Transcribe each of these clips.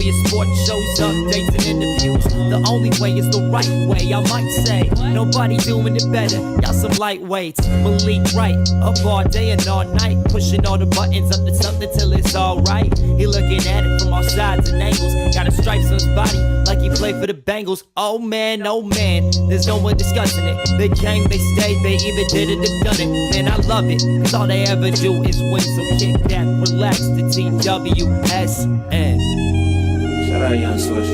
your sports shows, updates, and interviews. The only way is the right way, I might say. Nobody doing it better, y'all some lightweights. Malik Wright, up all day and all night, pushing all the buttons up to something till it's alright. He looking at it from all sides and angles, got a stripes on his body like he played for the Bengals. Oh man, there's no one discussing it. They came, they stayed, they either did it or done it. Man, I love it, cause all they ever do is win. So kick back, relax, the TWSN. Shout out Young Swish.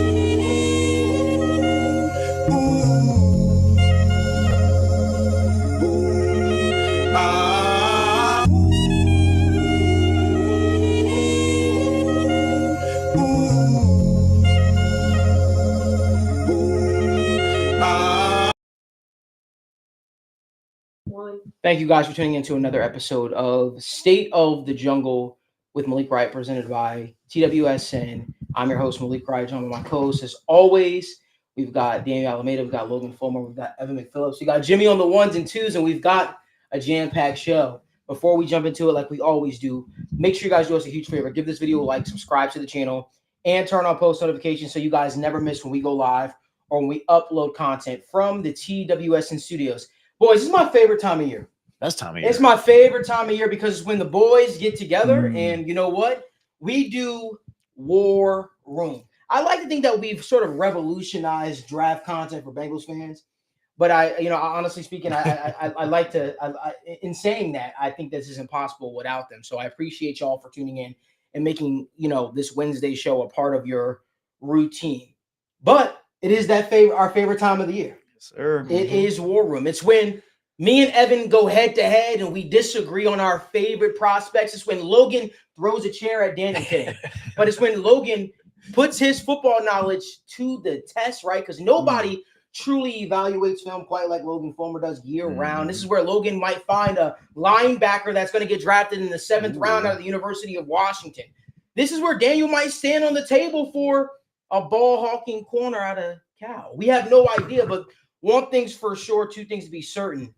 Thank you guys for tuning in to another episode of State of the Jungle with Malik Wright, presented by TWSN. I'm your host, Malik Wright, joined by my co-host as always. We've got Daniel Alameda, we've got Logan Fulmer, we've got Evan McPhillips, we got Jimmy on the ones and twos, and we've got a jam-packed show. Before we jump into it, like we always do, make sure you guys do us a huge favor. Give this video a like, subscribe to the channel, and turn on post notifications so you guys never miss when we go live or when we upload content from the TWSN studios. Boys, this is my favorite time of year. Best time of year. It's my favorite time of year because it's when the boys get together and you know what? We do War Room. I like to think that we've sort of revolutionized draft content for Bengals fans. But honestly speaking, I like to, in saying that, I think this is impossible without them. So I appreciate y'all for tuning in and making, this Wednesday show a part of your routine. But it is our favorite time of the year. Yes, sir. It is War Room. It's when me and Evan go head to head and we disagree on our favorite prospects. It's when Logan throws a chair at Danny King. But it's when Logan puts his football knowledge to the test, right? Because nobody truly evaluates film quite like Logan Fulmer does year round. This is where Logan might find a linebacker that's going to get drafted in the 7th round out of the University of Washington. This is where Daniel might stand on the table for a ball-hawking corner out of Cal. We have no idea, but one thing's for sure, two things to be certain.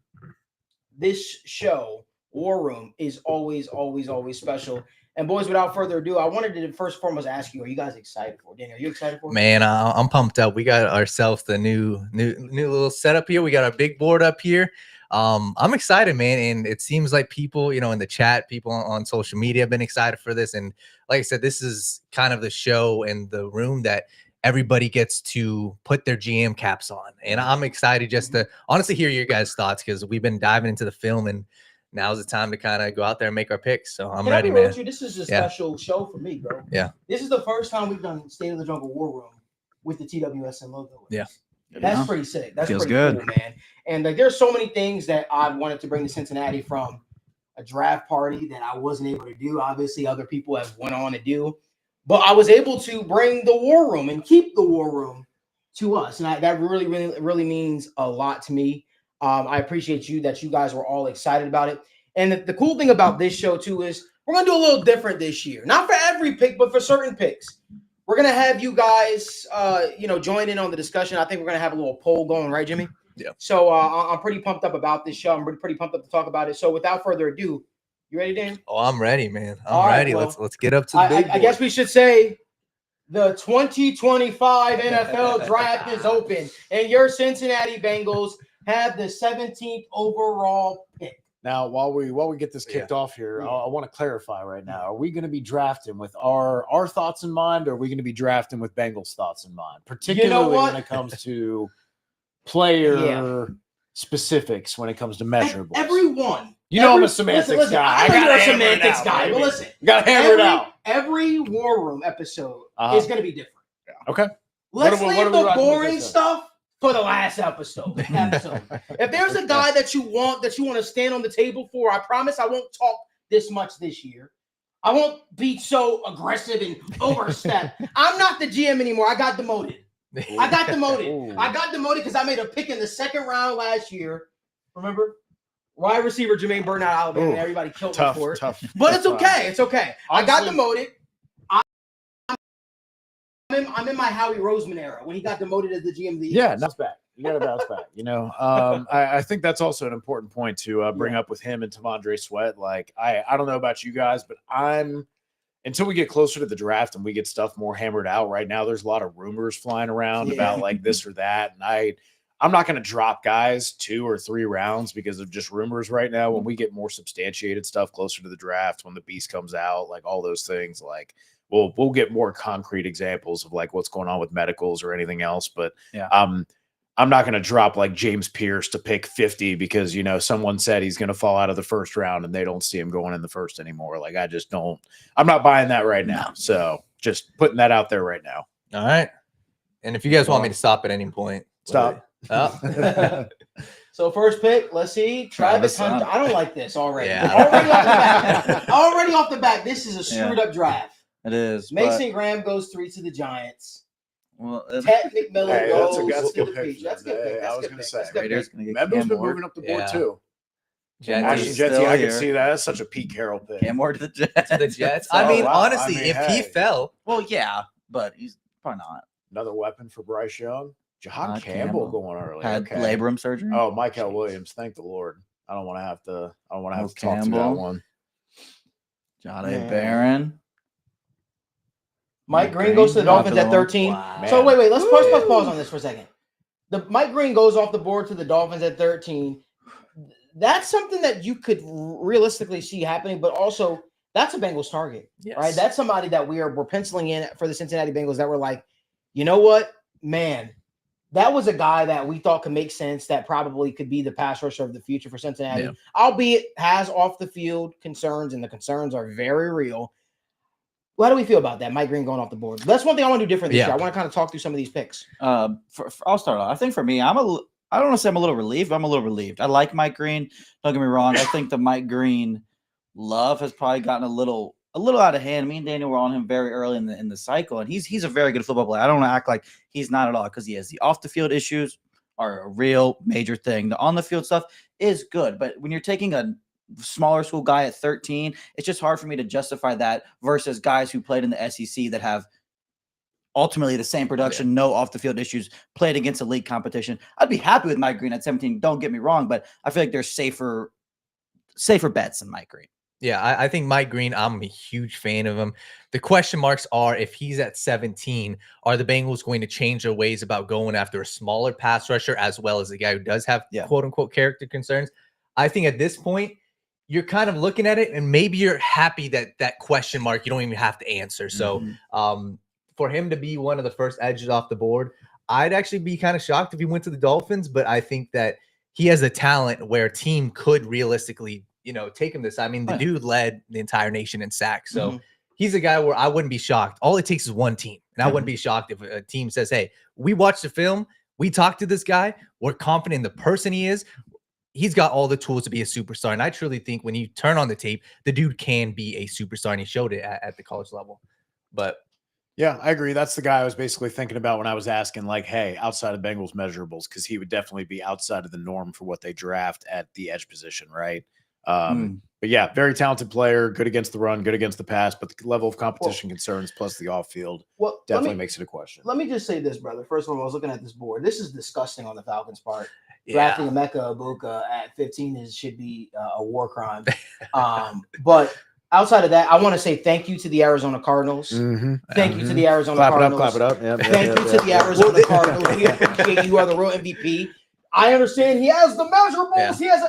This show, War Room, is always, always, always special. And boys, without further ado, I wanted to first and foremost ask you, are you guys excited for it? Daniel, are you excited for it? Man, I'm pumped up. We got ourselves the new little setup here. We got our big board up here. I'm excited, man. And it seems like people, in the chat, people on social media have been excited for this. And like I said, this is kind of the show and the room that everybody gets to put their GM caps on. And I'm excited just to honestly hear your guys' thoughts because we've been diving into the film and now's the time to kind of go out there and make our picks. So I'm ready, man. This is a special show for me, bro. Yeah. This is the first time we've done State of the Jungle War Room with the TWSN logo. Yeah. That's pretty sick. That's Feels pretty good, cool, man. And there's so many things that I wanted to bring to Cincinnati from a draft party that I wasn't able to do. Obviously, other people have went on to do. But I was able to bring the War Room and keep the War Room to us. And that really, really, really means a lot to me. I appreciate that you guys were all excited about it. And the cool thing about this show, too, is we're going to do a little different this year. Not for every pick, but for certain picks. We're going to have you guys, join in on the discussion. I think we're going to have a little poll going, right, Jimmy? Yeah. So I'm pretty pumped up about this show. I'm pretty pumped up to talk about it. So without further ado, you ready, Dan? Oh, I'm ready, man. All right, ready. well, let's get up to the big I guess we should say the 2025 NFL draft is open, and your Cincinnati Bengals have the 17th overall pick. Now, while we get this kicked off here, I want to clarify right now. Are we going to be drafting with our thoughts in mind, or are we going to be drafting with Bengals thoughts in mind? Particularly when it comes to player specifics, when it comes to measurables. Everyone. I'm a semantics guy. I know you're a semantics guy. But listen, got to hammer it out. Every War Room episode is going to be different. Yeah. Okay. Let's leave the boring stuff for the last episode. If there's a guy that you want to stand on the table for, I promise I won't talk this much this year. I won't be so aggressive and overstep. I'm not the GM anymore. I got demoted. I got demoted because I made a pick in the 2nd round last year. Remember? Wide receiver Jermaine Burton out of Alabama. And everybody killed me for it. But it's okay. It's okay. I got demoted. I'm in my Howie Roseman era when he got demoted as the GM of the year. Yeah, that's back. You got to bounce back. I think that's also an important point to bring up with him and T'Vondre Sweat. Like, I don't know about you guys, but I'm until we get closer to the draft and we get stuff more hammered out. Right now, there's a lot of rumors flying around about like this or that, and I'm not going to drop guys 2 or 3 rounds because of just rumors right now. When we get more substantiated stuff closer to the draft, when the beast comes out, like all those things, like we'll get more concrete examples of like what's going on with medicals or anything else. But I'm not going to drop like James Pierce to pick 50 because, you know, someone said he's going to fall out of the first round and they don't see him going in the first anymore. Like, I just don't, I'm not buying that right now. So just putting that out there right now. All right. And if you guys want me to stop at any point, stop. Oh. So first pick, let's see. Travis Hunter. I don't like this already. Yeah. Already off the bat, this is a screwed up draft. It is. Mason Graham goes 3 to the Giants. Well, Ted McMillan goes that's a to good the pick. Peach. That's a good pick. I was going to say. Raiders going to get Memphis Cam been Ward. moving up the board too. Jets. Actually, I can see that. That's such a Pete Carroll pick. Cam Ward to the Jets. The Jets. I mean, honestly, if he hey. fell, Well, yeah, but he's probably not. Another weapon for Bryce Young. Jahan Campbell going early. Had labrum surgery. Oh, Michael Williams. Thank the Lord. I don't want to have to talk Campbell. through that one. John A. Barron. Mike Green goes to the Dolphins at 13. Wow. So wait, let's pause on this for a second. The Mike Green goes off the board to the Dolphins at 13. That's something that you could realistically see happening, but also that's a Bengals target, right? That's somebody that we're penciling in for the Cincinnati Bengals that we're like, you know what, man, that was a guy that we thought could make sense, that probably could be the pass rusher of the future for Cincinnati, albeit has off the field concerns, and the concerns are very real. How do we feel about that? Mike Green going off the board. That's one thing I want to do different this year. I want to kind of talk through some of these picks. I'll start off. I think for me, I don't want to say I'm a little relieved. I'm a little relieved. I like Mike Green. Don't get me wrong. I think the Mike Green love has probably gotten a little out of hand. Me and Daniel were on him very early in the cycle, and he's a very good football player. I don't want to act like he's not at all, because he has. The off the field issues are a real major thing. The on the field stuff is good, but when you're taking a smaller school guy at 13, it's just hard for me to justify that versus guys who played in the SEC that have ultimately the same production, no off the field issues, played against elite competition. I'd be happy with Mike Green at 17. Don't get me wrong, but I feel like there's safer bets than Mike Green. Yeah, I think Mike Green, I'm a huge fan of him. The question marks are, if he's at 17, are the Bengals going to change their ways about going after a smaller pass rusher as well as a guy who does have quote unquote character concerns? I think at this point, you're kind of looking at it and maybe you're happy that question mark you don't even have to answer. So for him to be one of the first edges off the board, I'd actually be kind of shocked if he went to the Dolphins, but I think that he has a talent where a team could realistically, take him this. I mean, the dude led the entire nation in sacks. So he's a guy where I wouldn't be shocked. All it takes is one team. And I wouldn't be shocked if a team says, hey, we watched the film, we talked to this guy, we're confident in the person he is. He's got all the tools to be a superstar. And I truly think when you turn on the tape, the dude can be a superstar, and he showed it at the college level. But yeah, I agree. That's the guy I was basically thinking about when I was asking, like, hey, outside of Bengals measurables, because he would definitely be outside of the norm for what they draft at the edge position, right? But yeah, very talented player, good against the run, good against the pass, but the level of competition concerns plus the off field definitely makes it a question. Let me just say this, brother. First of all, I was looking at this board. This is disgusting on the Falcons' part. Drafting Emeka Egbuka at 15 should be a war crime. But outside of that, I want to say thank you to the Arizona Cardinals. Thank you to the Arizona Cardinals. Clap it up. Thank you to the Arizona Cardinals. We appreciate you are the real MVP. I understand he has the measurables. He has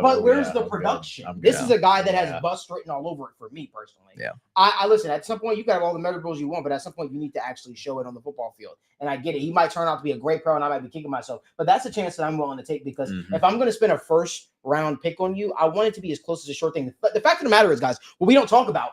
but where's the production? This is a guy that has bust written all over it for me personally. I listen, at some point you got all the measurables you want, but at some point you need to actually show it on the football field. And I get it. He might turn out to be a great pro and I might be kicking myself, but that's a chance that I'm willing to take, because if I'm going to spend a first round pick on you, I want it to be as close as a short thing. But the fact of the matter is, guys, what we don't talk about,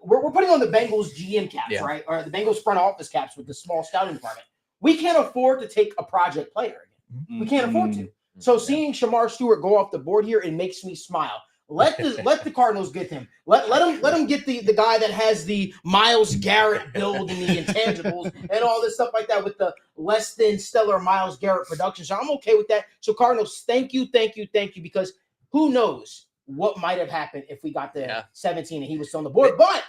we're putting on the Bengals GM caps, right? Or the Bengals front office caps with the small scouting department. We can't afford to take a project player. We can't afford to. So seeing Shamar Stewart go off the board here, it makes me smile. Let the Cardinals get him. Let him get the guy that has the Myles Garrett build and the intangibles and all this stuff like that with the less than stellar Myles Garrett production. So I'm okay with that. So Cardinals, thank you, because who knows what might have happened if we got to 17 and he was still on the board. But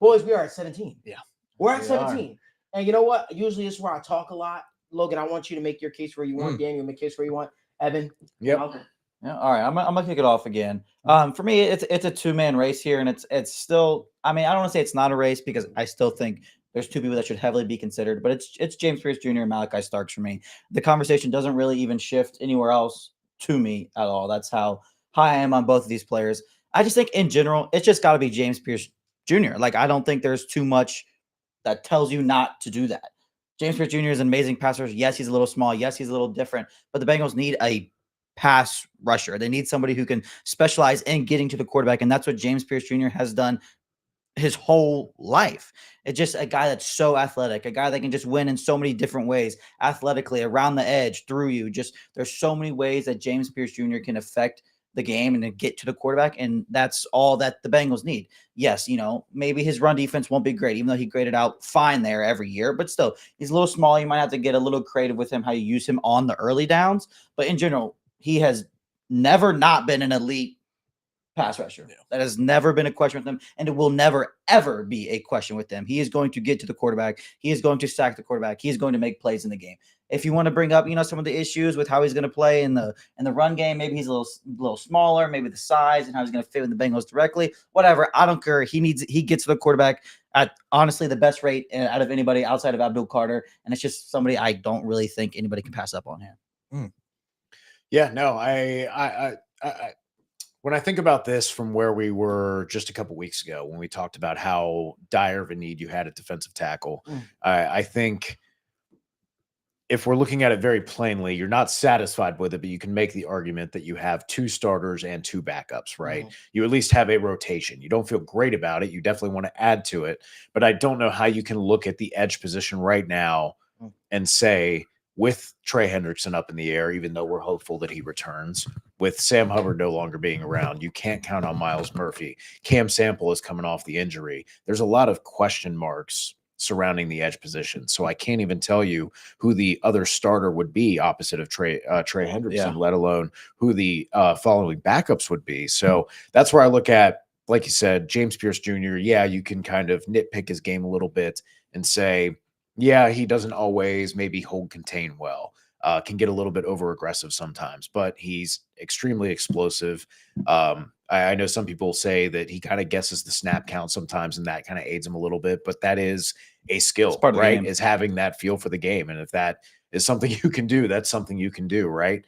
boys, we are at 17. Yeah, we're at 17. And you know what? Usually this is where I talk a lot. Logan, I want you to make your case where you want. Daniel, make your case where you want. Evan. Yep. Okay. Yeah, all right, I'm gonna kick it off again. For me, it's a two-man race here, and it's still. I mean, I don't want to say it's not a race because I still think there's two people that should heavily be considered, but it's James Pierce Jr. and Malachi Starks for me. The conversation doesn't really even shift anywhere else to me at all. That's how high I am on both of these players. I just think in general, it's just got to be James Pierce Jr. Like, I don't think there's too much that tells you not to do that. James Pierce Jr. is an amazing passer. Yes, he's a little small. Yes, he's a little different, but the Bengals need a pass rusher. They need somebody who can specialize in getting to the quarterback, and that's what James Pierce Jr. has done his whole life. It's just a guy that's so athletic, a guy that can just win in so many different ways, athletically, around the edge, through you. Just there's so many ways that James Pierce Jr. can affect the game and then get to the quarterback, and that's all that the Bengals need. Yes, maybe his run defense won't be great, even though he graded out fine there every year, but still, he's a little small. You might have to get a little creative with him, how you use him on the early downs, but in general, he has never not been an elite pass rusher. That has never been a question with him, and it will never, ever be a question with him. He is going to get to the quarterback. He is going to sack the quarterback. He is going to make plays in the game. If you want to bring up, some of the issues with how he's going to play in the run game, maybe he's a little smaller, maybe the size and how he's going to fit with the Bengals directly, whatever. I don't care. He gets to the quarterback at honestly the best rate out of anybody outside of Abdul Carter, and it's just somebody I don't really think anybody can pass up on him. Yeah, no, I when I think about this from where we were just a couple weeks ago, when we talked about how dire of a need you had at defensive tackle, I think if we're looking at it very plainly, you're not satisfied with it, but you can make the argument that you have 2 starters and 2 backups, right? You at least have a rotation. You don't feel great about it. You definitely want to add to it, but I don't know how you can look at the edge position right now and say, with Trey Hendrickson up in the air, even though we're hopeful that he returns, with Sam Hubbard no longer being around, you can't count on Miles Murphy. Cam Sample is coming off the injury. There's a lot of question marks surrounding the edge position. So I can't even tell you who the other starter would be opposite of Trey Hendrickson, let alone who the following backups would be. So that's where I look at, like you said, James Pierce Jr. Yeah, you can kind of nitpick his game a little bit and say, yeah, he doesn't always maybe hold contain well, can get a little bit over aggressive sometimes, but he's extremely explosive. I know some people say that he kind of guesses the snap count sometimes, and that kind of aids him a little bit, but that is a skill, right? Is having that feel for the game. And if that is something you can do, that's something you can do, right?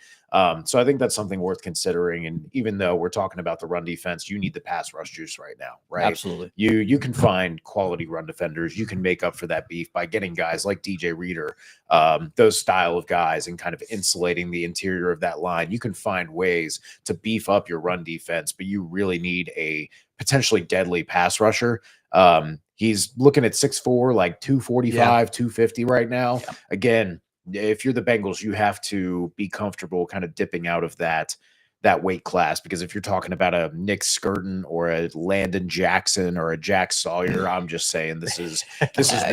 So I think that's something worth considering. And even though we're talking about the run defense, you need the pass rush juice right now, right? Absolutely. You can find quality run defenders. You can make up for that beef by getting guys like DJ Reader, those style of guys, and kind of insulating the interior of that line. You can find ways to beef up your run defense, but you really need a potentially deadly pass rusher. He's looking at 6'4", like 245, 250 right now. Yeah. Again, if you're the Bengals, you have to be comfortable kind of dipping out of that weight class, because if you're talking about a Nick Skirton or a Landon Jackson or a Jack Sawyer, I'm just saying this is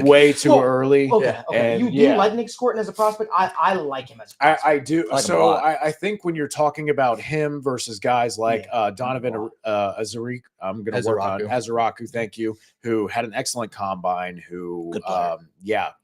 way too early. Okay. And you like Nick Skirton as a prospect? I like him as a prospect. I do. So I think when you're talking about him versus guys like Donovan Azarik, I'm going to work on Azaraku, thank you, who had an excellent combine, who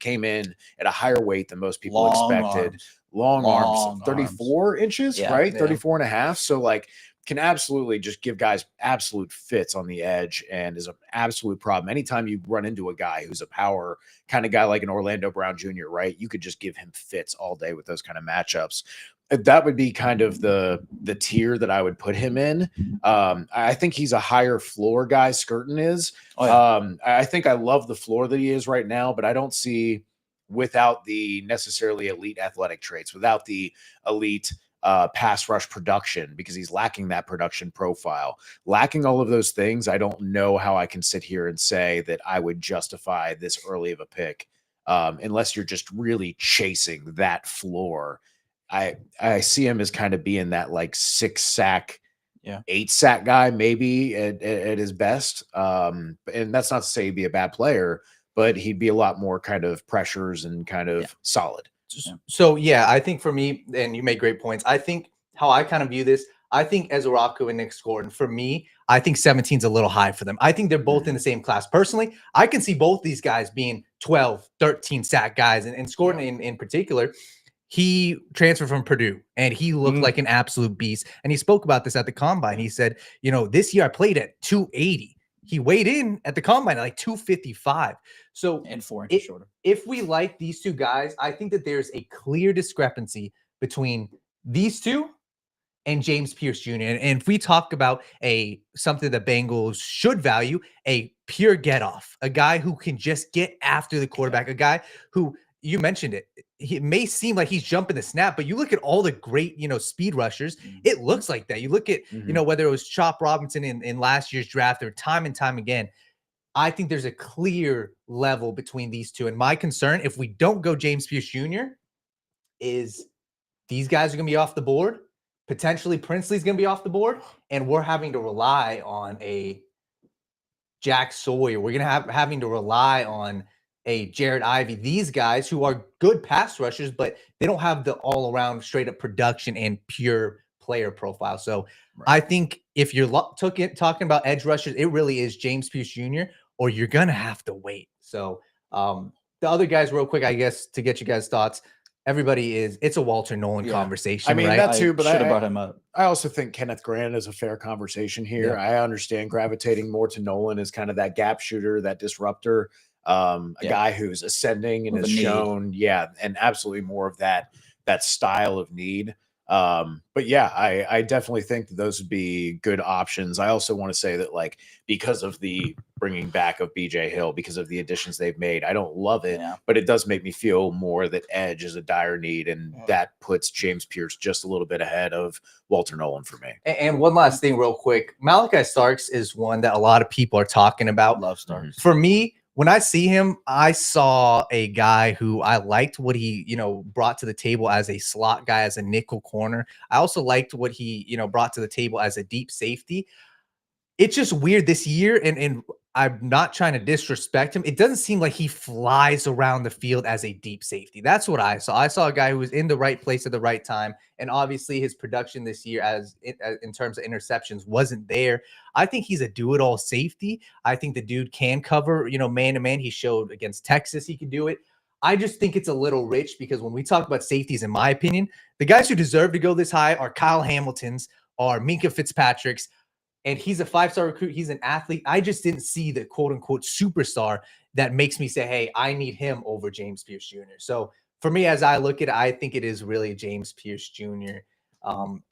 came in at a higher weight than most people expected. Long arms, 34 inches, right? 34 and a half. So like can absolutely just give guys absolute fits on the edge, and is an absolute problem. Anytime you run into a guy who's a power kind of guy like an Orlando Brown Jr., right? You could just give him fits all day with those kind of matchups. That would be kind of the tier that I would put him in. I think he's a higher floor guy, Skirton is. I think I love the floor that he is right now, but I don't see, without the necessarily elite athletic traits, without the elite pass rush production, because he's lacking that production profile, lacking all of those things. I don't know how I can sit here and say that I would justify this early of a pick, unless you're just really chasing that floor. I see him as kind of being that like 6 sack, 8 sack guy, maybe at his best. And that's not to say he'd be a bad player, but he'd be a lot more kind of pressures and kind of solid. So, I think for me, and you make great points, I think how I kind of view this, I think Ezraku and Nick Skirton, for me, I think 17 is a little high for them. I think they're both in the same class. Personally, I can see both these guys being 12, 13 sack guys. And Skirton in particular, he transferred from Purdue and he looked like an absolute beast. And he spoke about this at the combine. He said, this year I played at 280. He weighed in at the combine at like 255. So and 4 inches shorter. If we like these two guys, I think that there's a clear discrepancy between these two and James Pierce Jr. And if we talk about something the Bengals should value, a pure get-off, a guy who can just get after the quarterback, a guy who, you mentioned it, it may seem like he's jumping the snap, but you look at all the great, speed rushers, it looks like that. You look at, whether it was Chop Robinson in last year's draft or time and time again, I think there's a clear level between these two. And my concern, if we don't go James Pierce Jr., is these guys are going to be off the board. Potentially Princely's going to be off the board, and we're having to rely on a Jack Sawyer. We're going to having to rely on a Jared Ivey. These guys who are good pass rushers, but they don't have the all-around straight-up production and pure player profile. So I think if you're talking about edge rushers, it really is James Pierce Jr., or you're going to have to wait. So the other guys, real quick, I guess, to get you guys' thoughts, it's a Walter Nolan conversation. I mean, right? that too, but I should have brought him up. I also think Kenneth Grant is a fair conversation here. I understand gravitating more to Nolan as kind of that gap shooter, that disruptor, a guy who's ascending and has shown, and absolutely more of that style of need. But I definitely think that those would be good options. I also want to say that, like, because of the bringing back of BJ Hill, because of the additions they've made, I don't love it, but it does make me feel more that edge is a dire need, and that puts James Pierce just a little bit ahead of Walter Nolan for me. And one last thing real quick, Malachi Starks is one that a lot of people are talking about. Love Starks. For me, when I see him, I saw a guy who I liked what he, brought to the table as a slot guy, as a nickel corner. I also liked what he, brought to the table as a deep safety. It's just weird this year, and I'm not trying to disrespect him. It doesn't seem like he flies around the field as a deep safety. That's what I saw. I saw a guy who was in the right place at the right time, and obviously his production this year in terms of interceptions wasn't there. I think he's a do-it-all safety. I think the dude can cover, man-to-man. He showed against Texas he could do it. I just think it's a little rich because when we talk about safeties, in my opinion, the guys who deserve to go this high are Kyle Hamilton's, are Minkah Fitzpatrick's, and he's a 5-star recruit. He's an athlete. I just didn't see the quote-unquote superstar that makes me say, hey, I need him over James Pierce Jr. So for me, as I look at it, I think it is really a James Pierce Jr.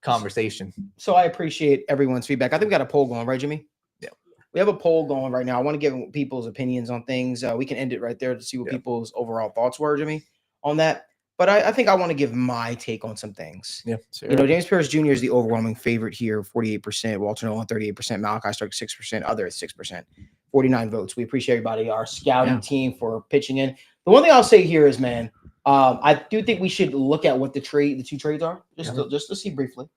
Conversation. So I appreciate everyone's feedback. I think we got a poll going, right, Jimmy? Yeah. We have a poll going right now. I want to give people's opinions on things. We can end it right there to see what people's overall thoughts were, Jimmy, on that. But I think I want to give my take on some things. Yeah. James Pierce Jr. is the overwhelming favorite here, 48%. Walter Nolan, 38%. Malachi Stark, 6%. Other at 6%. 49 votes. We appreciate everybody, our scouting team, for pitching in. The one thing I'll say here is, man, I do think we should look at what the two trades are, just to see briefly.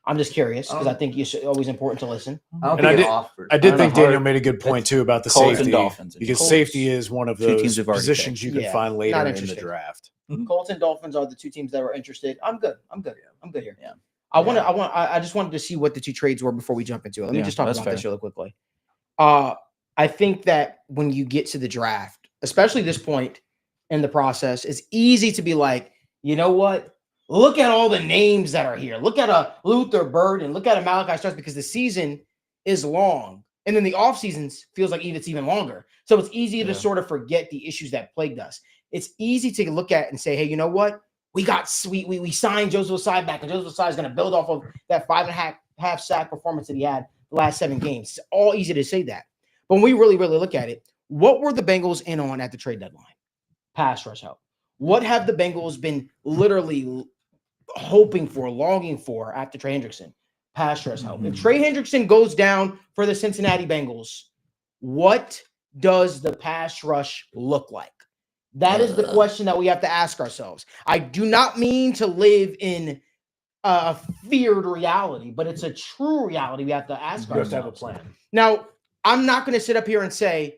I'm just curious because I think it's always important to listen. I did think Daniel made a good point too about the Colts safety, and Dolphins. because Colts, safety is one of those positions you can Yeah, find later not in the interested. draft. Colts and Dolphins are the two teams that were interested. I'm good. I'm good here. Yeah. I just wanted to see what the two trades were before we jump into it. Let me just talk about this really quickly. I think that when you get to the draft, especially this point in the process, it's easy to be like, you know what? Look at all the names that are here. Look at a Luther Bird and look at a Malachi Starks, because the season is long. And then the off seasons feels like it's even longer. So it's easy to sort of forget the issues that plagued us. It's easy to look at and say, hey, you know what? We signed Joseph Ossai back, and Joseph Ossai is going to build off of that 5.5 sack performance that he had the last 7 games. It's all easy to say that. But when we really, really look at it, what were the Bengals in on at the trade deadline? Pass rush help. What have the Bengals been literally hoping for, longing for after Trey Hendrickson? Pass rush help. If Trey Hendrickson goes down for the Cincinnati Bengals, what does the pass rush look like? That is the question that we have to ask ourselves. I do not mean to live in a feared reality, but it's a true reality we have to ask ourselves. Have a plan. Now, I'm not going to sit up here and say,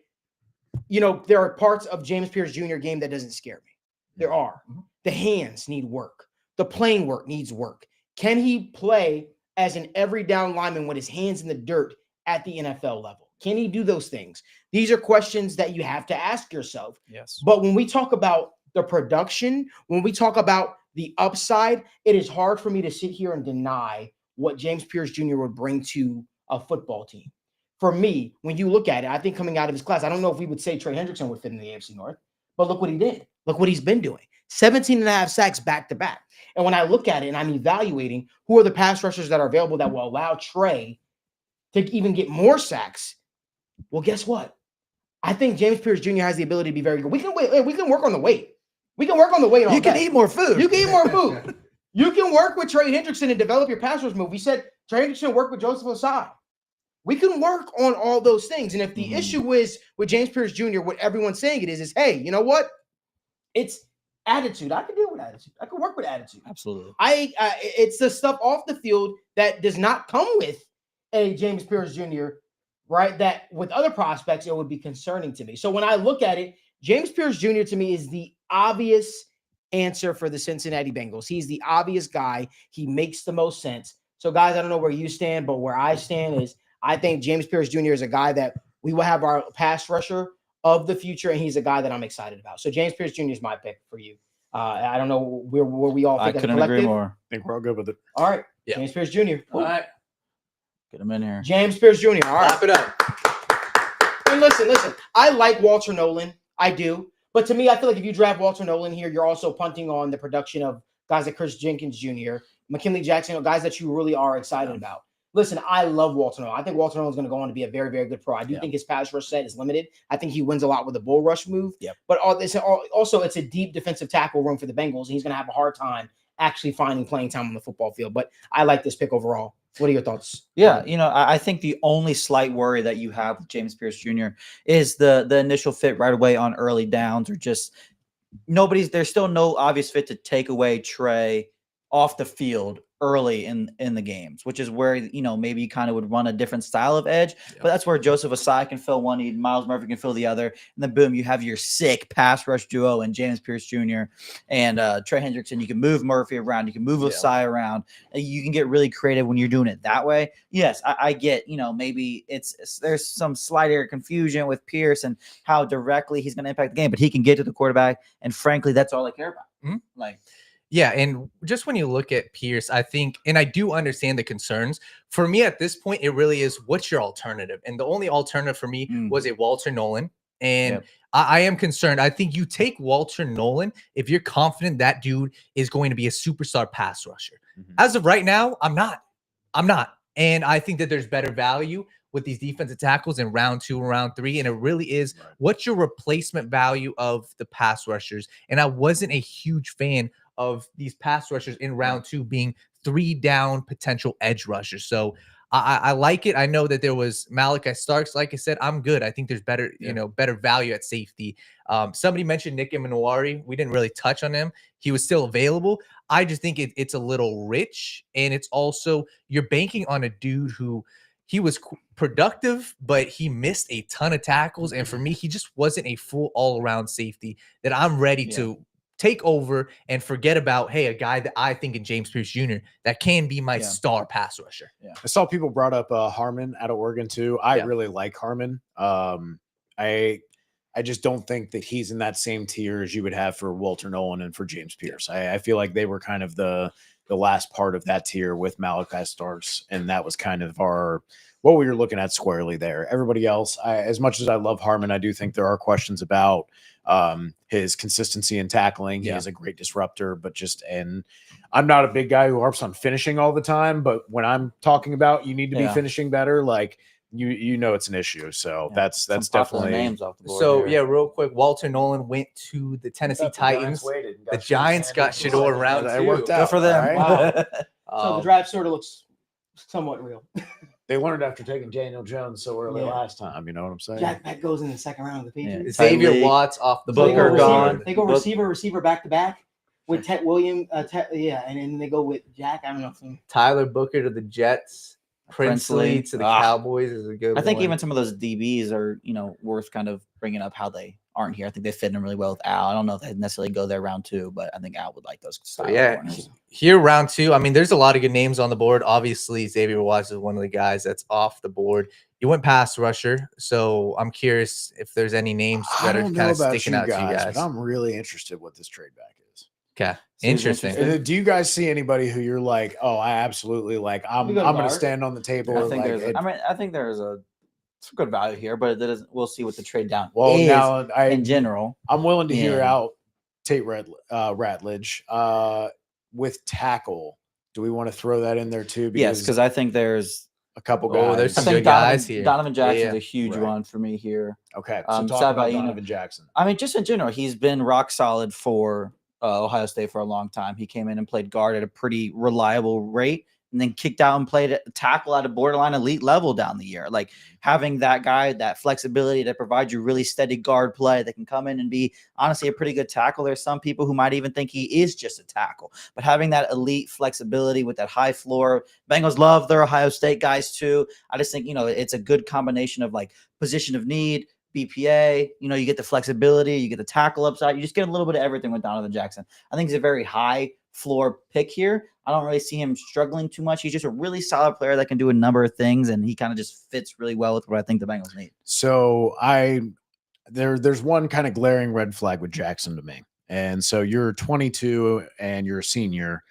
there are parts of James Pierce Jr. game that doesn't scare me. There are. The hands need work. The playing work needs work. Can he play as an every down lineman with his hands in the dirt at the NFL level? Can he do those things? These are questions that you have to ask yourself. Yes. But when we talk about the production, when we talk about the upside, it is hard for me to sit here and deny what James Pierce Jr. would bring to a football team. For me, when you look at it, I think coming out of his class, I don't know if we would say Trey Hendrickson would fit in the AFC North, but look what he did. Look what he's been doing. 17.5 sacks back-to-back. And when I look at it and I'm evaluating who are the pass rushers that are available that will allow Trey to even get more sacks, well, guess what? I think James Pierce Jr. has the ability to be very good. We can work on the weight. We can work on the weight all You can day. eat more food. You can eat more food. You can work with Trey Hendrickson and develop your pass rush move. We said Trey Hendrickson worked with Joseph Ossai. We can work on all those things. And if the issue is with James Pierce Jr., what everyone's saying it is, hey, you know what? It's attitude. I can deal with attitude. I can work with attitude. Absolutely. It's the stuff off the field that does not come with a James Pierce Jr., right? That with other prospects, it would be concerning to me. So when I look at it, James Pierce Jr. to me is the obvious answer for the Cincinnati Bengals. He's the obvious guy. He makes the most sense. So guys, I don't know where you stand, but where I stand is I think James Pierce Jr. is a guy that we will have our pass rusher of the future, and he's a guy that I'm excited about. So James Pierce Jr. is my pick for you. I don't know where we all think I as a couldn't agree collective. more. I think we're all good with it. All right. Yeah. James Pierce Jr. All right. Get him in here. James Pierce Jr. All right. Wrap it up. And listen. I like Walter Nolan. I do. But to me, I feel like if you draft Walter Nolan here, you're also punting on the production of guys like Chris Jenkins Jr., McKinley Jackson, guys that you really are excited about. Listen, I love Walter Nolan. I think Walter Nolan is going to go on to be a very, very good pro. I do think his pass rush set is limited. I think he wins a lot with the bull rush move. Yep. But also, it's a deep defensive tackle room for the Bengals, and he's going to have a hard time actually finding playing time on the football field. But I like this pick overall. What are your thoughts? Yeah, I think the only slight worry that you have with James Pierce Jr. is the initial fit right away on early downs, or just there's still no obvious fit to take away Trey off the field early in the games, which is where, maybe you kind of would run a different style of edge. But that's where Joseph Ossai can fill one need, Miles Murphy can fill the other, and then boom, you have your sick pass rush duo and James Pierce Jr. and Trey Hendrickson. You can move Murphy around, you can move Ossai around, and you can get really creative when you're doing it that way. Yes, I get, maybe there's some slight area confusion with Pierce and how directly he's going to impact the game, but he can get to the quarterback, and frankly, that's all I care about. Yeah, and just when you look at Pierce, I think, and I do understand the concerns. For me at this point, it really is, what's your alternative? And the only alternative for me was a Walter Nolan. And I am concerned. I think you take Walter Nolan if you're confident that dude is going to be a superstar pass rusher. As of right now, I'm not. And I think that there's better value with these defensive tackles in round 2 and round 3. And it really is, what's your replacement value of the pass rushers? And I wasn't a huge fan of these pass rushers in round 2 being 3 down potential edge rushers. So I like it. I know that there was Malachi Starks. Like I said, I'm good. I think there's better, better value at safety. Somebody mentioned Nick Emanuari. We didn't really touch on him. He was still available. I just think it's a little rich, and it's also, you're banking on a dude who he was productive, but he missed a ton of tackles. And for me, he just wasn't a full all-around safety that I'm ready to take over and forget about, hey, a guy that I think in James Pierce Jr. that can be my star pass rusher. I saw people brought up Harmon out of Oregon too. I really like Harmon. I just don't think that he's in that same tier as you would have for Walter Nolan and for James Pierce. I feel like they were kind of the last part of that tier with Malachi Starks, and that was kind of what we were looking at squarely there. Everybody else, as much as I love Harmon, I do think there are questions about his consistency in tackling. He is a great disruptor, and I'm not a big guy who harps on finishing all the time, but when I'm talking about you need to be finishing better, like it's an issue. So that's definitely names off the board. So real quick, Walter Nolan went to the Tennessee Titans. The Giants got Shador around. It worked out good for them. Right? Wow. So the draft sort of looks somewhat real. They learned after taking Daniel Jones so early last time. You know what I'm saying? Jack Beck goes in the second round of the Patriots. Xavier Watts off the board. Booker gone. They go receiver back to back with Ted Williams. And then they go with Jack. I don't know. Tyler Booker to the Jets. Princely to the Cowboys is a good one. I think even some of those DBs are, worth kind of bringing up how they aren't here. I think they fit in really well with Al. I don't know if they necessarily go there round 2, but I think Al would like those style corners. Here round 2. I mean, there's a lot of good names on the board. Obviously, Xavier Watts is one of the guys that's off the board. You went pass rusher, so I'm curious if there's any names that are kind of sticking out to you guys. But I'm really interested what this trade back is. Okay. Seems Interesting. Do you guys see anybody who you're like, oh, I absolutely like, I'm We go going to guard. stand on the table? I or think like, there's. I think there's some good value here, but that is, we'll see what the trade down well, is now in general. I'm willing to hear Yeah. out Tate Ratledge with tackle. Do we want to throw that in there too? Yes, because I think there's a couple Oh, guys. there's I some think good guys here. Donovan Jackson's Yeah. a huge Right. one for me here. Okay, so talk about Sabaino. Donovan Jackson. I mean, just in general, he's been rock solid for Ohio State for a long time. He came in and played guard at a pretty reliable rate, and then kicked out and played tackle at a borderline elite level down the year. Like having that guy, that flexibility to provide you really steady guard play that can come in and be honestly a pretty good tackle. There's some people who might even think he is just a tackle, but having that elite flexibility with that high floor, Bengals love their Ohio State guys too. I just think, it's a good combination of like position of need, BPA, you get the flexibility, you get the tackle upside, you just get a little bit of everything with Donovan Jackson. I think he's a very high floor pick here. I don't really see him struggling too much. He's just a really solid player that can do a number of things, and he kind of just fits really well with what I think the Bengals need. So there's one kind of glaring red flag with Jackson to me. And so you're 22 and you're a senior,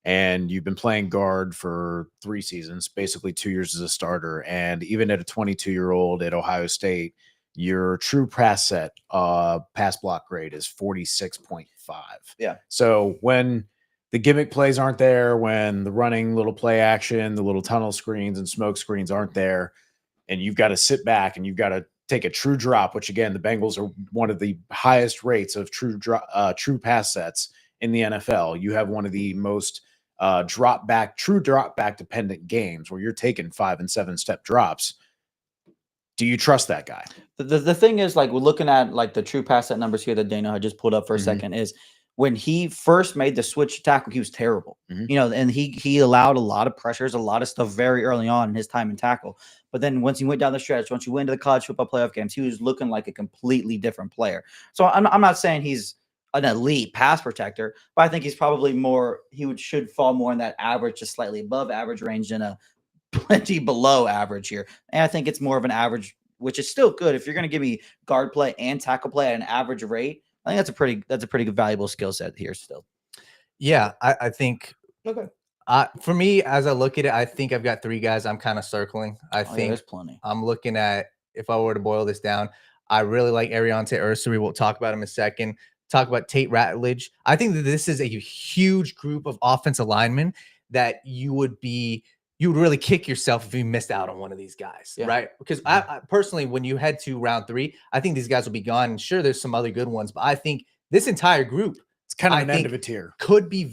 and you've been playing guard for 3 seasons, basically 2 years as a starter. And even at a 22-year-old at Ohio State, your true pass block grade is 46.5. Yeah. So when the gimmick plays aren't there, when the running little play action, the little tunnel screens and smoke screens aren't there, and you've got to sit back and you've got to take a true drop, which again, the Bengals are one of the highest rates of true pass sets in the NFL. You have one of the most true drop back dependent games where you're taking 5 and 7 step drops. Do you trust that guy? The thing is, like, we're looking at like the true pass set numbers here that Dana had just pulled up for a second, is when he first made the switch to tackle, he was terrible, and he allowed a lot of pressures, a lot of stuff very early on in his time in tackle. But then once he went down the stretch, once you went into the college football playoff games, he was looking like a completely different player. So I'm not saying he's an elite pass protector, but I think he's probably should fall more in that average to slightly above average range than a plenty below average here. And I think it's more of an average, which is still good. If you're going to give me guard play and tackle play at an average rate, I think that's a pretty good valuable skill set here still. Yeah, I think Okay. for me, as I look at it, I think I've got 3 guys I'm kind of circling. I think there's plenty. I'm looking at, if I were to boil this down, I really like Ariante Ursary. We'll talk about him in a second. Talk about Tate Ratledge. I think that this is a huge group of offensive linemen that you would really kick yourself if you missed out on one of these guys, right? Because I personally, when you head to round 3, I think these guys will be gone. And sure, there's some other good ones, but I think this entire group, it's kind of an end of a tier, could be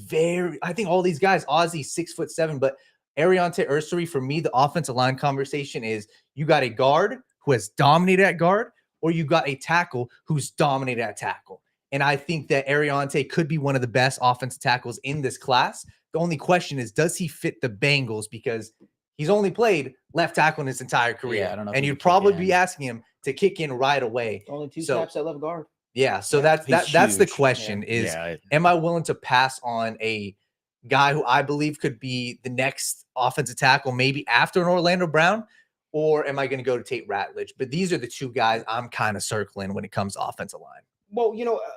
I think all these guys, Ozzy 6'7", but Ariante Ursary, for me, the offensive line conversation is you got a guard who has dominated at guard, or you got a tackle who's dominated at tackle. And I think that Ariante could be one of the best offensive tackles in this class. The only question is, does he fit the Bengals? Because he's only played left tackle in his entire career. Yeah, I don't know. And you'd probably be asking him to kick in right away. Only 2 snaps at left guard. Yeah. So that's the question is, am I willing to pass on a guy who I believe could be the next offensive tackle, maybe after an Orlando Brown, or am I going to go to Tate Ratledge? But these are the 2 guys I'm kind of circling when it comes to offensive line. Well,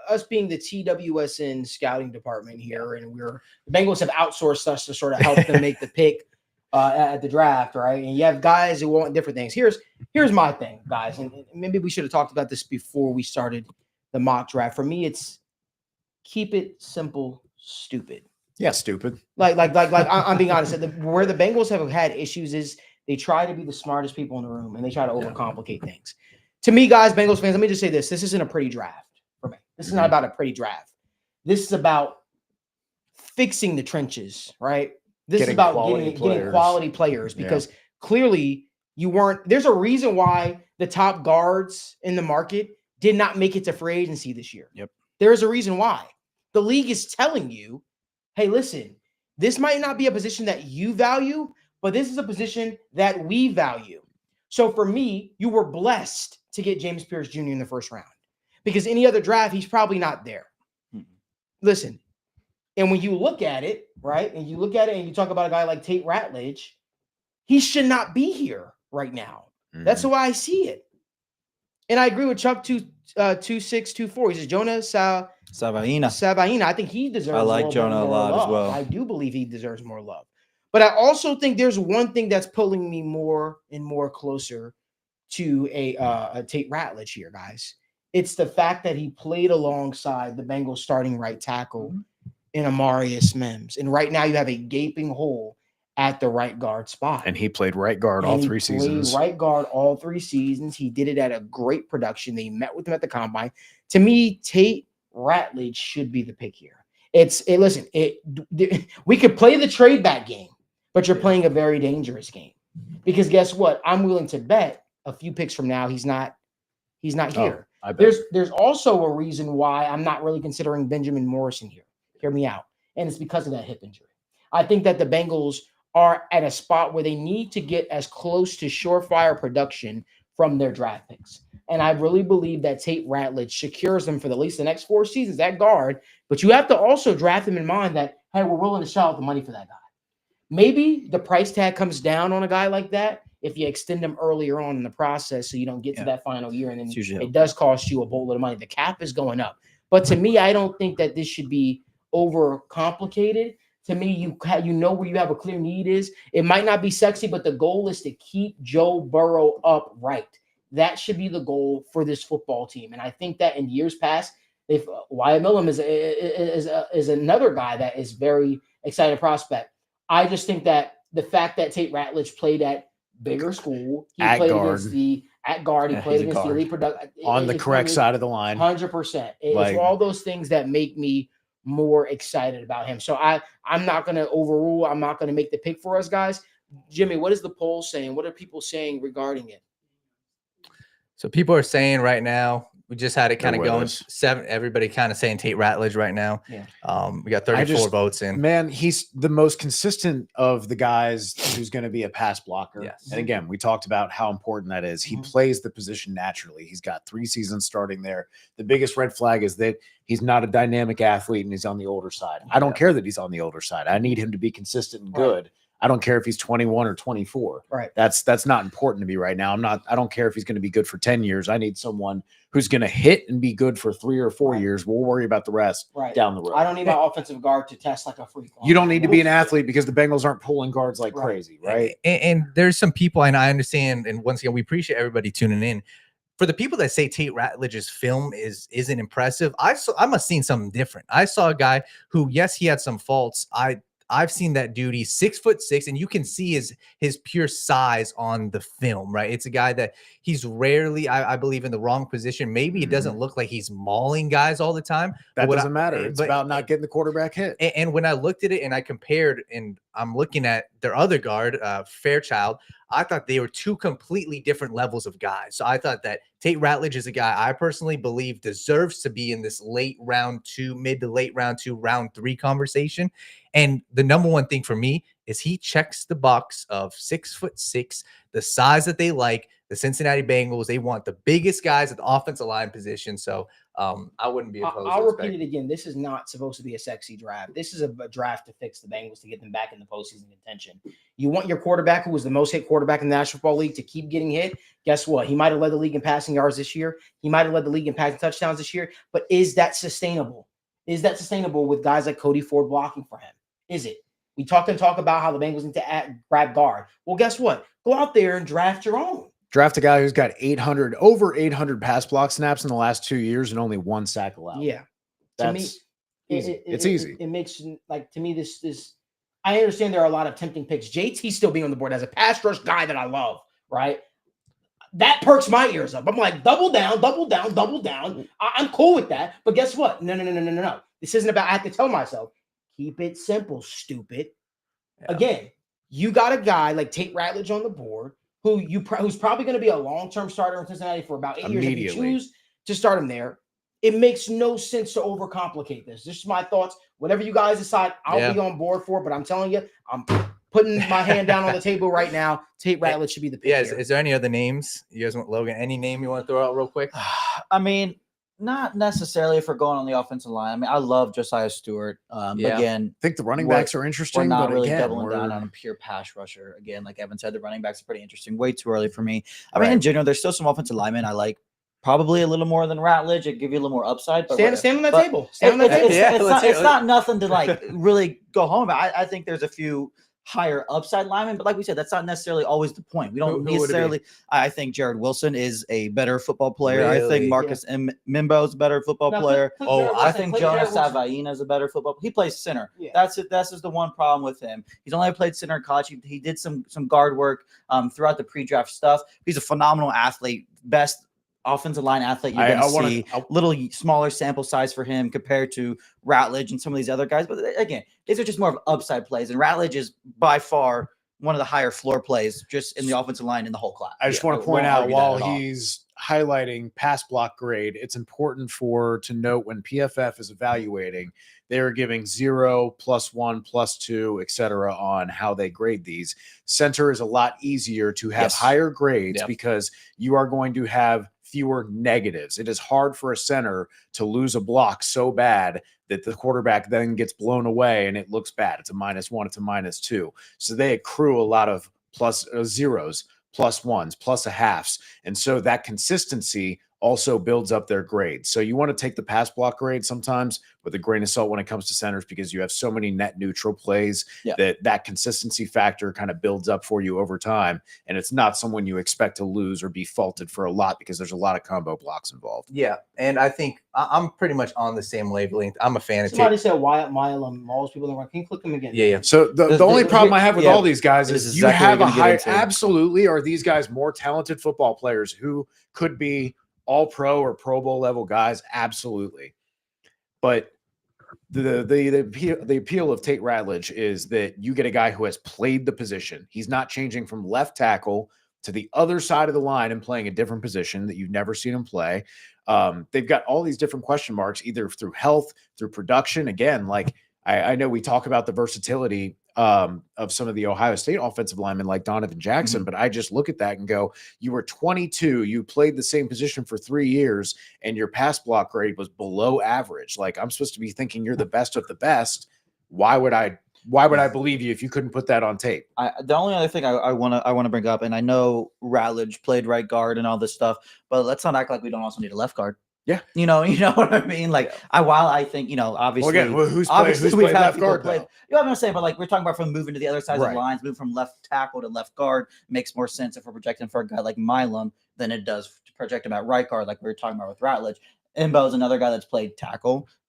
us being the TWSN scouting department here, and the Bengals have outsourced us to sort of help them make the pick at the draft, right? And you have guys who want different things. Here's my thing, guys, and maybe we should have talked about this before we started the mock draft. For me, it's keep it simple, stupid. Yeah, stupid. Like I'm being honest. Where the Bengals have had issues is they try to be the smartest people in the room and they try to overcomplicate things. To me, guys, Bengals fans, let me just say this: this isn't a pretty draft for me. This is not about a pretty draft. This is about fixing the trenches, right? This is about getting quality players because clearly you weren't. There's a reason why the top guards in the market did not make it to free agency this year. Yep. There's a reason why. The league is telling you, hey, listen, this might not be a position that you value, but this is a position that we value. So for me, you were blessed to get James Pierce Jr. in the first round because any other draft, he's probably not there. Listen, and when you look at it, right, and you look at it and you talk about a guy like Tate Ratledge, he should not be here right now. That's the way I see it. And I agree with Chuck 2624. He says Jonah Savaina. I think he deserves I like a little Jonah bit a more lot as love. well. I do believe he deserves more love. But I also think there's one thing that's pulling me more and more closer to a Tate Ratledge here, guys. It's the fact that he played alongside the Bengals starting right tackle in Amarius Mims. And right now you have a gaping hole at the right guard spot. And he played right guard all 3 seasons. Right guard all 3 seasons. He did it at a great production. They met with him at the combine. To me, Tate Ratledge should be the pick here. Listen, we could play the trade back game, but you're playing a very dangerous game. Because guess what? I'm willing to bet a few picks from now he's not here. There's also a reason why I'm not really considering Benjamin Morrison here. Hear me out. And it's because of that hip injury. I think that the Bengals are at a spot where they need to get as close to surefire production from their draft picks. And I really believe that Tate Ratledge secures them for at least the next 4 seasons at guard. But you have to also draft them in mind that, hey, we're willing to shell out the money for that guy. Maybe the price tag comes down on a guy like that if you extend them earlier on in the process so you don't get to that final year. And then it does cost you a boatload of money. The cap is going up. But to me, I don't think that this should be over complicated. To me, you know where you have a clear need is. It might not be sexy, but the goal is to keep Joe Burrow upright. That should be the goal for this football team. And I think that in years past, if Wyatt Millam is another guy that is very excited prospect. I just think that the fact that Tate Ratledge played at bigger school, he played against at guard, he played against the elite production on the correct side of the line. 100%. It's all those things that make me more excited about him. So I'm not going to overrule. I'm not going to make the pick for us, guys. Jimmy, what is the poll saying? What are people saying regarding it? So people are saying right now, we just had it kind of going 7. Everybody kind of saying Tate Ratledge right now. Yeah. We got 34 votes in. Man, he's the most consistent of the guys who's going to be a pass blocker. Yes. And again, we talked about how important that is. He plays the position naturally. He's got 3 seasons starting there. The biggest red flag is that he's not a dynamic athlete and he's on the older side. I don't care that he's on the older side. I need him to be consistent and good. I don't care if he's 21 or 24. Right. That's not important to me right now. I don't care if he's going to be good for 10 years. I need someone who's going to hit and be good for 3 or 4 years. We'll worry about the rest down the road. I don't need my offensive guard to test like a freak. You don't need to be an athlete because the Bengals aren't pulling guards like crazy, right? And there's some people, and I understand, and once again, we appreciate everybody tuning in. For the people that say Tate Ratledge's film isn't impressive, I must have seen something different. I saw a guy who, yes, he had some faults. I've seen that dude. He's 6'6", and you can see his pure size on the film, right? It's a guy that he's rarely, I believe, in the wrong position. Maybe it doesn't look like he's mauling guys all the time. That doesn't matter. It's about not getting the quarterback hit. And when I looked at it and I compared, and I'm looking at their other guard, Fairchild, I thought they were 2 completely different levels of guys. So I thought that Tate Ratledge is a guy I personally believe deserves to be in this late round 2, mid to late round 2, round 3 conversation. And the number one thing for me is he checks the box of 6'6", the size that they like. The Cincinnati Bengals, they want the biggest guys at the offensive line position. So I wouldn't be opposed. I'll repeat it again. This is not supposed to be a sexy draft. This is a draft to fix the Bengals, to get them back in the postseason contention. You want your quarterback, who was the most hit quarterback in the National Football League, to keep getting hit. Guess what? He might have led the league in passing yards this year. He might have led the league in passing touchdowns this year. But is that sustainable? Is that sustainable with guys like Cody Ford blocking for him? Is it? We talk about how the Bengals need to grab guard. Well, guess what? Go out there and draft your own. Draft a guy who's got over 800 pass block snaps in the last 2 years and only 1 sack allowed. Yeah. That's easy. It's easy. It makes, like, to me, this I understand there are a lot of tempting picks. JT still being on the board as a pass rush guy that I love, right? That perks my ears up. I'm like, double down. I'm cool with that. But guess what? No. This isn't about, I have to tell myself, keep it simple, stupid. Yeah. Again, you got a guy like Tate Ratledge on the board who's probably going to be a long-term starter in Cincinnati for about 8 years. If you choose to start him there, it makes no sense to overcomplicate this. This is my thoughts. Whatever you guys decide, I'll be on board for. But I'm telling you, I'm putting my hand down on the table right now. Tate Ratledge should be the pick. Yeah, is there any other names? You guys want, Logan, any name you want to throw out real quick? I mean, not necessarily if we're going on the offensive line. I mean, I love Josiah Stewart. Again, I think the running backs are interesting. We're not but really again, doubling down on a pure pass rusher. Again, like Evan said, the running backs are pretty interesting. Way too early for me. I mean, in general, there's still some offensive linemen I like probably a little more than Ratledge. It give you a little more upside. But Stand on that table. Stand on that table. It's not nothing to like really go home about. I think there's a few higher upside linemen, but like we said, that's not necessarily always the point. We don't necessarily. I think Jared Wilson is a better football player. Really? I think Marcus Mimbo is a better football player. I think Jonas Savaina is a better football. He plays center. Yeah. That's it. That's just the one problem with him. He's only played center in college. He did some guard work throughout the pre-draft stuff. He's a phenomenal athlete. Best offensive line athlete you're going to see. A little smaller sample size for him compared to Ratledge and some of these other guys. But again, these are just more of upside plays. And Ratledge is by far one of the higher floor plays just in the offensive line in the whole class. I just want to point out while he's highlighting pass block grade, it's important to note when PFF is evaluating, they are giving 0, +1, +2, etc. on how they grade these. Center is a lot easier to have higher grades because you are going to have fewer negatives. It is hard for a center to lose a block so bad that the quarterback then gets blown away and it looks bad. It's a -1, it's a -2. So they accrue a lot of +0s, +1s, +1/2s. And so that consistency also builds up their grade. So you want to take the pass block grade sometimes with a grain of salt when it comes to centers because you have so many net neutral plays that consistency factor kind of builds up for you over time. And it's not someone you expect to lose or be faulted for a lot because there's a lot of combo blocks involved. Yeah. And I think I'm pretty much on the same wavelength. I'm a fan of Somebody said Wyatt Milam. Most people don't. Can you click them again? Yeah. So the only problem I have with all these guys is you have a high. Absolutely. Are these guys more talented football players who could be all pro or Pro Bowl level guys? Absolutely. But the appeal of Tate Ratledge is that you get a guy who has played the position. He's not changing from left tackle to the other side of the line and playing a different position that you've never seen him play. They've got all these different question marks, either through health, through production. Again, like I know we talk about the versatility of some of the Ohio State offensive linemen like Donovan Jackson, but I just look at that and go, you were 22, you played the same position for 3 years, and your pass block grade was below average. Like, I'm supposed to be thinking you're the best of the best. Why would I believe you if you couldn't put that on tape? The only other thing I want to bring up, and I know Ratledge played right guard and all this stuff, but let's not act like we don't also need a left guard. Yeah, you know what I mean. Like, while I think obviously, who's played left guard? You know what I'm gonna say, but like we're talking about from moving to the other side of the lines, move from left tackle to left guard makes more sense if we're projecting for a guy like Milam than it does to project him at right guard, like we were talking about with Ratledge. Imbo is another guy that's played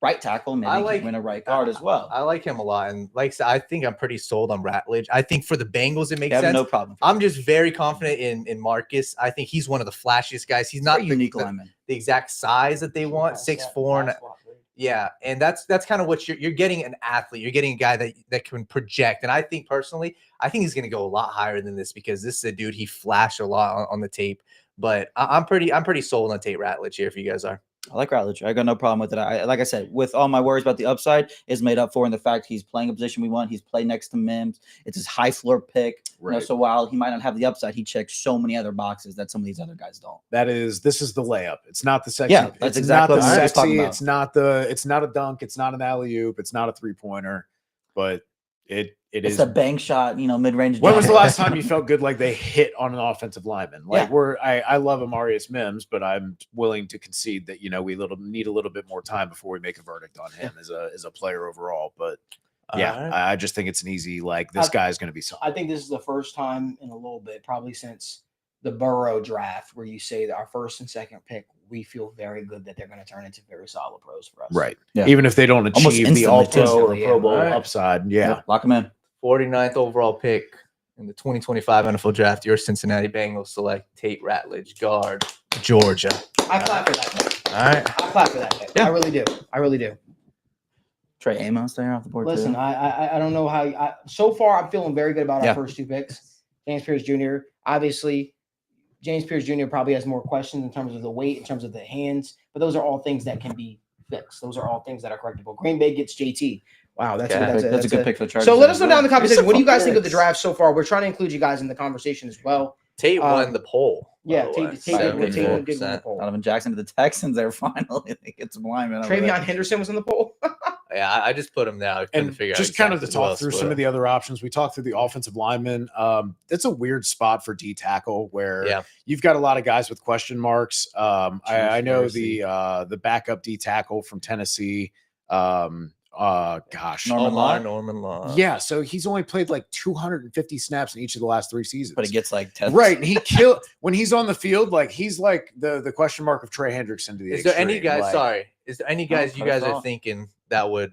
right tackle. Maybe he can win a right guard as well. I like him a lot, and like I think I'm pretty sold on Ratledge. I think for the Bengals it makes sense. No problem. I'm just very confident in Marcus. I think he's one of the flashiest guys. He's not unique lineman, the exact size that they want, 6'4". And that's kind of what you're getting, an athlete. You're getting a guy that can project. And I think personally, he's going to go a lot higher than this because this is a dude he flashed a lot on the tape. But I'm pretty sold on Tate Ratledge here if you guys are. I like Ratledge. I got no problem with it. Like I said, with all my worries about the upside, is made up for in the fact he's playing a position we want. He's played next to Mims. It's his high floor pick. Right. So while he might not have the upside, he checks so many other boxes that some of these other guys don't. This is the layup. It's not the sexy. Yeah, that's exactly what I was talking about. It's not a dunk. It's not an alley-oop. It's not a 3-pointer, but it's a bank shot, mid-range. When was the last time you felt good like they hit on an offensive lineman? Like I love Amarius Mims, but I'm willing to concede that we need a little bit more time before we make a verdict on him as a player overall. But I just think it's an easy this guy's going to be something. I think this is the first time in a little bit, probably since the Burrow draft, where you say that our first and second pick, we feel very good that they're going to turn into very solid pros for us. Right. Yeah. Even if they don't achieve the all-pro or Pro Bowl upside. Yeah. Lock them in. 49th overall pick in the 2025 NFL Draft. Your Cincinnati Bengals select Tate Ratledge, guard, Georgia. I clap for that pick. All right. I clap for that pick. Yeah. I really do. Trey Amos there off the board. Listen, too. I don't know how. So far, I'm feeling very good about our first two picks. James Pierce Jr. Obviously, James Pierce Jr. probably has more questions in terms of the weight, in terms of the hands, but those are all things that can be fixed. Those are all things that are correctable. Green Bay gets JT. Wow, that's a good pick for the Chargers. So let us know down in the conversation. What do you guys think of the draft so far? We're trying to include you guys in the conversation as well. Tate won the poll. Yeah, Tate did win the poll. Donovan Jackson to the Texans there finally. I think it's blind. Travion Henderson was in the poll. Yeah, I just put him there. I couldn't And figure out just kind of to exactly who talk else through would. some of the other options, we talked through the offensive linemen. It's a weird spot for D tackle where you've got a lot of guys with question marks. I know the backup D tackle from Tennessee. Norman Marr. Yeah, so he's only played like 250 snaps in each of the last 3 seasons. but he gets like 10. Right, and he killed when he's on the field. Like he's like the question mark of Trey Hendrickson to the Is there any extreme. guys? Like, Sorry, is there any guys you put us guys are off. thinking that would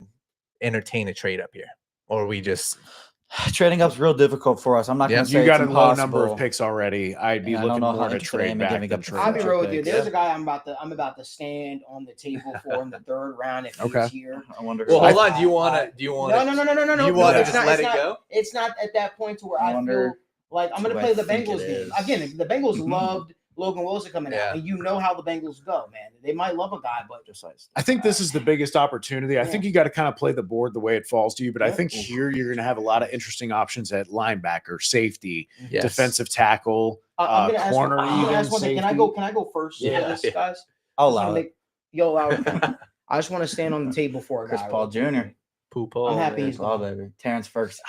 entertain a trade up here, or are we just Trading up's real difficult for us. I'm not Yeah. going to say you got a it's low number of impossible. picks already. I'd be And I don't looking know more how to interested I am trade in back giving than up trade. I'll be up. real with you. picks. There's a guy I'm about to stand on the table for in the 3rd round if Okay. he's here. I wonder. Well, who- hold on. Do you want to? No. You want to It's just not- let it's it not- go? It's not at that point to where I I wonder feel like I'm going to who play I the think Bengals it game. is. Again, the Bengals Mhm. loved Logan Wilson coming Yeah. out, and you know how the Bengals go, man. They might love a guy, but Just like I think this is the biggest opportunity. I think you got to kind of play the board the way it falls to you. But I Yeah. think here you're going to have a lot of interesting options at linebacker, safety, Yes. defensive tackle, I'm going to corner. ask one thing. Can I go first? Yeah, for this, yeah. guys? I'll Just wanna allow it. You'll allow it. I just want to stand on the table for a Chris guy. Paul Jr. Poopo. I'm happy man. he's Oh, gone. baby. Terrence Ferguson.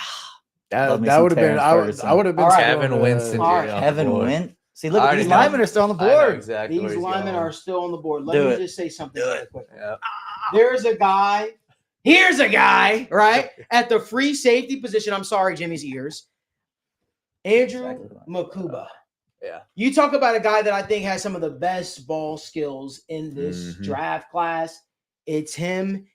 That Love me that some would have been. Terrence I Ferguson. would have been. All right. sold Kevin on Winston. All right. off the Kevin board. Wint. See, I look, already these know. linemen are still on the I know board. exactly These where he's linemen going. are still on the board. Let Do me it. just say something Do really it. quick. Yeah. There's a guy. Here's a guy, right? At the free safety position. I'm sorry, Jimmy's ears. Andrew Exactly. Makuba. Yeah. You talk about a guy that I think has some of the best ball skills in this Mhm. draft class. It's him.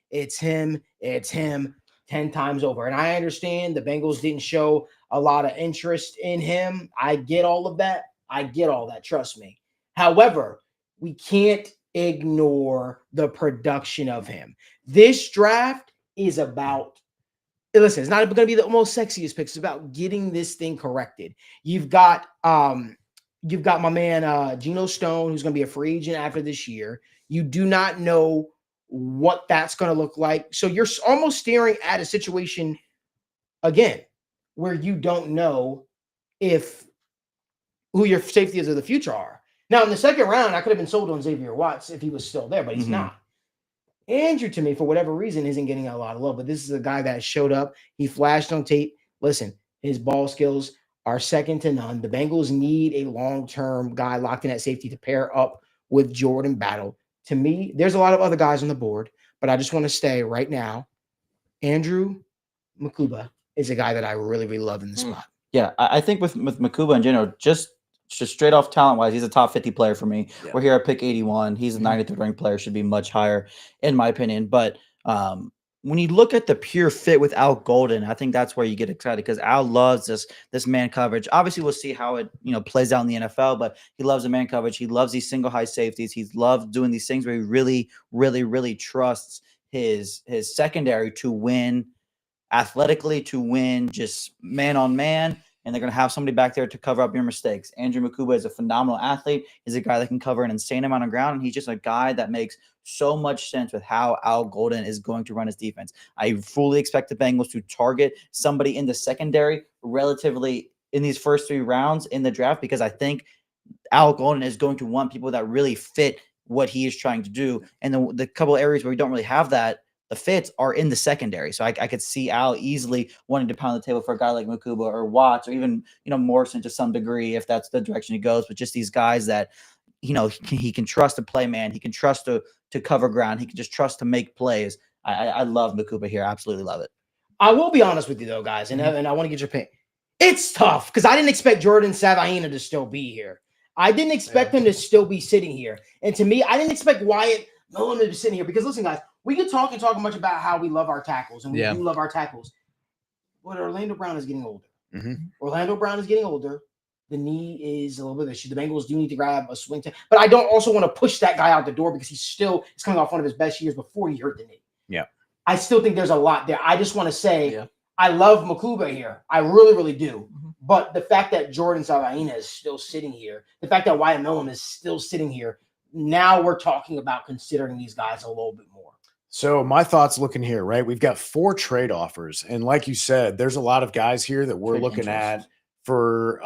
10 times over. And I understand the Bengals didn't show a lot of interest in him. I get all of that. Trust me. However, we can't ignore the production of him. This draft is about, listen, it's not going to be the most sexiest pick. It's about getting this thing corrected. You've got my man Geno Stone, who's going to be a free agent after this year. You do not know what that's going to look like. So you're almost staring at a situation again where you don't know if who your safeties of the future are. Now, in the 2nd round, I could have been sold on Xavier Watts if he was still there, but he's Mhm. not. Andrew, to me, for whatever reason, isn't getting a lot of love, but this is a guy that showed up. He flashed on tape. Listen, his ball skills are second to none. The Bengals need a long-term guy locked in at safety to pair up with Jordan Battle. To me, there's a lot of other guys on the board, but I just want to stay right now. Andrew Makuba is a guy that I really, really love in the spot. Yeah, I think with Makuba in general, just straight off talent wise, he's a top 50 player for me. Yeah. We're here at pick 81. He's a 93rd ranked player, should be much higher in my opinion. But when you look at the pure fit with Al Golden, I think that's where you get excited because Al loves this man coverage. Obviously, we'll see how it plays out in the NFL, but he loves the man coverage. He loves these single high safeties. He loves doing these things where he really, really, really trusts his secondary to win athletically, to win just man on man. And they're going to have somebody back there to cover up your mistakes. Andrew Makuba is a phenomenal athlete. He's a guy that can cover an insane amount of ground. And he's just a guy that makes so much sense with how Al Golden is going to run his defense. I fully expect the Bengals to target somebody in the secondary relatively in these first 3 rounds in the draft because I think Al Golden is going to want people that really fit what he is trying to do. And the couple areas where we don't really have that, the fits are in the secondary. So I could see Al easily wanting to pound the table for a guy like Makuba or Watts or even, Morrison to some degree, if that's the direction he goes, but just these guys that, he can trust to play man. He can trust to cover ground. He can just trust to make plays. I love Makuba here. Absolutely love it. I will be honest with you though, guys, and I want to get your opinion. It's tough because I didn't expect Jordan Savaina to still be here. I didn't expect him to still be sitting here. And to me, I didn't expect Wyatt Millen to be sitting here because listen, guys, we can talk much about how we love our tackles and we do love our tackles. But Orlando Brown is getting older. Mm-hmm. Orlando Brown is getting older. The knee is a little bit of issue. The Bengals do need to grab a swing tackle. But I don't also want to push that guy out the door because he's coming off one of his best years before he hurt the knee. Yeah. I still think there's a lot there. I just want to say I love Makuba here. I really, really do. Mm-hmm. But the fact that Jordan Savaina is still sitting here, the fact that Wyatt Millen is still sitting here, now we're talking about considering these guys a little bit more. So my thoughts looking here, right? We've got 4 trade offers. And like you said, there's a lot of guys here that we're looking at for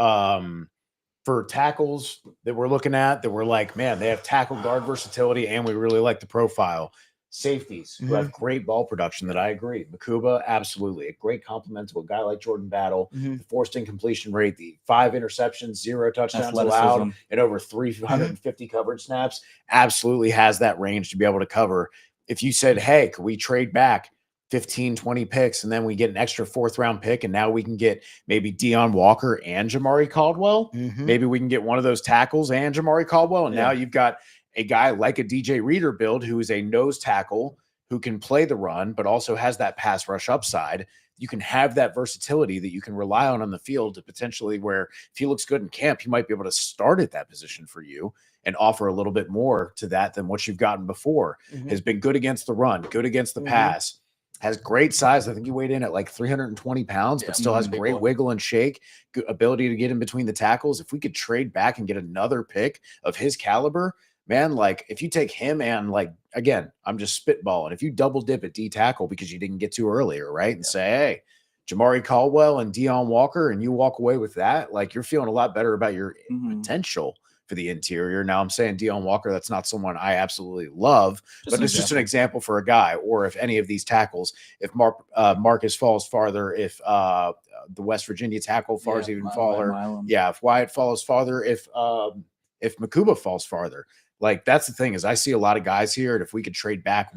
tackles that we're looking at that we're like, man, they have tackle guard versatility and we really like the profile. Safeties who have great ball production that I agree. Makuba, absolutely. A great compliment to a guy like Jordan Battle. The forced incompletion rate, the 5 interceptions, 0 touchdowns allowed, and over 350 coverage snaps, absolutely has that range to be able to cover. If you said, hey, could we trade back 15, 20 picks, and then we get an extra 4th-round pick, and now we can get maybe Deion Walker and Jamari Caldwell. Maybe we can get one of those tackles and Jamari Caldwell, and now you've got a guy like a DJ Reader build who is a nose tackle who can play the run, but also has that pass rush upside. You can have that versatility that you can rely on the field to potentially where if he looks good in camp, he might be able to start at that position for you and offer a little bit more to that than what you've gotten before. Has been good against the run, good against the pass, has great size. I think he weighed in at like 320 pounds, but still has great wiggle and shake, good ability to get in between the tackles. If we could trade back and get another pick of his caliber, man, like if you take him and like, again, I'm just spitballing. If you double dip at D tackle because you didn't get to earlier, right? And say, hey, Jamari Caldwell and Deion Walker, and you walk away with that, like you're feeling a lot better about your potential for the interior. Now I'm saying Deion Walker, that's not someone I absolutely love, but it's just an example for a guy. Or if any of these tackles, if Marcus falls farther, if the West Virginia tackle falls even farther, if Wyatt falls farther, if Makuba falls farther. Like that's the thing is I see a lot of guys here, and if we could trade back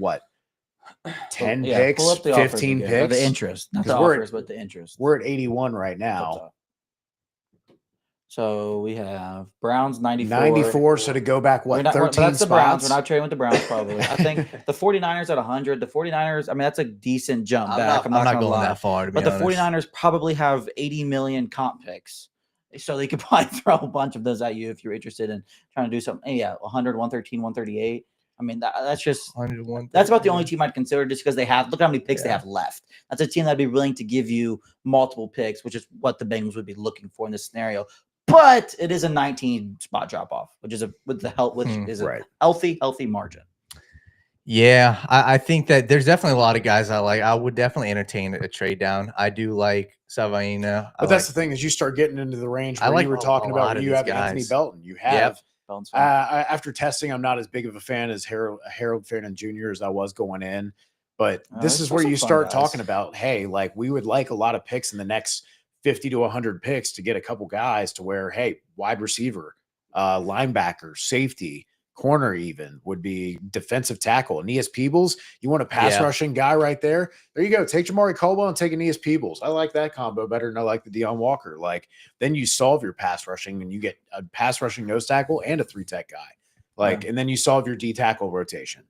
10 picks, 15 picks, the interest, not the offers, but the interest. We're at 81 right now. So we have Browns 94. 94. So to go back 13 that's spots? The Browns. We're not trading with the Browns probably. I think the 49ers at 100. The 49ers, I mean, that's a decent jump back. I'm not going that far, to be honest. The 49ers probably have 80 million comp picks. So they could probably throw a bunch of those at you if you're interested in trying to do something. Yeah, 100, 113, 138. I mean, that's just that's about the only team I'd consider just because they have look how many picks they have left. That's a team that'd be willing to give you multiple picks, which is what the Bengals would be looking for in this scenario. But it is a 19 spot drop off, which is a healthy margin. Yeah, I think that there's definitely a lot of guys I like. I would definitely entertain a trade down. I do like Savaina. But that's the thing is you start getting into the range where you were talking about when you have Anthony Belton. You have after testing, I'm not as big of a fan as Harold Fannin Jr. as I was going in. But this is where you start talking about, hey, like we would like a lot of picks in the next 50 to 100 picks to get a couple guys to where, hey, wide receiver, linebacker, safety, corner even would be defensive tackle. Aeneas Peebles, you want a pass rushing guy right there? There you go. Take Jamari Caldwell and take Aeneas Peebles. I like that combo better than I like the Deion Walker. Like then you solve your pass rushing and you get a pass rushing nose tackle and a 3-tech guy. Like, and then you solve your D tackle rotation.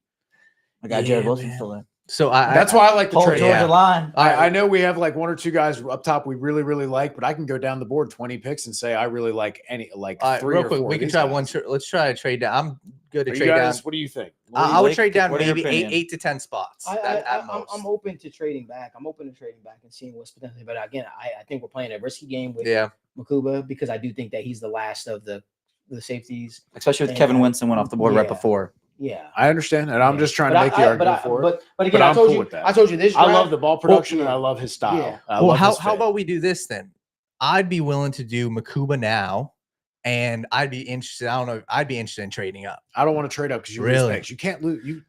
I got Jared Wilson still there. So that's why I like the trade. Georgia line. I know we have like 1 or 2 guys up top we really, really like, but I can go down the board 20 picks and say I really like any 3 real or quick. 4. We can try one. Let's try a trade down. I'm good to trade down. What do you think? I would trade down maybe 8 to 10 spots. I'm open to trading back. I'm open to trading back and seeing what's potentially. But again, I think we're playing a risky game with Makuba because I do think that he's the last of the safeties, especially with Kevin Winston went off the board right before. Yeah, I understand, and I'm just trying to make the argument for it. But again, I told you this. I love the ball production and I love his style. Yeah. Well, how about we do this then? I'd be willing to do Makuba now, and I'd be interested. I don't know. I'd be interested in trading up. I don't want to trade up because you lose picks. You can't lose.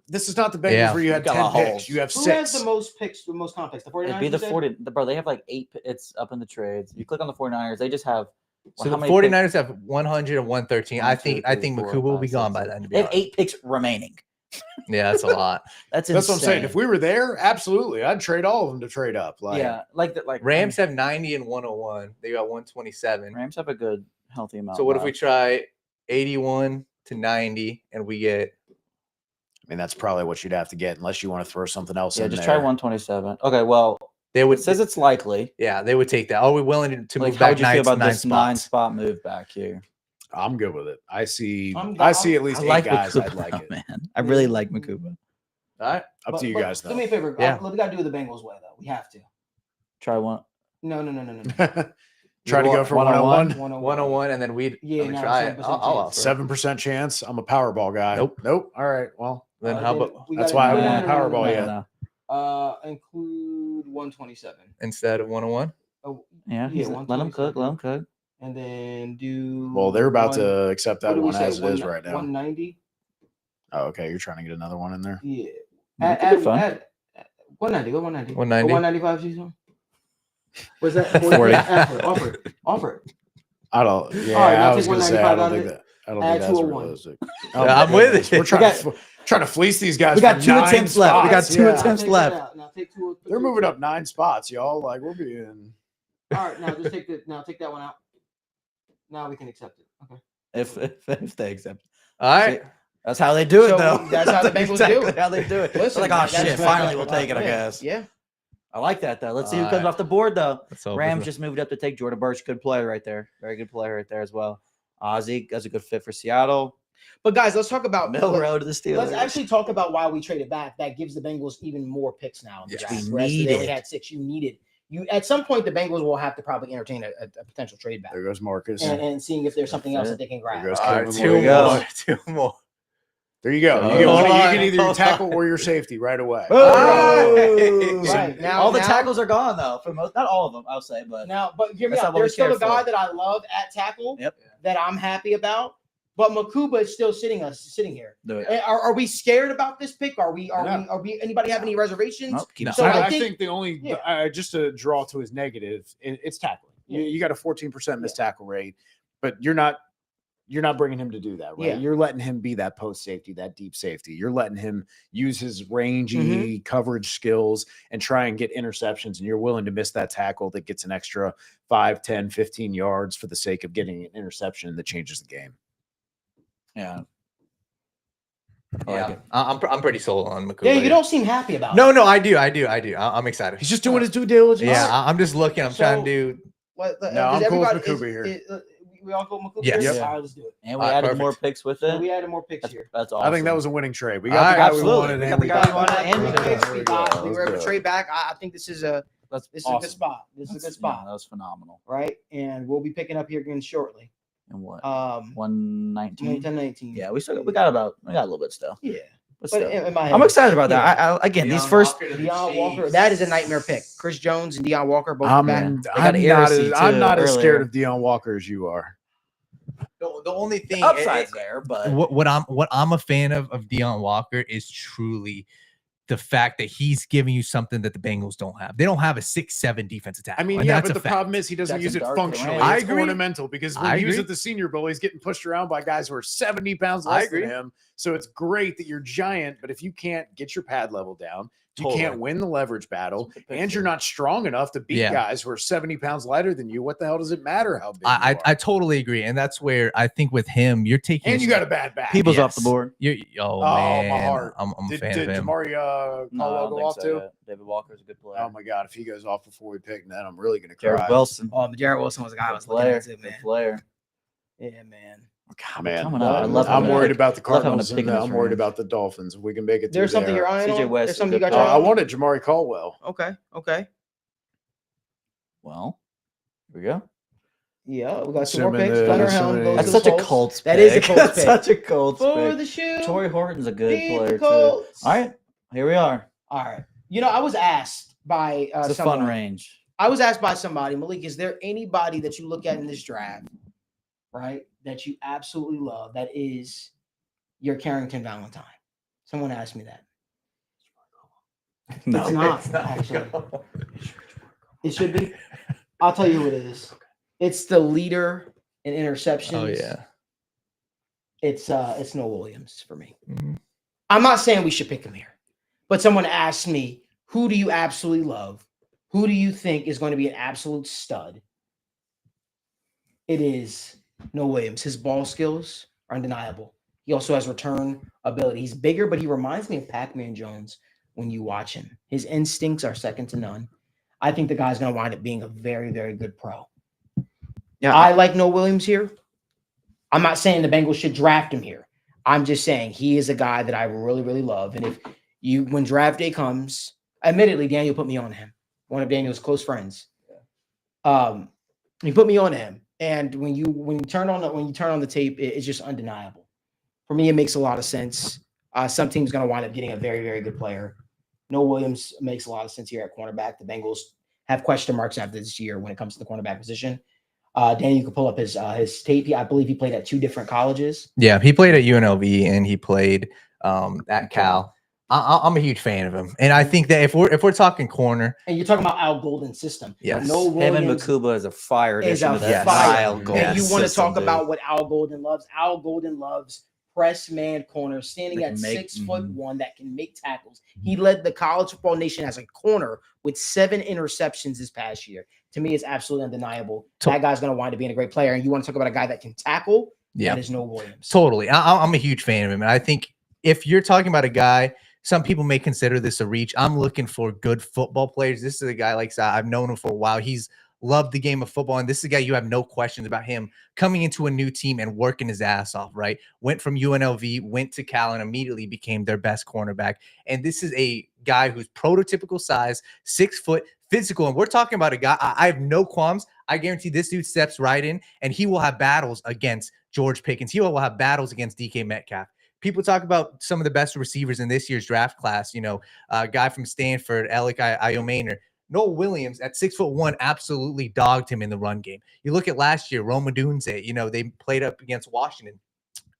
This is not the Bengals where you had 10 picks. Holes. You have 6. Who has the most picks? The most complex? The 49ers. It'd be the 40. Bro, they have like 8. It's up in the trades. You click on the 49ers. They just have. So the 49ers have 100 and 113. I think Makuba will be gone by then. They have 8 picks remaining. Yeah, that's a lot. That's what I'm saying. If we were there, absolutely, I'd trade all of them to trade up. Like Rams have 90 and 101. They got 127. Rams have a good healthy amount. So what if we try 81 to 90 and we get? I mean, that's probably what you'd have to get unless you want to throw something else in there. Yeah, just try 127. Okay, well. It says it's likely. Yeah, they would take that. Are we willing to move back? How would you feel about this 9 spot move back here? I'm good with it. I see at least 8 guys Makuba, I'd like it. Man, I really like Makuba. All right, up to you guys though. Do me a favor. Yeah. We got to do it the Bengals way though. We have to. Try one. No. Try to go for 101. 101, and then we'd try it. 7% chance. I'm a Powerball guy. Nope. All right. Well, then how about? That's why I haven't won a Powerball yet. No. Include 127 instead of 101. Oh yeah. Let them cook. And then do. Well, they're about to accept that one as it is right now. 190. Oh, okay. You're trying to get another one in there. Yeah. That could be fun. At 190. Go 190. 190. 195 season. Was that 40. Offer it. I don't. Yeah, All right, now I was take gonna say I 195 don't out of think it. that. I don't Add think that's 201. realistic. I'm my with goodness. it. We're trying to fleece these guys. We got for 2 9 attempts left. We got spots. 2 Yeah. attempts Take left. that out. Now take two. They're moving up 9 spots, y'all. Like we're being. All right, now just take that one out. Now we can accept it. Okay. If they accept. All right. That's how they do it, So, though. that's how the Bengals do it. How they do it. Listen, They're like, oh that's- shit! Finally, we'll take it. I Yeah, guess. Yeah. I like that though. Let's see who All comes right. off the board though. Let's hope Rams it's- just moved up to take Jordan Burch. Good player right there. Very good player right there as well. Ozzie, that's a good fit for Seattle. But guys, let's talk about Milrow to the Steelers. Let's actually talk about why we traded back. That gives the Bengals even more picks now. In the Yes, draft. we Whereas need they only it. had 6. You at some point the Bengals will have to probably entertain a potential trade back There goes Marcus. and seeing if there's something else that they can grab. There goes All right, Caleb 2 Williams. more. 2 more. There you go. Oh, You get hold one. You on, can either your hold tackle on. or your safety right away. Right now, all the tackles are gone though. For most, not all of them, I'll say, but Now, but hear me That's out. not what we There's still care a guy for. that I love at tackle Yep. that I'm happy about. But Makuba is still sitting here. do it. Are we scared about this pick? Are we? No. Are we? Anybody have any reservations? Nope, keep No. it So solid. I I think- think the only Yeah. just to draw to his negative, it's tackling. Yeah. You got a 14% missed tackle rate, but you're not bringing him to do that, right? Yeah. You're letting him be that post safety, that deep safety. You're letting him use his rangy Mm-hmm. coverage skills and try and get interceptions. And you're willing to miss that tackle that gets an extra 5, 10, 15 yards for the sake of getting an interception that changes the game. Yeah. Yeah, I'm pretty sold on McCool. Yeah, you don't seem happy about it. No, I do. I'm excited. He's just doing his due diligence. Yeah, I'm just looking. I'm trying to do. What, No, does I'm cool with everybody- Makuba here. We all go Makuba Yes. here? Yep. All right, let's do it. And we All right, added more perfect. picks with So it. we added more picks here. That's awesome. I think that was a winning trade. We All got right, the guy we absolutely. wanted. We and got the we guy got we wanted and we We got picks, we got- we Let's were able do to it. trade back. I think this is a That's this is a good awesome. spot. This is a good spot, Yeah, that was phenomenal. right? And we'll be picking up here again shortly. And what? 19, 119. 19. Yeah, we got a little bit still. Yeah. But But still. in my head, I'm excited about that. I again, these first. Deion Walker, that is a nightmare pick. Chris Jones and Deion Walker both I'm, back. They got I'm not, Heresy, as, I'm too, not as scared earlier. of Deion Walker as you are. The only thing. Upside's there, but What I'm a fan of Deion Walker is truly the fact that he's giving you something that the Bengals don't have. They don't have a 6'7" defensive tackle. I mean, and yeah, that's but a the fact. problem is he doesn't That's use a it dark functionally. range. I It's agree. ornamental because when I he was agree. at the Senior Bowl, he's getting pushed around by guys who are 70 pounds I less than agree. him. So it's great that you're giant, but if you can't get your pad level down, you Totally. can't win the leverage battle, That's a good and picture. you're not strong enough to beat Yeah. guys who are 70 pounds lighter than you. What the hell does it matter how big you I are? totally agree, and that's where I think with him, you're taking. And you got a bad back. people's off Yes. the board. Oh my man, heart. I'm a Did fan of him. Jamari No, I Caldwell don't go think off so too? yet. David Walker's a good player. Oh my God, if he goes off before we pick, then I'm really going to Jared cry. Wilson. Oh, but Jarrett Wilson was a guy I Good was looking player. at too, Good man. player. Yeah, man. God, Man, coming up. I love I'm having a worried pick. about the I love having a Cardinals, pick and in this I'm worried range. about the Dolphins. If we can make it There's through something there. you're eyeing CJ on? West There's is something you good got your player. eye I on? wanted Jamari Caldwell. Okay. Well, here we go. Yeah, we got some more Assuming picks. the- Gunnar assuming Helm the- goes That's to the such a Colts. Colts That pick. is a Colts That's pick. such a Colts For pick. the shoe. Torrey Horton's a good Feed the player too. Colts. All right, here we are. All right. You know, I was asked by It's a someone. fun range. I was asked by somebody, Malik, is there anybody that you look at in this draft, right, that you absolutely love that is your Carrington Valentine? Someone asked me that. It's not, actually. It should be. I'll tell you who it is. It's the leader in interceptions. Oh yeah. It's Noah Williams for me. Mhm. I'm not saying we should pick him here, but someone asked me, who do you absolutely love? Who do you think is going to be an absolute stud? It is Noah Williams. His ball skills are undeniable. He also has return ability. He's bigger, but he reminds me of Pac-Man Jones when you watch him. His instincts are second to none. I think the guy's going to wind up being a very, very good pro. Yeah, I like Noah Williams here. I'm not saying the Bengals should draft him here. I'm just saying he is a guy that I really, really love. And if when draft day comes, admittedly, Daniel put me on him. One of Daniel's close friends. He put me on him. And when you turn on the tape, it's just undeniable. For me, it makes a lot of sense. Some team's going to wind up getting a very, very good player. Noah Williams makes a lot of sense here at cornerback. The Bengals have question marks after this year when it comes to the cornerback position. Danny, you can pull up his tape. I believe he played at 2 different colleges. Yeah, he played at UNLV and he played at Cal. I'm a huge fan of him, and I think that if we're talking corner, and you're talking about Al Golden's system, yes, no him and Williams Makuba is a fire is addition a to that fire. Al Golden And you want to system, talk dude. about what Al Golden loves? Al Golden loves press man corner, standing That at can make- 6'1" that can make tackles. He led the college football nation as a corner with 7 interceptions this past year. To me, it's absolutely undeniable. That guy's going to wind up being a great player. And you want to talk about a guy that can tackle? Yeah. That is no Williams. Totally. I'm a huge fan of him. And I think if you're talking about a guy, some people may consider this a reach. I'm looking for good football players. This is a guy like that. I've known him for a while. He's loved the game of football. And this is a guy you have no questions about him coming into a new team and working his ass off, right? Went from UNLV, went to Cal, and immediately became their best cornerback. And this is a guy who's prototypical size, 6 foot, physical. And we're talking about a guy, I have no qualms. I guarantee this dude steps right in and he will have battles against George Pickens. He will have battles against DK Metcalf. People talk about some of the best receivers in this year's draft class. You know, a guy from Stanford, Alec Iomaner. Noel Williams at 6'1" absolutely dogged him in the run game. You look at last year, Rome Odunze, you know, they played up against Washington.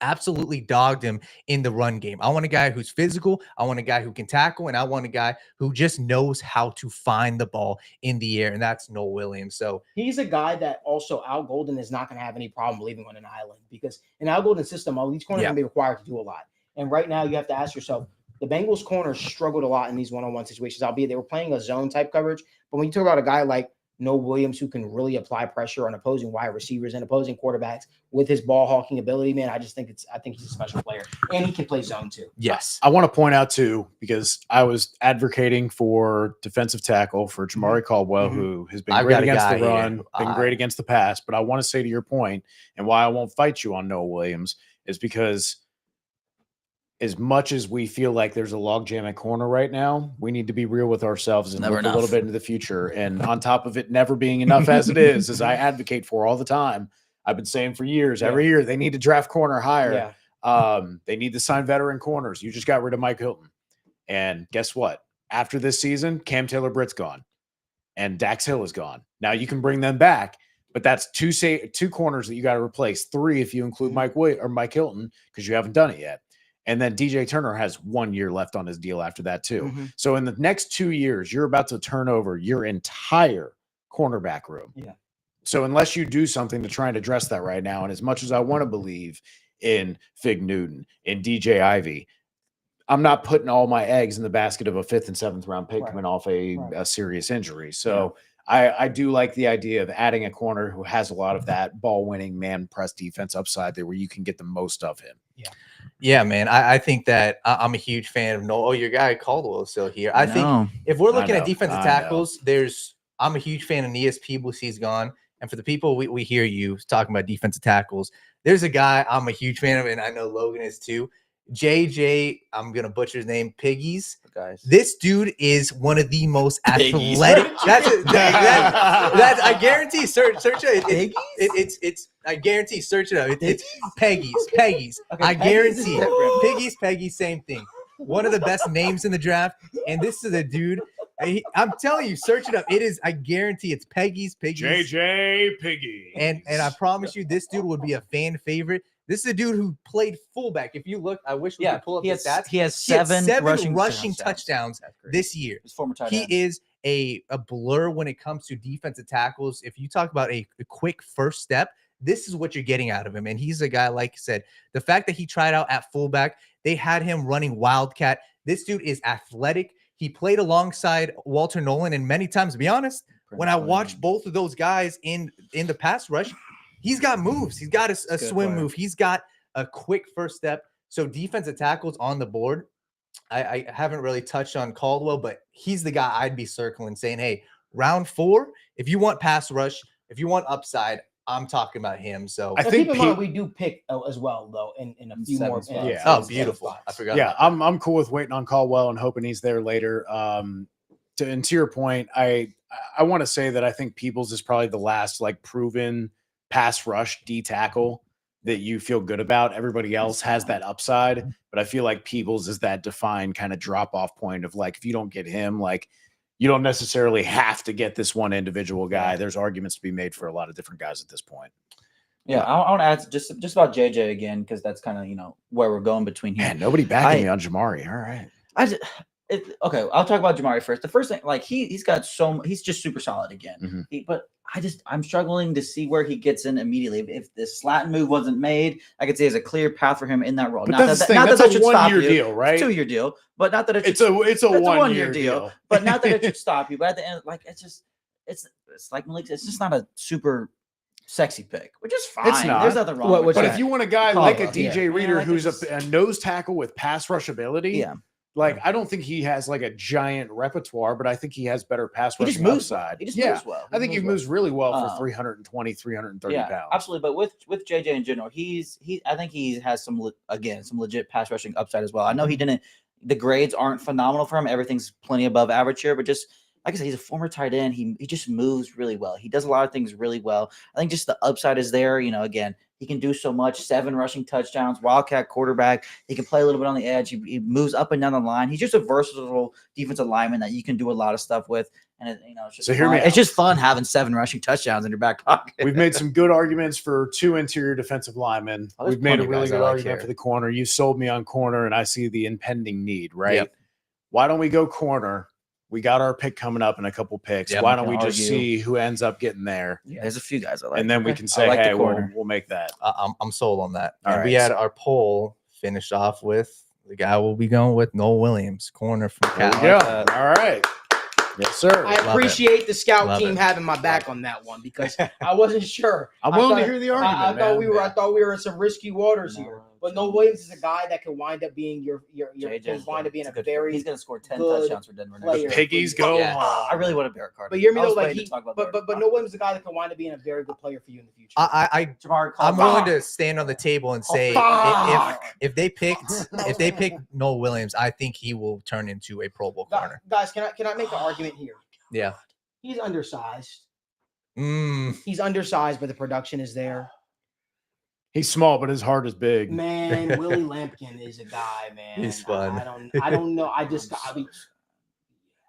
Absolutely dogged him in the run game. I want a guy who's physical. I want a guy who can tackle, and I want a guy who just knows how to find the ball in the air, and that's Noel Williams. So he's a guy that also Al Golden is not going to have any problem leaving on an island, because in Al Golden's system, all these corners are going to be required to do a lot. And right now, you have to ask yourself, the Bengals corners struggled a lot in these one-on-one situations, albeit they were playing a zone type coverage. But when you talk about a guy like Noel Williams, who can really apply pressure on opposing wide receivers and opposing quarterbacks with his ball hawking ability, man, I think he's a special player, and he can play zone too. yes, I want to point out too, because I was advocating for defensive tackle for Jamari Caldwell, who has been great against the run, been great against the pass. But I want to say to your point, and why I won't fight you on Noel Williams, is because as much as we feel like there's a logjam at corner right now, we need to be real with ourselves and look a little bit into the future. And on top of it never being enough as it is, as I advocate for all the time, I've been saying for years, every year they need to draft corner higher. They need to sign veteran corners. You just got rid of Mike Hilton. And guess what? After this season, Cam Taylor-Britt's gone and Dax Hill is gone. Now you can bring them back, but that's two corners that you got to replace. 3 if you include Mike Hilton, because you haven't done it yet. And then DJ Turner has 1 year left on his deal after that too. So in the next 2 years, you're about to turn over your entire cornerback room. So unless you do something to try and address that right now, and as much as I want to believe in Fig Newton, in DJ Ivey, I'm not putting all my eggs in the basket of a 5th and 7th round pick coming off a serious injury. So I do like the idea of adding a corner who has a lot of that ball winning man press defense upside there where you can get the most of him. Yeah, man. I think that I'm a huge fan of Noel. Oh, your guy Caldwell is still here. I think if we're looking at defensive tackles, I'm a huge fan of Neas Peebles. He's gone. And for the people we hear you talking about defensive tackles, there's a guy I'm a huge fan of, and I know Logan is too. JJ, I'm gonna butcher his name, Piggies. Guys. This dude is one of the most athletic. That's I guarantee. Search it. It's I guarantee. Search it up. It's Peggies. Okay, I guarantee. Piggies. Same thing. One of the best names in the draft, and this is a dude. I'm telling you, search it up. It is. I guarantee it's Peggies. JJ Piggy. And I promise you, this dude would be a fan favorite. This is a dude who played fullback. If you look, I wish we could pull up the stats. He has seven rushing touchdowns this year. His former tight He end. is a blur when it comes to defensive tackles. If you talk about a quick first step, this is what you're getting out of him. And he's a guy, like I said, the fact that he tried out at fullback, they had him running Wildcat. This dude is athletic. He played alongside Walter Nolan, and many times, to be honest, when I watched both of those guys in the pass rush, he's got moves. He's got a swim move. He's got a quick first step. So defensive tackles on the board. I haven't really touched on Caldwell, but he's the guy I'd be circling, saying, hey, round 4, if you want pass rush, if you want upside, I'm talking about him. So I think keep in mind we do pick as well, though, in a few more spots. Yeah. Oh, beautiful. I forgot. Yeah, I'm cool with waiting on Caldwell and hoping he's there later. To your point, I want to say that I think Peoples is probably the last like proven pass rush D tackle that you feel good about. Everybody else has that upside, but I feel like Peoples is that defined kind of drop off point of like, if you don't get him, like you don't necessarily have to get this one individual guy. There's arguments to be made for a lot of different guys at this point. Yeah, I want to add just about JJ again because that's kind of where we're going between here. Man, nobody backing me on Jamari. All right. Okay, I'll talk about Jamari first. The first thing, like he's just super solid again. But I'm struggling to see where he gets in immediately. If the slat move wasn't made, I could say there's a clear path for him in that role. But that's a 1-year deal, right? 2-year deal, but not that it's a 1-year deal. But not that it should stop you. But at the end, like it's like Malik. It's just not a super sexy pick, which is fine. It's not. There's nothing wrong with But that. if you want a guy like a DJ Yeah. Reader like who's a nose tackle with pass rush ability, yeah. like I don't think he has like a giant repertoire, but I think he has better pass He just rushing moves upside. He just moves well. I think he moves really well for Uh, 320, 330 yeah, pounds. absolutely. But with JJ in general, I think he has some legit pass rushing upside as well. I know he didn't. The grades aren't phenomenal for him. Everything's plenty above average here, but just like I said, he's a former tight end. He just moves really well. He does a lot of things really well. I think just the upside is there. Again, he can do so much. 7 rushing touchdowns, Wildcat quarterback. He can play a little bit on the edge. He moves up and down the line. He's just a versatile defensive lineman that you can do a lot of stuff with. And it's just hear me It's out. just fun having 7 rushing touchdowns in your back pocket. We've made some good arguments for 2 interior defensive linemen. Oh, there's We've made plenty a of really guys I good like argument here. for the corner. You sold me on corner, and I see the impending need, right? Yep. Why don't we go corner? We got our pick coming up in a couple picks. Yep, Why we don't we can just argue. see who ends up getting there? Yeah, there's a few guys I like. And then we Okay. can I say, like the hey, corner. we'll make that. I'm sold on that. All And we right. had our poll finished off with the guy we'll be going with, Noel Williams, corner from There Cal. we go. All right. Yes, sir. I Love appreciate the scout Love team it. having my back on that one because I wasn't sure. I'm I willing to thought- hear the argument. I thought man. I thought we were in some risky waters here. But Noel Williams is a guy that can wind up being your can wind up being a very. He's going to score 10 good touchdowns for Denver. next player. year. Piggies go Yeah. home. I really want a Barrett Carter. But hear me I though, was like waiting he, to talk about but Barrett. Noel Williams is a guy that can wind up being a very good player for you in the future. Jamar I'm Carter. willing to stand on the table and say fuck. if they picked Noel Williams, I think he will turn into a Pro Bowl corner. Guys, can I make an argument here? Yeah. He's undersized. Mm, He's undersized, but the production is there. He's small, but his heart is big. Man, Willie Lampkin is a guy, man. He's fun. I don't know.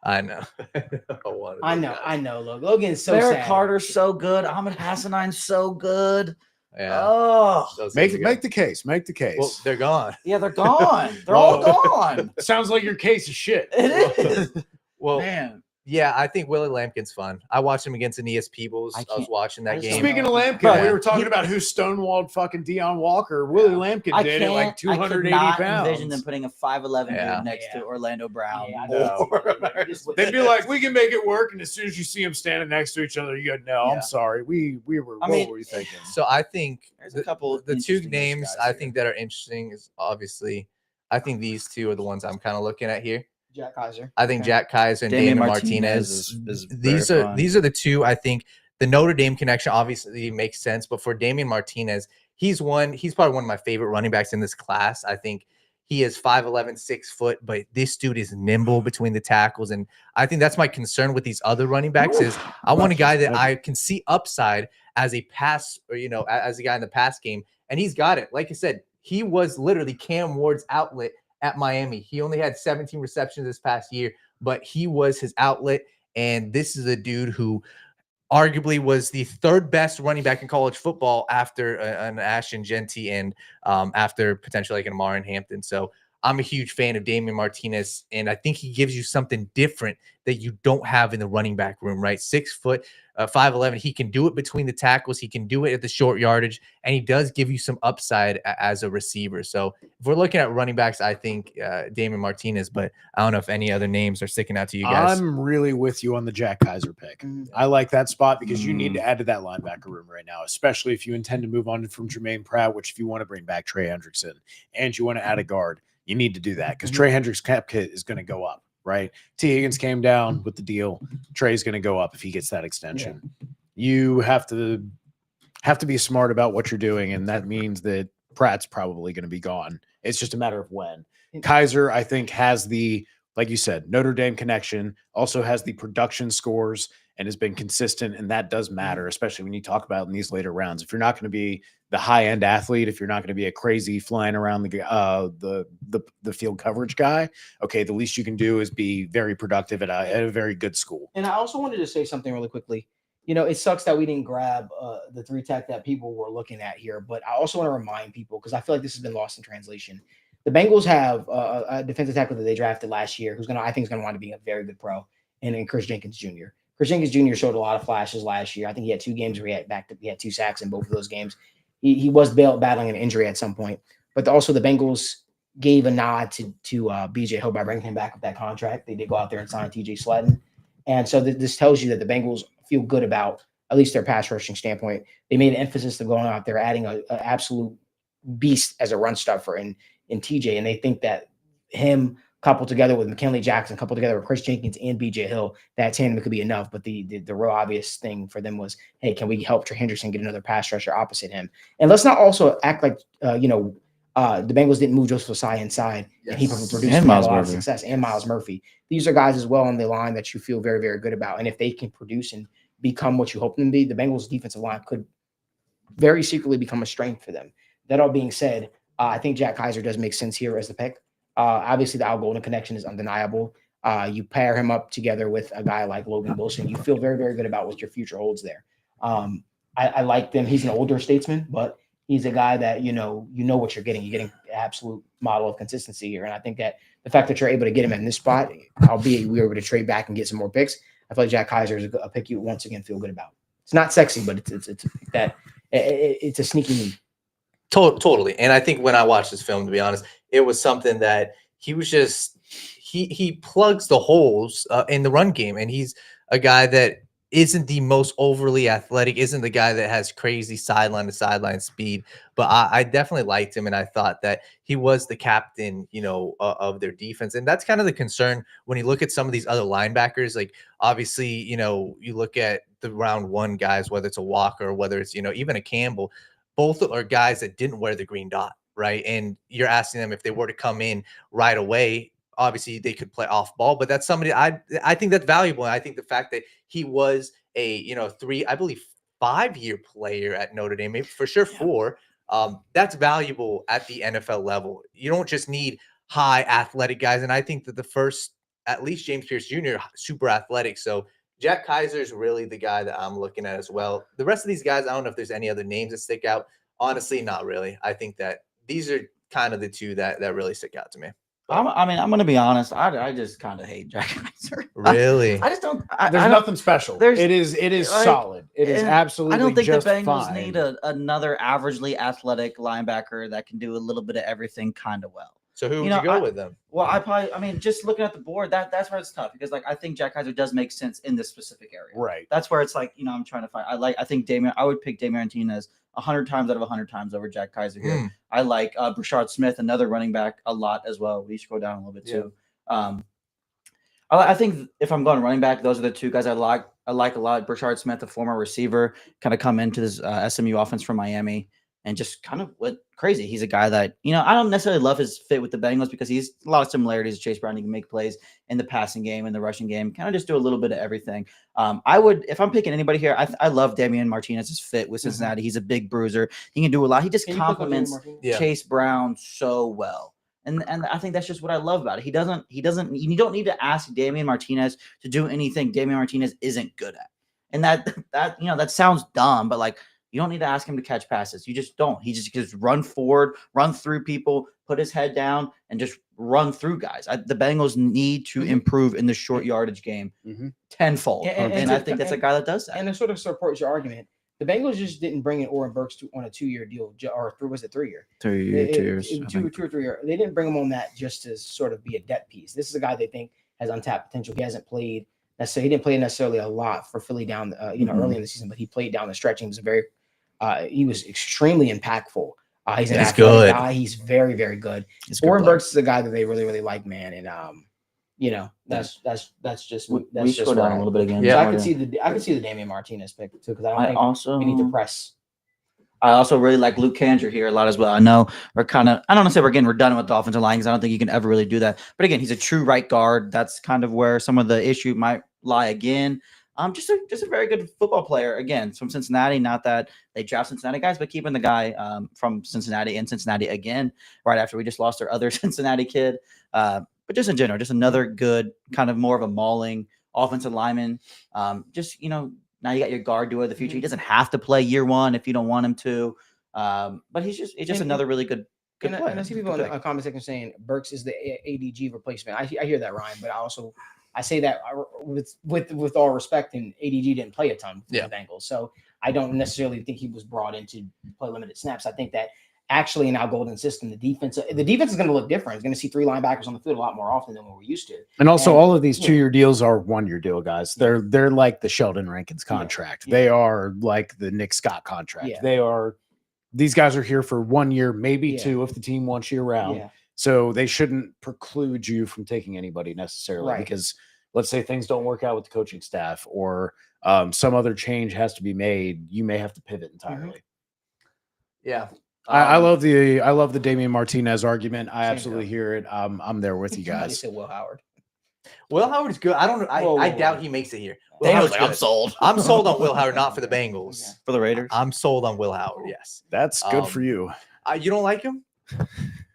I know. I know. Logan's so Barrett sad. Carter's so good. Ahmed Hassanine's so good. Yeah. Oh, Those Make guys are make good. the case. Make the case. Well, they're gone. yeah, they're gone. They're all gone. Sounds like your case is shit. It is. Well, Man. yeah, I think Willie Lampkin's fun. I watched him against an ESP Bulls. I was can't- watching I that just game. Speaking of Lampkin, Bro, we were talking he- about who stonewalled fucking Deion Walker. Willie Lampkin I did it like I could 280 not pounds. envision them putting a 5'11" Yeah. dude next to Orlando Brown. Yeah, I No. know. They'd be like, we can make it work. And as soon as you see them standing next to each other, you go, no, Yeah. I'm sorry. We were, I what mean, were you thinking? So I think There's a couple the two interesting names guys I here. think that are interesting is obviously I think these two are the ones I'm kind of looking at here. Jack Kaiser. I think Okay. Jack Kaiser and Damian Damon Martinez Martinez. is These very are fun. these are the two I think the Notre Dame connection obviously makes sense, but for Damian Martinez, he's probably one of my favorite running backs in this class. I think he is 5'11", 6 foot, but this dude is nimble between the tackles. And I think that's my concern with these other running backs is I want a guy that I can see upside as a pass or, as a guy in the pass game. And he's got it. Like I said, he was literally Cam Ward's outlet at Miami. He only had 17 receptions this past year, but he was his outlet. And this is a dude who arguably was the third best running back in college football after an Ashton Genty and after potentially like an Marr and Hampton. So I'm a huge fan of Damian Martinez, and I think he gives you something different that you don't have in the running back room, right? 6 foot, 5'11". He can do it between the tackles. He can do it at the short yardage, and he does give you some upside as a receiver. So if we're looking at running backs, I think Damian Martinez, but I don't know if any other names are sticking out to you guys. I'm really with you on the Jack Kaiser pick. I like that spot because you need to add to that linebacker room right now, especially if you intend to move on from Jermaine Pratt, which if you want to bring back Trey Hendrickson and you want to add a guard, you need to do that because Trey Hendrick's cap hit is going to go up, right? T. Higgins came down with the deal. Trey's going to go up if he gets that extension. You have to be smart about what you're doing, and that means that Pratt's probably going to be gone. It's just a matter of when. Kaiser, I think, has the, like you said, Notre Dame connection, also has the production scores and has been consistent, and that does matter, especially when you talk about in these later rounds. If you're not going to be the high-end athlete, if you're not going to be a crazy flying around the field coverage guy, okay, the least you can do is be very productive at a very good school. And I also wanted to say something really quickly. it sucks that we didn't grab the 3 tech that people were looking at here. But I also want to remind people, because I feel like this has been lost in translation. The Bengals have a defensive tackle that they drafted last year, I think is going to want to be a very good pro, and in Chris Jenkins Jr. Chris Jenkins Jr. showed a lot of flashes last year. I think he had 2 games where he had 2 sacks in both of those games. He was battling an injury at some point, but also the Bengals gave a nod to BJ Hill by bringing him back with that contract. They did go out there and sign TJ Sledden, and so this tells you that the Bengals feel good about at least their pass rushing standpoint. They made an emphasis of going out there, adding an absolute beast as a run stuffer in TJ, and they think that him coupled together with McKinley Jackson, coupled together with Chris Jenkins and BJ Hill, that tandem could be enough. But the real obvious thing for them was, hey, can we help Trey Henderson get another pass rusher opposite him? And let's not also act like the Bengals didn't move Joseph Ossai inside, and he produced a lot of success, and Miles Murphy. These are guys as well on the line that you feel very, very good about. And if they can produce and become what you hope them to be, the Bengals defensive line could very secretly become a strength for them. That all being said, I think Jack Kaiser does make sense here as the pick. Obviously, the Al Golden connection is undeniable. You pair him up together with a guy like Logan Wilson, you feel very, very good about what your future holds there. I like them. He's an older statesman, but he's a guy that you know what you're getting. You're getting an absolute model of consistency here, and I think that the fact that you're able to get him in this spot, albeit we were able to trade back and get some more picks, I feel like Jack Kaiser is a pick you once again feel good about. It's not sexy, but it's a sneaky move. Totally. And I think when I watched this film, to be honest, it was something that he was just he plugs the holes in the run game, and he's a guy that isn't the most overly athletic, isn't the guy that has crazy sideline to sideline speed, but I definitely liked him, and I thought that he was the captain, of their defense. And that's kind of the concern when you look at some of these other linebackers. Like, obviously, you look at the round 1 guys, whether it's a Walker or whether it's, even a Campbell, both are guys that didn't wear the green dot, right? And you're asking them if they were to come in right away, obviously they could play off ball, but that's somebody I think that's valuable. And I think the fact that he was a 5-year player at Notre Dame, maybe for sure 4, that's valuable at the NFL level. You don't just need high athletic guys. And I think that the first, at least James Pierce Jr., super athletic. So Jack Kaiser is really the guy that I'm looking at as well. The rest of these guys, I don't know if there's any other names that stick out. Honestly, not really. I think that these are kind of the 2 that really stick out to me. I'm going to be honest. I just kind of hate Jack Kaiser. Really? I just don't. There's nothing special. It is solid. It is absolutely. I don't think just the Bengals fine. need another averagely athletic linebacker that can do a little bit of everything kind of well. So who would you go with them? Well, just looking at the board, that's where it's tough, because I think Jack Kaiser does make sense in this specific area. Right. That's where it's like, I'm trying to find. I think I would pick Damian Martinez 100 times out of 100 times over Jack Kaiser here. I like Brashard Smith, another running back, a lot as well. We should go down a little bit too. I think if I'm going running back, those are the 2 guys I like a lot. Brashard Smith, a former receiver, kind of come into this SMU offense from Miami and just kind of went crazy. He's a guy that, I don't necessarily love his fit with the Bengals, because he's a lot of similarities to Chase Brown. He can make plays in the passing game and the rushing game, kind of just do a little bit of everything. I would, if I'm picking anybody here, I love Damian Martinez's fit with Cincinnati. He's a big bruiser. He can do a lot. He just complements Chase Brown so well. And I think that's just what I love about it. You don't need to ask Damian Martinez to do anything Damian Martinez isn't good at. And that sounds dumb, but you don't need to ask him to catch passes. You just don't. He just run forward, run through people, put his head down, and just run through guys. The Bengals need to improve in the short yardage game tenfold. And I think that's a guy that does that. And it sort of supports your argument. The Bengals just didn't bring in Oren Burks on a 2-year deal, or was it 3 year? 3 years. 2 or 3 years. They didn't bring him on that just to sort of be a depth piece. This is a guy they think has untapped potential. He hasn't played necessarily. He didn't play necessarily a lot for Philly down, early in the season, but he played down the stretch. He was extremely impactful. He's an athletic guy. He's very, very good. Oren Burks is a guy that they really, really like, man. And that's just we should go down a little bit again. Yeah, so I could see the Damian Martinez pick too, because I don't think we need to press. I also really like Luke Kandra here a lot as well. I know I don't want to say we're getting redundant with the offensive line, because I don't think you can ever really do that. But again, he's a true right guard. That's kind of where some of the issue might lie again. Just a very good football player, again, from Cincinnati. Not that they draft Cincinnati guys, but keeping the guy from Cincinnati in Cincinnati again, right after we just lost our other Cincinnati kid. But just in general, just another good, kind of more of a mauling offensive lineman. Now you got your guard duo of the future. He doesn't have to play year one if you don't want him to. But he's just another really good player. And I see people in the comment section saying Burks is the ADG replacement. I hear that, Ryan, but I say that with all respect, and ADG didn't play a ton for the Bengals, so I don't necessarily think he was brought in to play limited snaps. I think that actually in our golden system, the defense is going to look different. It's going to see 3 linebackers on the field a lot more often than what we're used to. And also, all of these 2-year deals are 1-year deal, guys. They're like the Sheldon Rankins contract. Yeah. They are like the Nick Scott contract. Yeah. These guys are here for 1 year, maybe 2 if the team wants you around. Yeah. So they shouldn't preclude you from taking anybody necessarily, because let's say things don't work out with the coaching staff, or some other change has to be made. You may have to pivot entirely. Yeah. I love the Damian Martinez argument. I absolutely hear it. I'm there with you guys. Said Will Howard. Will Howard's good. I don't know. I doubt he makes it here. I'm sold. I'm sold on Will Howard, not for the Bengals. Yeah. For the Raiders. I'm sold on Will Howard. Yes. That's good for you. You don't like him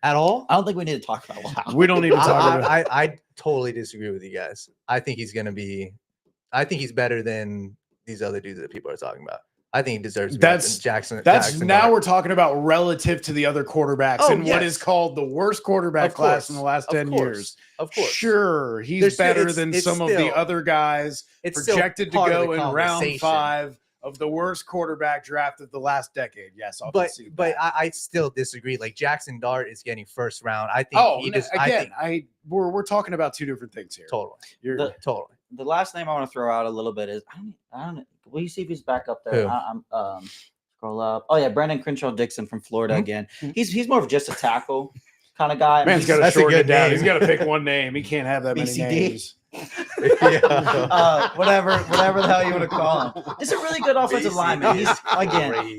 at all? I don't think we need to talk about Will Howard. We don't need to talk about it. I totally disagree with you guys. I think he's better than these other dudes that people are talking about. I think he deserves to be Jackson. We're talking about relative to the other quarterbacks what is called the worst quarterback class in the last 10 years. Of course. Sure, he's better than some of the other guys projected to go in round 5 of the worst quarterback draft of the last decade. Yes, I'll concede but I still disagree. Like Jackson Dart is getting first round. I think we're talking about 2 different things here. Totally. Totally. The last name I want to throw out a little bit is I don't know. Will you see if he's back up there? I'm scroll up. Oh yeah, Brandon Crenshaw Dixon from Florida again. He's more of just a tackle kind of guy. Man's got to shorten it down. He's got to pick one name. He can't have that many names. Whatever the hell you want to call him. It's a really good offensive lineman.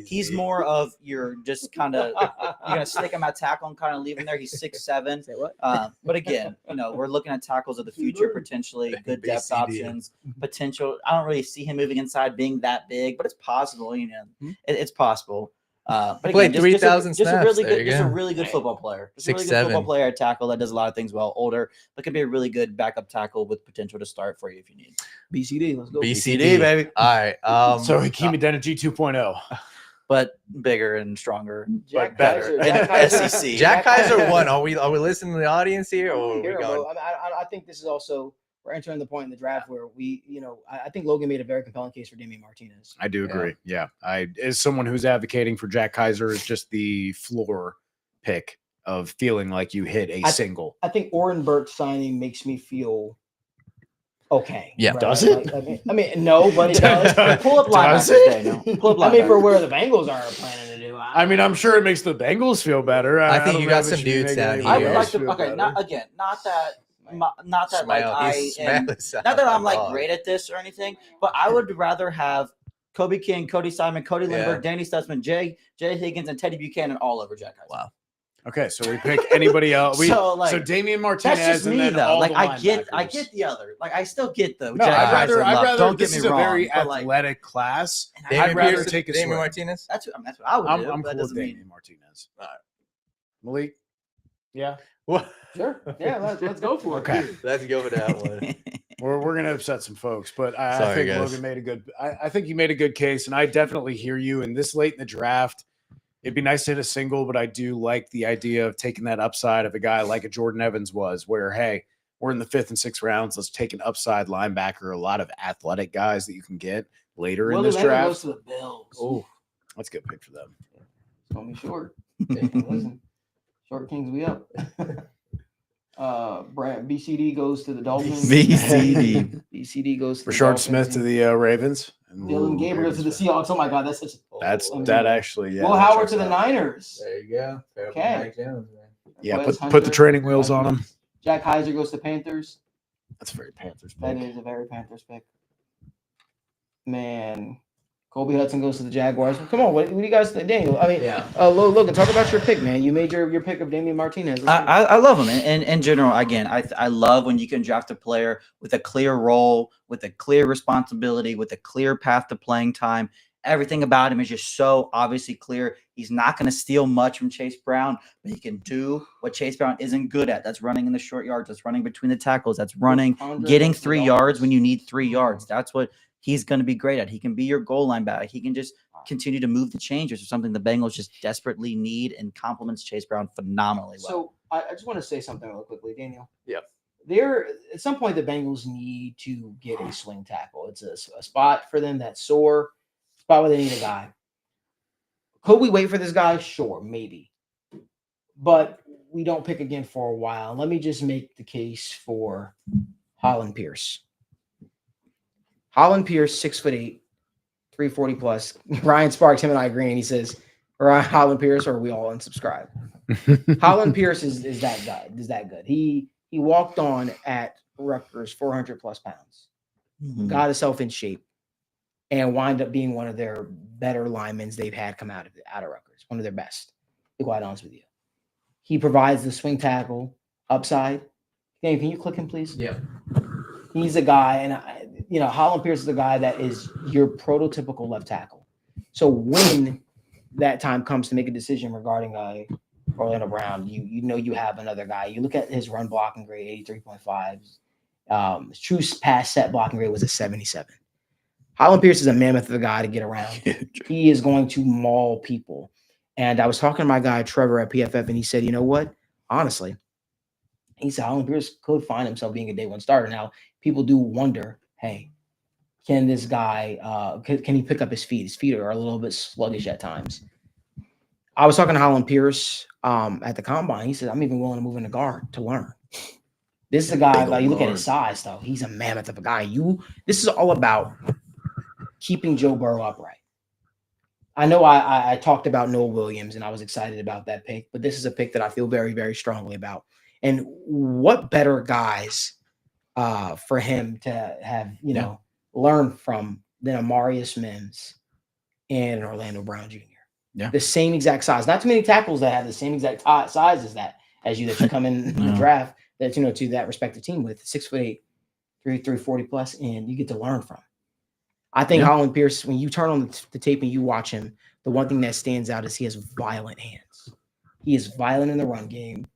He's more of your just kind of you're gonna stick him at tackle and kind of leave him there. He's 6'7". But again, we're looking at tackles of the future potentially, good depth options, potential. I don't really see him moving inside being that big, but it's possible. It's possible. But again, 3,000 snaps. Just a really good football player. Just a really good football player at tackle that does a lot of things well. Older, but can be a really good backup tackle with potential to start for you if you need. BCD, let's go. BCD, baby. All right. So Hakeem Adeniji 2.0. But bigger and stronger, Jack better. Kaiser. SEC. Jack Kaiser won. Are we listening to the audience here, or are we going? I think this is also. We're entering the point in the draft where I think Logan made a very compelling case for Damian Martinez. I do agree. Yeah. As someone who's advocating for Jack Kaiser is just the floor pick of feeling like you hit a single. I think Oren Burks signing makes me feel okay. Yeah. Right? Does it? I mean, no, but it does. Pull up linebackers, Pull up linebackers. I mean, for where the Bengals are planning to do. I'm sure it makes the Bengals feel better. I think you got some dudes down here. I would like to. Not that I'm like great at this or anything, but I would rather have Kobe King, Cody Simon, Cody Lindbergh, Danny Stutzman, Jay Higgins, and Teddy Buchanan all over Jack Kaiser. Wow. Okay, so we pick anybody else. So Damian Martinez. That's just me, though. Like I get the other. Like I still get the. No, I'd rather. Don't get me wrong. A very athletic class. I'd rather take a Damian Martinez. That's what I would do. I'm cool with Damian Martinez. All right. Malik. Yeah. What? Sure. Yeah, let's go for it. Okay, let's go for that one. We're gonna upset some folks, but I think Logan made a good. I think you made a good case, and I definitely hear you. And this late in the draft, it'd be nice to hit a single, but I do like the idea of taking that upside of a guy like a Jordan Evans was, where hey, we're in the 5th and 6th rounds. Let's take an upside linebacker. A lot of athletic guys that you can get later in this draft. Goes to the Bills. Oh, that's a good pick for them. It's gonna be short. Listen. Short Kings, we up. BCD goes to the Dolphins. BCD goes to Rashard Smith to the Ravens. And Dylan Gabriel to the Seahawks. Oh my God, that's such that actually. Yeah. Will Howard to the Niners. There you go. Okay. Yeah, put the training wheels on him. Jack Kaiser goes to Panthers. That's a very Panthers pick. That is a very Panthers pick. Man. Colby Hudson goes to the Jaguars. Come on, what do you guys think, Daniel? I mean, Logan, talk about your pick, man. You made your pick of Damian Martinez. I love him, and in general, again, I love when you can draft a player with a clear role, with a clear responsibility, with a clear path to playing time, Everything about him is just so obviously clear. He's not going to steal much from Chase Brown, but he can do what Chase Brown isn't good at. That's running in the short yards. That's running between the tackles. That's running, getting 3 yards when you need 3 yards. That's what he's going to be great at. He can be your goal line back. He can just continue to move the chains, which is something the Bengals just desperately need, and complements Chase Brown phenomenally well. So I just want to say something real quickly, Daniel. Yeah. There, at some point, the Bengals need to get a swing tackle. It's a spot for them that's sore, spot where they need a guy. Could we wait for this guy? Sure, maybe. But we don't pick again for a while. Let me just make the case for Holland Pierce. Holland Pierce, 6'8", 340 plus. Ryan Sparks, him and I agree, and he says, Holland Pierce, or are we all unsubscribe? Holland Pierce is that guy. Is that good? He walked on at Rutgers 400 plus pounds, got himself in shape, and wind up being one of their better linemen they've had come out of Rutgers. One of their best, to be quite honest with you. He provides the swing tackle upside. Can you click him, please? Yeah. He's a guy, and Holland Pierce is a guy that is your prototypical left tackle. So when that time comes to make a decision regarding Orlando Brown, you know you have another guy. You look at his run blocking grade, 83.5. His true pass set blocking grade was a 77. Holland Pierce is a mammoth of a guy to get around. He is going to maul people. And I was talking to my guy Trevor at PFF, and he said, you know what? Honestly, he said Holland Pierce could find himself being a day one starter. Now, people do wonder, hey, can this guy can he pick up his feet? His feet are a little bit sluggish at times. I was talking to Holland Pierce at the combine. He said, I'm even willing to move in the guard to learn. This is a guy, like, you look at his size, though. He's a mammoth of a guy. This is all about keeping Joe Burrow upright. I know I talked about Noah Williams, and I was excited about that pick, but this is a pick that I feel very, very strongly about. And what better guys for him to have, learn from than Amarius Mims and Orlando Brown Jr. Yeah. The same exact size. Not too many tackles that have the same exact size as you come in the draft that to that respective team with 6'8", 340 plus, and you get to learn from. I think Holland Pierce, when you turn on the tape and you watch him, the one thing that stands out is he has violent hands. He is violent in the run game.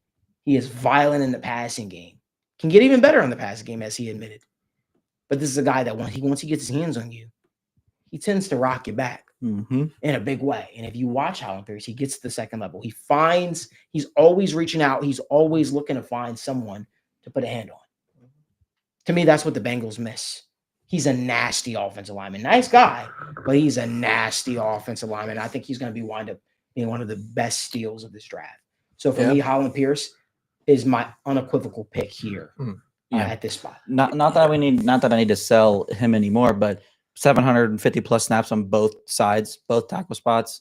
He is violent in the passing game. Can get even better on the passing game, as he admitted. But this is a guy that once he gets his hands on you, he tends to rock you back in a big way. And if you watch Holland Pierce, he gets to the second level. He's always reaching out. He's always looking to find someone to put a hand on. To me, that's what the Bengals miss. He's a nasty offensive lineman. Nice guy, but he's a nasty offensive lineman. I think he's going to wind up being one of the best steals of this draft. So for me, Holland Pierce is my unequivocal pick here at this spot. Not that I need to sell him anymore, but 750 plus snaps on both sides, both tackle spots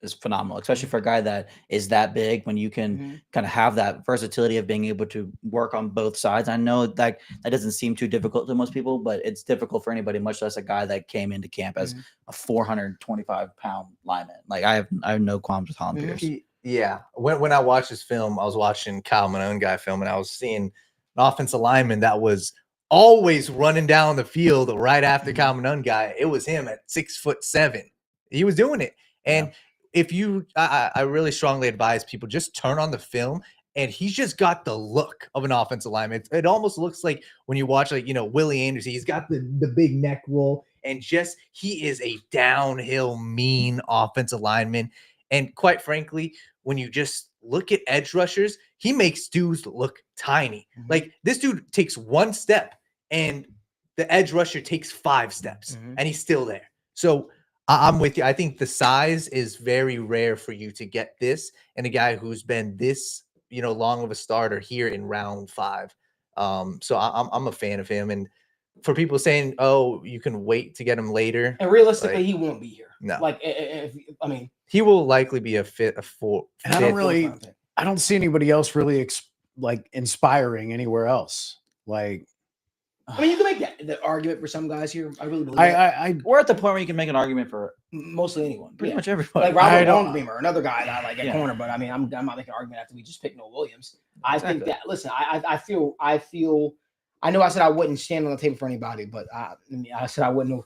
is phenomenal, especially for a guy that is that big. When you can kind of have that versatility of being able to work on both sides. I know that doesn't seem too difficult to most people, but it's difficult for anybody, much less a guy that came into camp as a 425-pound lineman. Like I have no qualms with Holland Pierce. Yeah. When I watched this film, I was watching Kyle Malone guy film, and I was seeing an offensive lineman that was always running down the field right after Kyle Malone guy. It was him at 6'7". He was doing it. And if I really strongly advise people just turn on the film, and he's just got the look of an offensive lineman. It almost looks like when you watch, Willie Anderson, he's got the big neck roll, and he is a downhill mean offensive lineman. And quite frankly, when you just look at edge rushers, he makes dudes look tiny. Like this dude takes one step and the edge rusher takes 5 steps and he's still there. So I'm with you. I think the size is very rare for you to get this, and a guy who's been this, long of a starter here in round 5. So I'm a fan of him. And for people saying, "Oh, you can wait to get him later," and realistically, he won't be here. No, he will likely be a fit. I don't see anybody else really inspiring anywhere else. You can make the argument for some guys here. I really believe that. We're at the point where you can make an argument for mostly anyone. Pretty much everybody. Like Robert Longbeamer, another guy that I like at corner, but I'm not making an argument after we just picked Noah Williams. I think that, listen, I feel, I know I said I wouldn't stand on the table for anybody, but I said I wouldn't.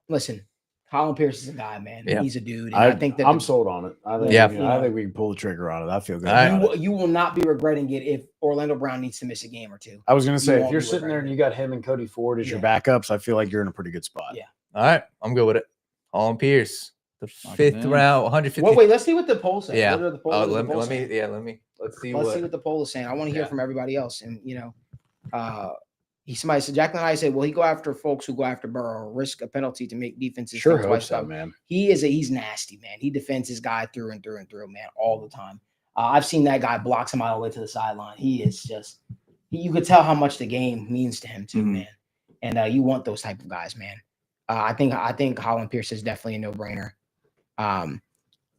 Listen, Colin Pierce is a guy, man. Yeah. He's a dude. And I think that I'm sold on it. I think, Yeah. I think we can pull the trigger on it. I feel good. All right. about it. you will not be regretting it if Orlando Brown needs to miss a game or two. I was going to say, if won't you're be sitting there and regretting you got him and Cody Ford as your backups, I feel like you're in a pretty good spot. Yeah. All right, I'm good with it. Colin Pierce, the Fucking 5th man. round, 150. Well, wait, let's see what the poll says. Yeah. What are the poll, Oh, what are the let me, polls let me, saying? yeah, let's see Let's what. see what the poll is saying. I want to hear Yeah. from everybody else. And somebody said, Jacqueline and I said, will he go after folks who go after Burrow or risk a penalty to make defenses Sure think hope twice so, about him? man. He's nasty, man. He defends his guy through and through and through, man, all the time. I've seen that guy block somebody all the way to the sideline. He is just, you could tell how much the game means to him too, man. And you want those type of guys, man. I think Colin Pierce is definitely a no-brainer.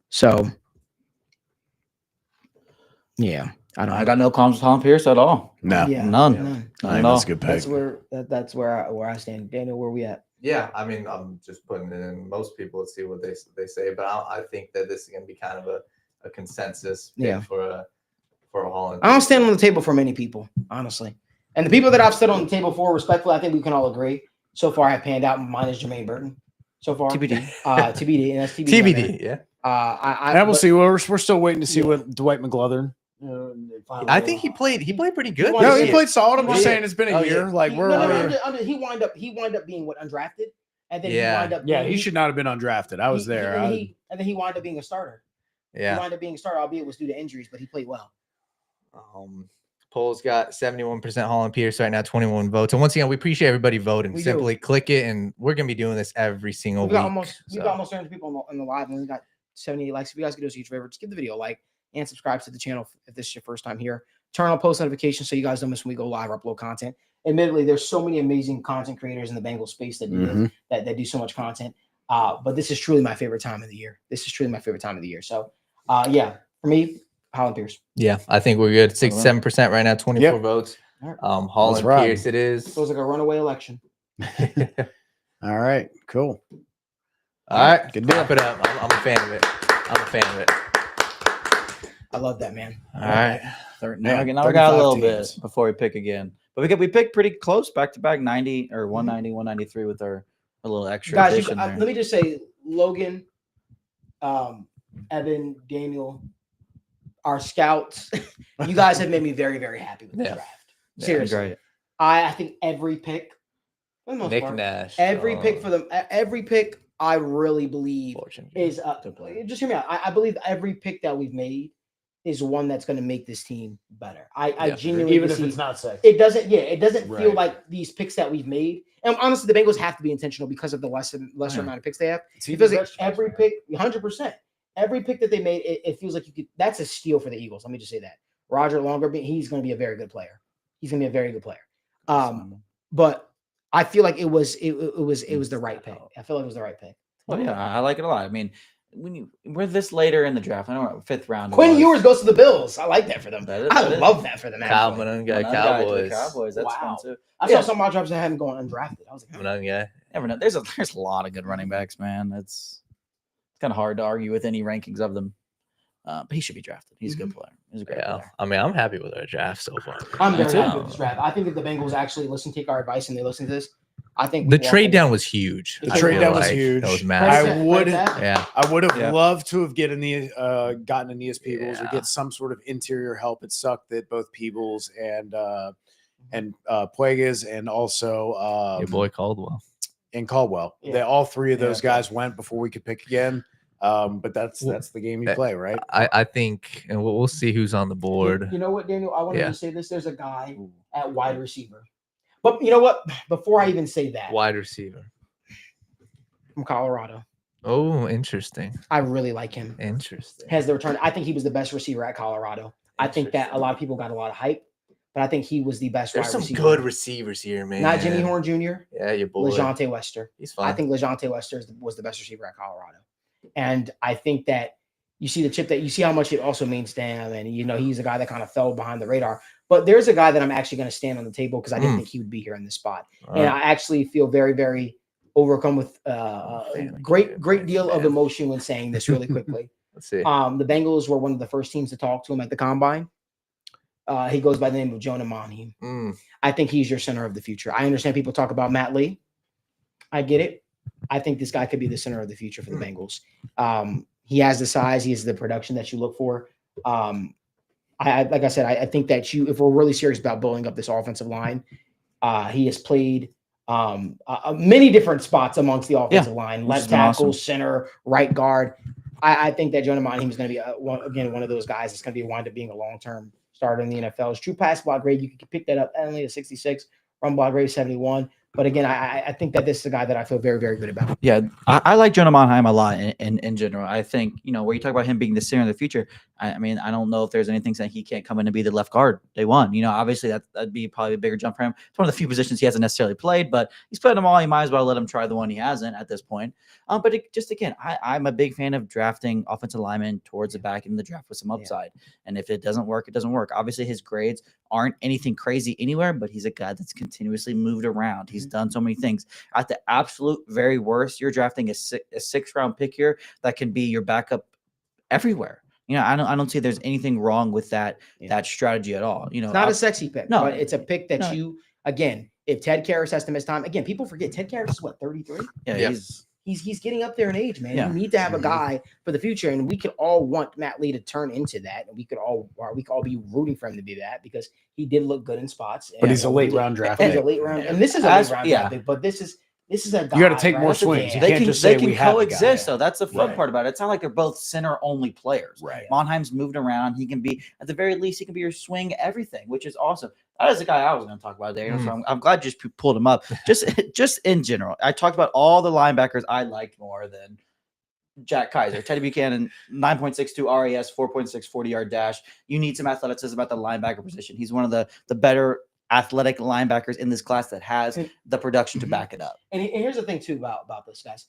So yeah, I got no qualms with Colin Pierce at all. No. Yeah, None. I None think at that's all. a good pick. That's where I stand. Daniel, where we at? Yeah, I mean, I'm just putting it in. Most people, let's see what they say, but I think that this is going to be kind of a consensus pick for a Holland. I don't stand on the table for many people, honestly. And the people that I've stood on the table for, respectfully, I think we can all agree. So far, I've panned out. Mine is Jermaine Burton. So far, TBD. TBD, and that's TBD. TBD, yeah. And we'll see. We're still waiting to see what Dwight McGlothern. I think he played pretty good. wanted No, to he see played solid. I'm just Yeah. saying it's been a year. Like he wind up being what, undrafted, and then he wind up. he should not have been undrafted. I was there. And then he wind up being a starter. He Yeah. wind up being a starter, albeit it was due to injuries, but he played well. Polls got 71% Holland Pierce right now, 21 votes. And once again, we appreciate everybody voting. We Simply click it, and we're gonna be doing this every single We week. got almost 300 people on the live, and we got 78 likes. If you guys could do us a huge favor, just give the video a like and subscribe to the channel if this is your first time here. Turn on post notifications so you guys don't miss when we go live or upload content. Admittedly, there's so many amazing content creators in the Bengals space that do this, that do so much content. But this is truly my favorite time of the year. So, yeah, for me, Holland Pierce. Yeah, I think we're good. 67% right now, 24 votes. Holland Pierce it is. Feels like a runaway election. All right, cool. All right, good deal. Wrap it up. I'm a fan of it. I love that, man. All right. Now we got a little bit before we pick again. But we picked pretty close back to back 90 or 190, 193 with our a little extra. Guys, let me just say, Logan, Evan, Daniel, our scouts, you guys have made me very, very happy with the draft. Seriously. Great. I think every pick, for the most Nick part, Nash. every pick I really believe is just hear me out. I believe every pick that we've made is one that's going to make this team better. I genuinely even if it's not sexy. It doesn't feel like these picks that we've made. And honestly, the Bengals have to be intentional because of the lesser amount of picks they have. It feels like every pick, 100%, every pick that they made, it feels like that's a steal for the Eagles. Let me just say that. Roger Longer, he's going to be a very good player. But I feel like it was the right pick. I feel like it was the right pick. Oh yeah, I like it a lot. I mean, we're this later in the draft. I know 5th round. Quinn Ewers goes to the Bills. I like that for them. I love that for them. Cowboys. Cowboys. That's fun too. I saw some of my drafts that hadn't gone undrafted. I was like, never know. There's a lot of good running backs, man. It's kind of hard to argue with any rankings of them. But he should be drafted. He's a good player. He's a great player. I mean, I'm happy with our draft so far. I'm very happy with this draft. I think if the Bengals actually take our advice and they listen to this, I think the trade down was huge. The trade down was huge. That was massive. I would have loved to have gotten Aeneas Peebles or get some sort of interior help. It sucked that both Peebles and Puegas and also your boy Caldwell. They all three of those guys went before we could pick again. But that's the game you play, right? I think, and we'll see who's on the board. You know what, Daniel? I wanted to say this. There's a guy at wide receiver. But you know what? Before I even say that. Wide receiver. From Colorado. Oh, interesting. I really like him. Interesting. Has the return. I think he was the best receiver at Colorado. I think that a lot of people got a lot of hype, but I think he was the best There's wide receiver. some good receivers here, man. Not Jimmy Horn Jr. Yeah, your boy. LeJounte Wester. He's fine. I think LeJounte Wester was the best receiver at Colorado. And I think that you see the chip that you see how much it also means to him. And, he's a guy that kind of fell behind the radar. But there's a guy that I'm actually going to stand on the table because I didn't think he would be here in this spot. And I actually feel very, very overcome with great deal of emotion when saying this really quickly. Let's see. The Bengals were one of the first teams to talk to him at the Combine. He goes by the name of Jonah Monheim. I think he's your center of the future. I understand people talk about Matt Lee. I get it. I think this guy could be the center of the future for the Bengals. He has the size, he has the production that you look for. Like I said, I think that if we're really serious about building up this offensive line, he has played many different spots amongst the offensive line, left tackle, center, right guard. I think that Jonah Monheim is going to be one of those guys that's going to wind up being a long-term starter in the NFL. His true pass block grade, you can pick that up, only a 66, run block grade 71. But again, I think that this is a guy that I feel very, very good about. Yeah, I like Jonah Monheim a lot in general. I think, where you talk about him being the center of the future, I mean, I don't know if there's anything saying he can't come in and be the left guard day one. Obviously that'd be probably a bigger jump for him. It's one of the few positions he hasn't necessarily played, but he's played them all. You might as well let him try the one he hasn't at this point. But again, I'm a big fan of drafting offensive linemen towards the back in the draft with some upside. And if it doesn't work, it doesn't work. Obviously, his grades aren't anything crazy anywhere, but he's a guy that's continuously moved around. He's done so many things. At the absolute very worst, you're drafting a 6th-round pick here that can be your backup everywhere. I don't see there's anything wrong with that strategy at all. It's not a sexy pick, but it's a pick that again, if Ted Karras has to miss time, again, people forget Ted Karras is 33? Yeah. He's getting up there in age, man. Yeah. You need to have a guy for the future, and we could all want Matt Lee to turn into that, and we could all be rooting for him to do that because he did look good in spots. But he's a late round draft. He's a late round, and this is a late round draft pick, but this is a guy. You got to take more swings. You can't just say we have coexist. So that's the fun part about it. It's not like they're both center only players. Right. Monheim's moved around. He can be, at the very least, he can be your swing everything, which is awesome. That is the guy I was going to talk about there. So I'm glad you just pulled him up. Just in general, I talked about all the linebackers I liked more than Jack Kaiser. Teddy Buchanan, 9.62 RAS, 4.6 40-yard dash. You need some athleticism at the linebacker position. He's one of the better athletic linebackers in this class that has the production to back it up. And here's the thing too about this, guys.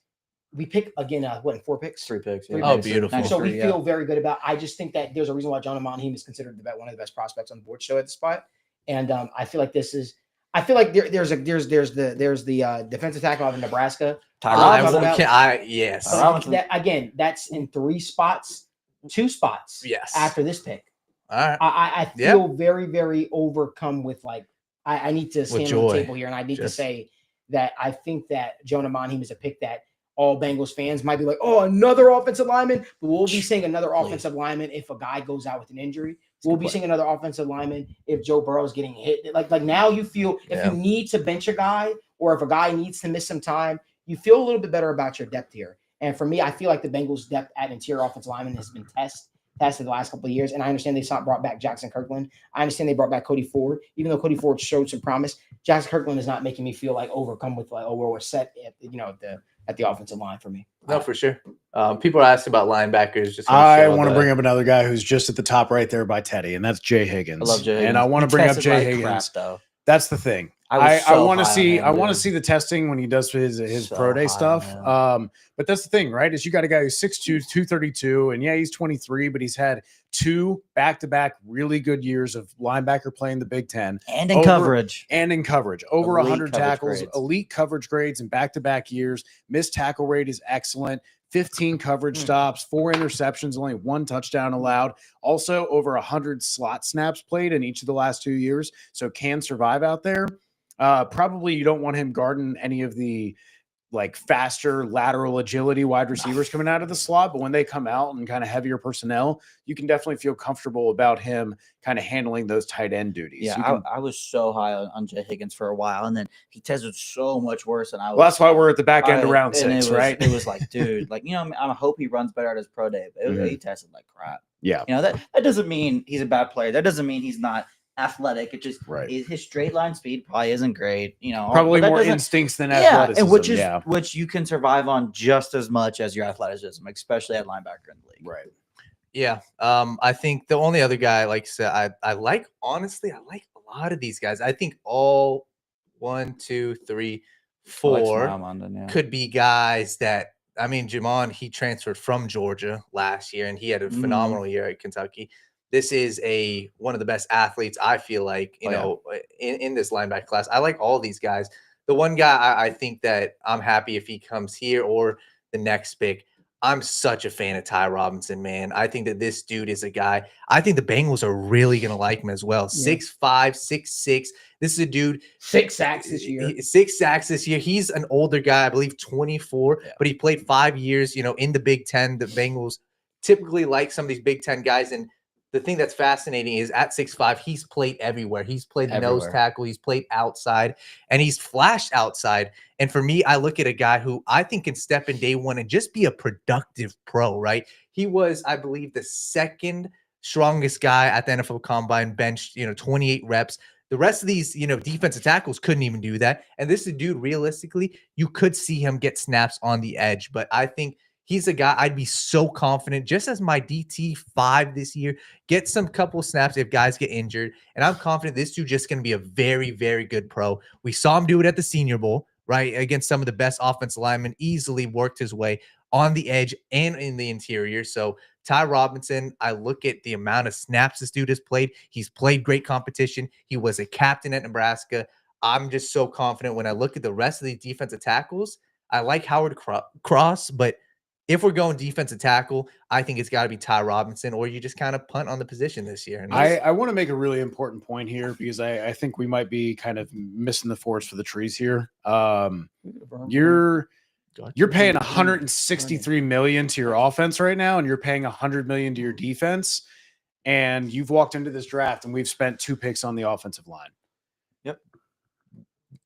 We pick again, in 4 picks? 3 picks. Yeah. Oh, beautiful. So we feel very good about. I just think that there's a reason why Jonah Monheim is considered one of the best prospects on the board show at the spot. And I feel like this is. I feel like there's the defensive tackle out of Nebraska. Yes. That's in 3 spots, 2 spots. Yes. After this pick. All right. I feel very, very overcome with I need to stand on the table here, and I need to say that I think that Jonah Monheim is a pick that all Bengals fans might be like, oh, another offensive lineman. But we'll be saying another offensive lineman if a guy goes out with an injury. We'll be seeing another offensive lineman if Joe Burrow is getting hit. Like now you feel if you need to bench a guy or if a guy needs to miss some time, you feel a little bit better about your depth here. And for me, I feel like the Bengals' depth at interior offensive lineman has been tested the last couple of years. And I understand they brought back Jackson Kirkland. I understand they brought back Cody Ford. Even though Cody Ford showed some promise, Jackson Kirkland is not making me feel overcome with we're set at the offensive line for me. No, for sure. People are asking about linebackers. I want to bring up another guy who's just at the top right there by Teddy, and that's Jay Higgins. I love Jay Higgins. And I want to bring up Jay Higgins. Though. That's the thing. I want to see the testing when he does his pro day stuff. But that's the thing, right? Is you got a guy who's 6'2", 232, and he's 23, but he's had 2 back-to-back really good years of linebacker playing the Big Ten. And in coverage. Over 100 tackles, grades. elite coverage grades in back-to-back years. Missed tackle rate is excellent. 15 coverage stops, 4 interceptions, only 1 touchdown allowed. Also over 100 slot snaps played in each of the last 2 years. So can survive out there. Probably you don't want him guarding any of the faster lateral agility wide receivers coming out of the slot, but when they come out and kind of heavier personnel, you can definitely feel comfortable about him kind of handling those tight end duties. Yeah, I was so high on Jay Higgins for a while, and then he tested so much worse than I was. Well, that's why we're at the back end of round 6, right? It was dude, I hope he runs better at his pro day, but he tested like crap. Yeah. That doesn't mean he's a bad player. That doesn't mean he's not athletic. It just his straight line speed probably isn't great. Probably more instincts than athleticism. And which you can survive on just as much as your athleticism, especially at linebacker in the league. Right. Yeah. I think the only other guy, like I said, I like a lot of these guys. I think all 1, 2, 3, 4 could be guys that. I mean, Jamon, he transferred from Georgia last year, and he had a phenomenal year at Kentucky. This is one of the best athletes, I feel like, in this linebacker class. I like all these guys. The one guy I think that I'm happy if he comes here or the next pick, I'm such a fan of Ty Robinson, man. I think that this dude is a guy. I think the Bengals are really going to like him as well. 6'5", 6'6". This is a dude. 6 sacks this year. 6 sacks this year. He's an older guy, I believe 24, but he played 5 years, in the Big Ten. The Bengals typically like some of these Big Ten guys. And the thing that's fascinating is at 6'5", he's played everywhere. He's played nose tackle. He's played outside, and he's flashed outside. And for me, I look at a guy who I think can step in day one and just be a productive pro, right? He was, I believe, the second strongest guy at the NFL Combine, benched, 28 reps. The rest of these, defensive tackles couldn't even do that. And this is a dude, realistically, you could see him get snaps on the edge. But I think he's a guy I'd be so confident, just as my DT5 this year, get some couple snaps if guys get injured. And I'm confident this dude just going to be a very, very good pro. We saw him do it at the Senior Bowl, right? Against some of the best offensive linemen, easily worked his way on the edge and in the interior. So Ty Robinson, I look at the amount of snaps this dude has played. He's played great competition. He was a captain at Nebraska. I'm just so confident when I look at the rest of the defensive tackles. I like Howard Cross, but if we're going defensive tackle, I think it's got to be Ty Robinson, or you just kind of punt on the position this year. And I want to make a really important point here, because I think we might be kind of missing the forest for the trees here. You're paying $163 million to your offense right now, and you're paying $100 million to your defense. And you've walked into this draft, and we've spent 2 picks on the offensive line. Yep.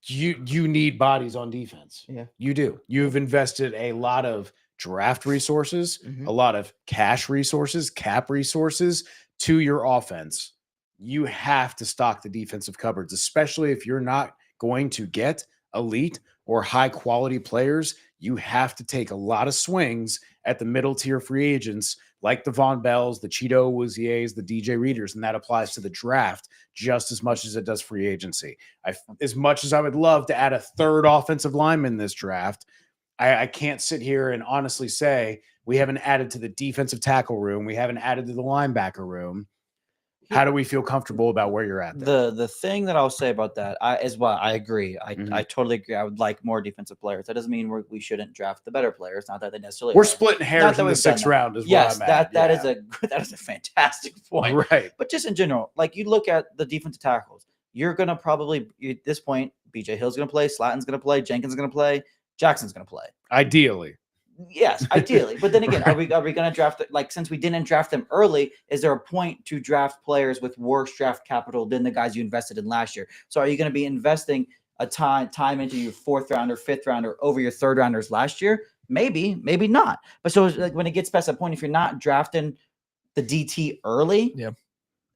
You need bodies on defense. Yeah, you do. You've invested a lot of draft resources, a lot of cash resources, cap resources to your offense. You have to stock the defensive cupboards, especially if you're not going to get elite or high quality players. You have to take a lot of swings at the middle tier free agents like the Von Bells, the Cheeto Wouziers, the DJ Readers, and that applies to the draft just as much as it does free agency. As much as I would love to add a third offensive lineman in this draft, I can't sit here and honestly say we haven't added to the defensive tackle room. We haven't added to the linebacker room. How do we feel comfortable about where you're at there? The thing that I'll say about that is what I agree. I totally agree. I would like more defensive players. That doesn't mean we shouldn't draft the better players. Not that they necessarily we're splitting hairs in the 6th round. Yes, that is a fantastic point. Right. But just in general, like you look at the defensive tackles, you're gonna probably at this point, BJ Hill's gonna play, Slatton's gonna play, Jenkins gonna play, Jackson's gonna play. Ideally. Yes, ideally. But then again, are we going to draft since we didn't draft them early, is there a point to draft players with worse draft capital than the guys you invested in last year? So are you going to be investing a time into your 4th rounder, 5th rounder over your 3rd rounders last year? Maybe, maybe not. But so like when it gets past that point, if you're not drafting the DT early,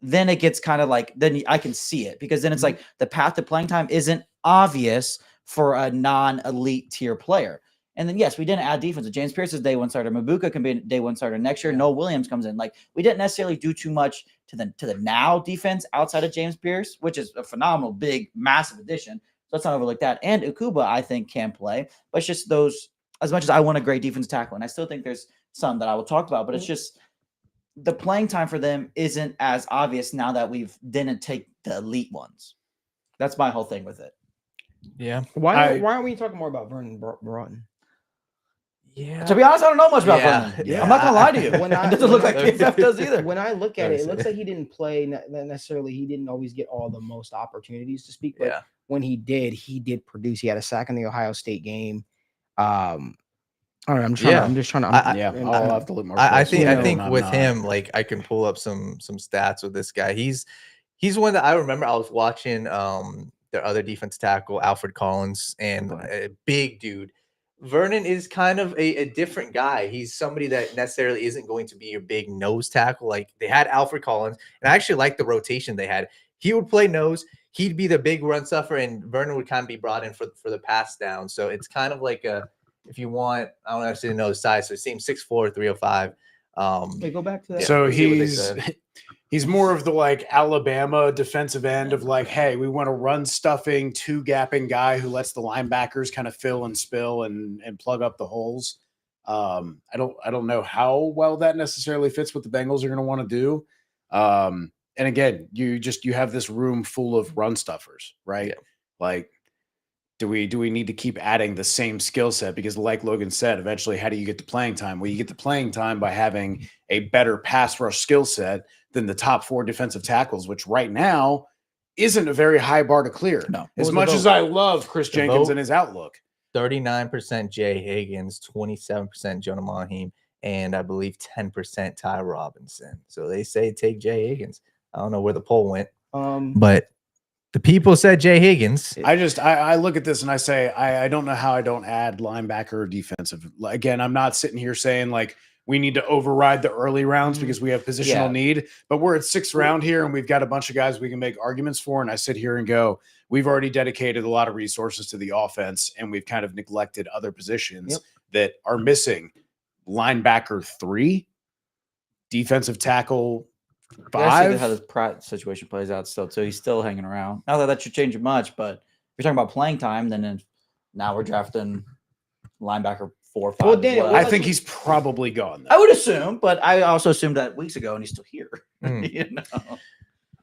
then it gets kind of like, then I can see it, because then it's like the path to playing time isn't obvious for a non-elite tier player. And then, yes, we didn't add defense. James Pierce is day 1 starter. Mabuka can be day 1 starter next year. Noah Williams comes in. Like, we didn't necessarily do too much to the now defense outside of James Pierce, which is a phenomenal, big, massive addition. So let's not overlook that. And Ukuba, I think, can play. But it's just those, as much as I want a great defense tackle, and I still think there's some that I will talk about, but it's just the playing time for them isn't as obvious now that we've didn't take the elite ones. That's my whole thing with it. Yeah. Why aren't we talking more about Vernon Broughton? Yeah. To be honest, I don't know much about Vernon. Yeah. I'm not gonna lie to you. It doesn't look like PFF does either. When I look at it, it looks like he didn't play necessarily. He didn't always get all the most opportunities to speak, but when he did produce. He had a sack in the Ohio State game. I don't know. I'm just trying to. I'll have to look more. I think with him, like I can pull up some stats with this guy. He's one that I remember. I was watching their other defense tackle, Alfred Collins, and a big dude. Vernon is kind of a different guy. He's somebody that necessarily isn't going to be your big nose tackle. Like they had Alfred Collins, and I actually like the rotation they had. He would play nose. He'd be the big run stuffer, and Vernon would kind of be brought in for the pass down. So it's kind of like if you want, I don't actually know his size. So it seems 6'4", 305. Go back to that. So he's more of the like Alabama defensive end of like, hey, we want a run stuffing, 2-gapping guy who lets the linebackers kind of fill and spill and plug up the holes. I don't know how well that necessarily fits what the Bengals are going to want to do. And again, you have this room full of run stuffers, right? Yeah. Like do we need to keep adding the same skill set? Because like Logan said, eventually, how do you get to playing time? Well, you get to playing time by having a better pass rush skill set than the top 4 defensive tackles, which right now isn't a very high bar to clear. No. As much as I love Chris Jenkins vote? and his outlook. 39% Jay Higgins, 27% Jonah Mahim, and I believe 10% Ty Robinson. So they say take Jay Higgins. I don't know where the poll went, but the people said Jay Higgins. I look at this and I say, I don't know how I don't add linebacker or defensive. Again, I'm not sitting here saying like we need to override the early rounds because we have positional need, but we're at 6th round here and we've got a bunch of guys we can make arguments for. And I sit here and go, we've already dedicated a lot of resources to the offense and we've kind of neglected other positions that are missing. Linebacker 3, defensive tackle 5. See how this Pratt situation plays out still, so he's still hanging around. Not that should change it much, but if you're talking about playing time, then now we're drafting linebacker 4 or 5. Well, Daniel, I think he's probably gone. I would assume, but I also assumed that weeks ago, and he's still here. You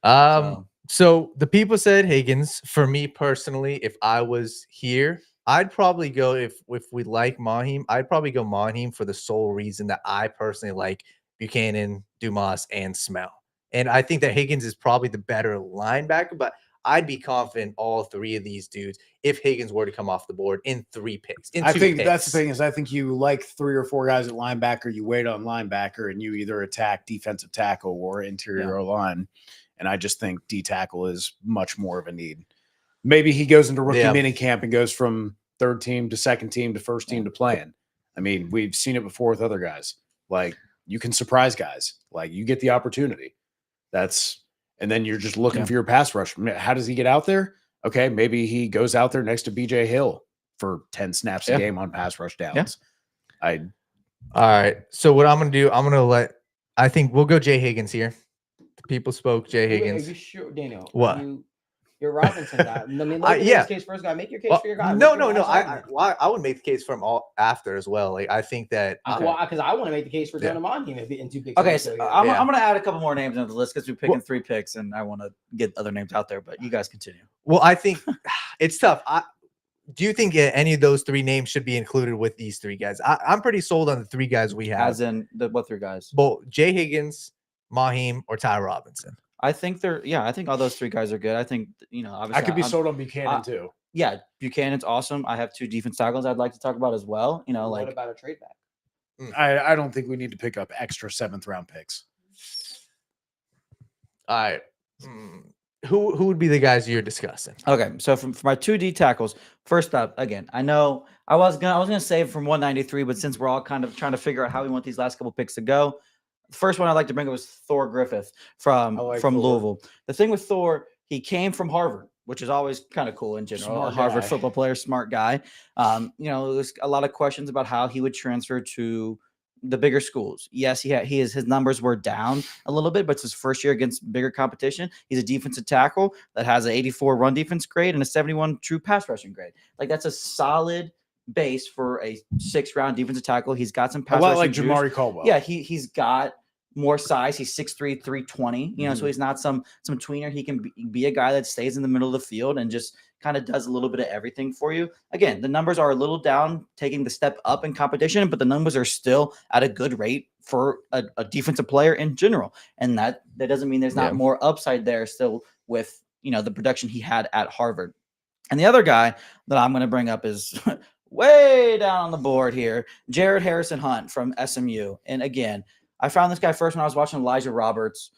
know. So the people said Higgins. For me personally, if I was here, I'd probably go if we like Mahim, I'd probably go Mahim for the sole reason that I personally like Buchanan, Dumas, and Smell. And I think that Higgins is probably the better linebacker, but I'd be confident all 3 of these dudes if Higgins were to come off the board in 3 picks. I think that's the thing is I think you like 3 or 4 guys at linebacker, you wait on linebacker, and you either attack defensive tackle or interior line. And I just think D tackle is much more of a need. Maybe he goes into rookie mini camp and goes from 3rd team to 2nd team to 1st team to playing. I mean, we've seen it before with other guys. Like you can surprise guys. Like you get the opportunity. And then you're just looking for your pass rush. How does he get out there? Okay, maybe he goes out there next to BJ Hill for 10 snaps a game on pass rush downs. All right. So what I'm going to do, I think we'll go Jay Higgins here. The people spoke Jay Higgins. Are you sure, Daniel? What? You're Robinson guy. I mean, make his case first, guy. Make your case for your guy. No. I would make the case for him all after as well. Like I think that because I want to make the case for Jonah Mahim in 2 picks. Okay, so I'm going to add a couple more names into the list because we're picking 3 picks, and I want to get other names out there. But you guys continue. Well, I think it's tough. Do you think any of those 3 names should be included with these 3 guys? I'm pretty sold on the 3 guys we have. As in what 3 guys? Both Jay Higgins, Mahim, or Ty Robinson. I think I think all those 3 guys are good. I think, obviously I could be sold on Buchanan too. Yeah, Buchanan's awesome. I have 2 defense tackles I'd like to talk about as well. What about a trade back? I don't think we need to pick up extra 7th round picks. All right. Who would be the guys you're discussing? Okay, so for my 2 D tackles, first up, again, I know I was gonna save from 193, but since we're all kind of trying to figure out how we want these last couple picks to go, the first one I'd like to bring up was Thor Griffith from Louisville. The thing with Thor, he came from Harvard, which is always kind of cool in general. Harvard football player, smart guy. There's a lot of questions about how he would transfer to the bigger schools. Yes, his numbers were down a little bit, but it's his first year against bigger competition. He's a defensive tackle that has an 84 run defense grade and a 71 true pass rushing grade. Like that's a solid base for a 6th round defensive tackle. He's got some pass rushing like juice. Jamari Caldwell. Yeah, he's got more size. He's 6'3", 320. So he's not some tweener. He can be a guy that stays in the middle of the field and just kind of does a little bit of everything for you. Again, the numbers are a little down, taking the step up in competition, but the numbers are still at a good rate for a defensive player in general. And that doesn't mean there's not more upside there still with the production he had at Harvard. And the other guy that I'm going to bring up is way down on the board here, Jared Harrison Hunt from SMU. And again, I found this guy first when I was watching Elijah Roberts,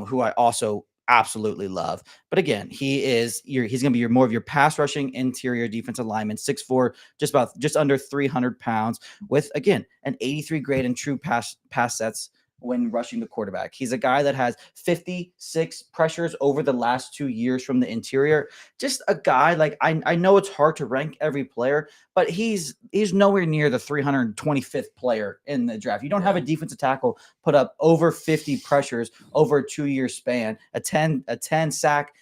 who I also absolutely love. But again, he's going to be more of your pass rushing interior defensive lineman, 6'4", just under 300 pounds, with again an 83 grade in true pass sets when rushing the quarterback. He's a guy that has 56 pressures over the last 2 years from the interior. Just a guy like I know it's hard to rank every player, but he's nowhere near the 325th player in the draft. You don't have a defensive tackle put up over 50 pressures over a 2-year span, a 10 sack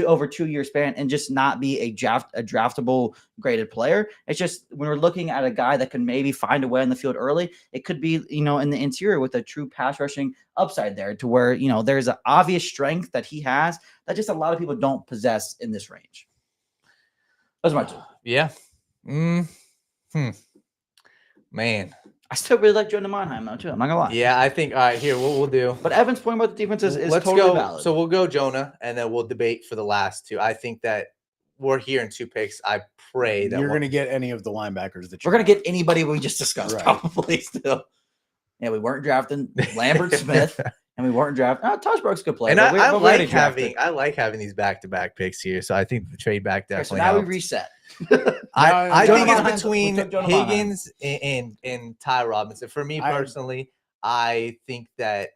over 2-year span, and just not be a draftable graded player. It's just when we're looking at a guy that can maybe find a way in the field early, it could be, in the interior with a true pass rushing upside there to where, there's an obvious strength that he has that just a lot of people don't possess in this range. Those are my two. Yeah. Man. I still really like Jonah Monheim though too. I'm not gonna lie. Yeah, I think. All right, here what we'll do. But Evan's point about the defense is Let's totally go. valid. So we'll go Jonah, and then we'll debate for the last two. I think that we're here in 2 picks. I pray that you're going to get any of the linebackers that we're gonna get anybody we just discussed Right. probably still. Yeah, we weren't drafting Lambert Smith, and we weren't drafting. Tosh Brooks could play. And but I we already like drafted. having these back-to-back picks here. So I think the trade back Okay, so definitely. now we helped. reset. I Jonah think it's Monheim- between we took Jonah Monheim. Higgins and Ty Robinson. For me personally, I think that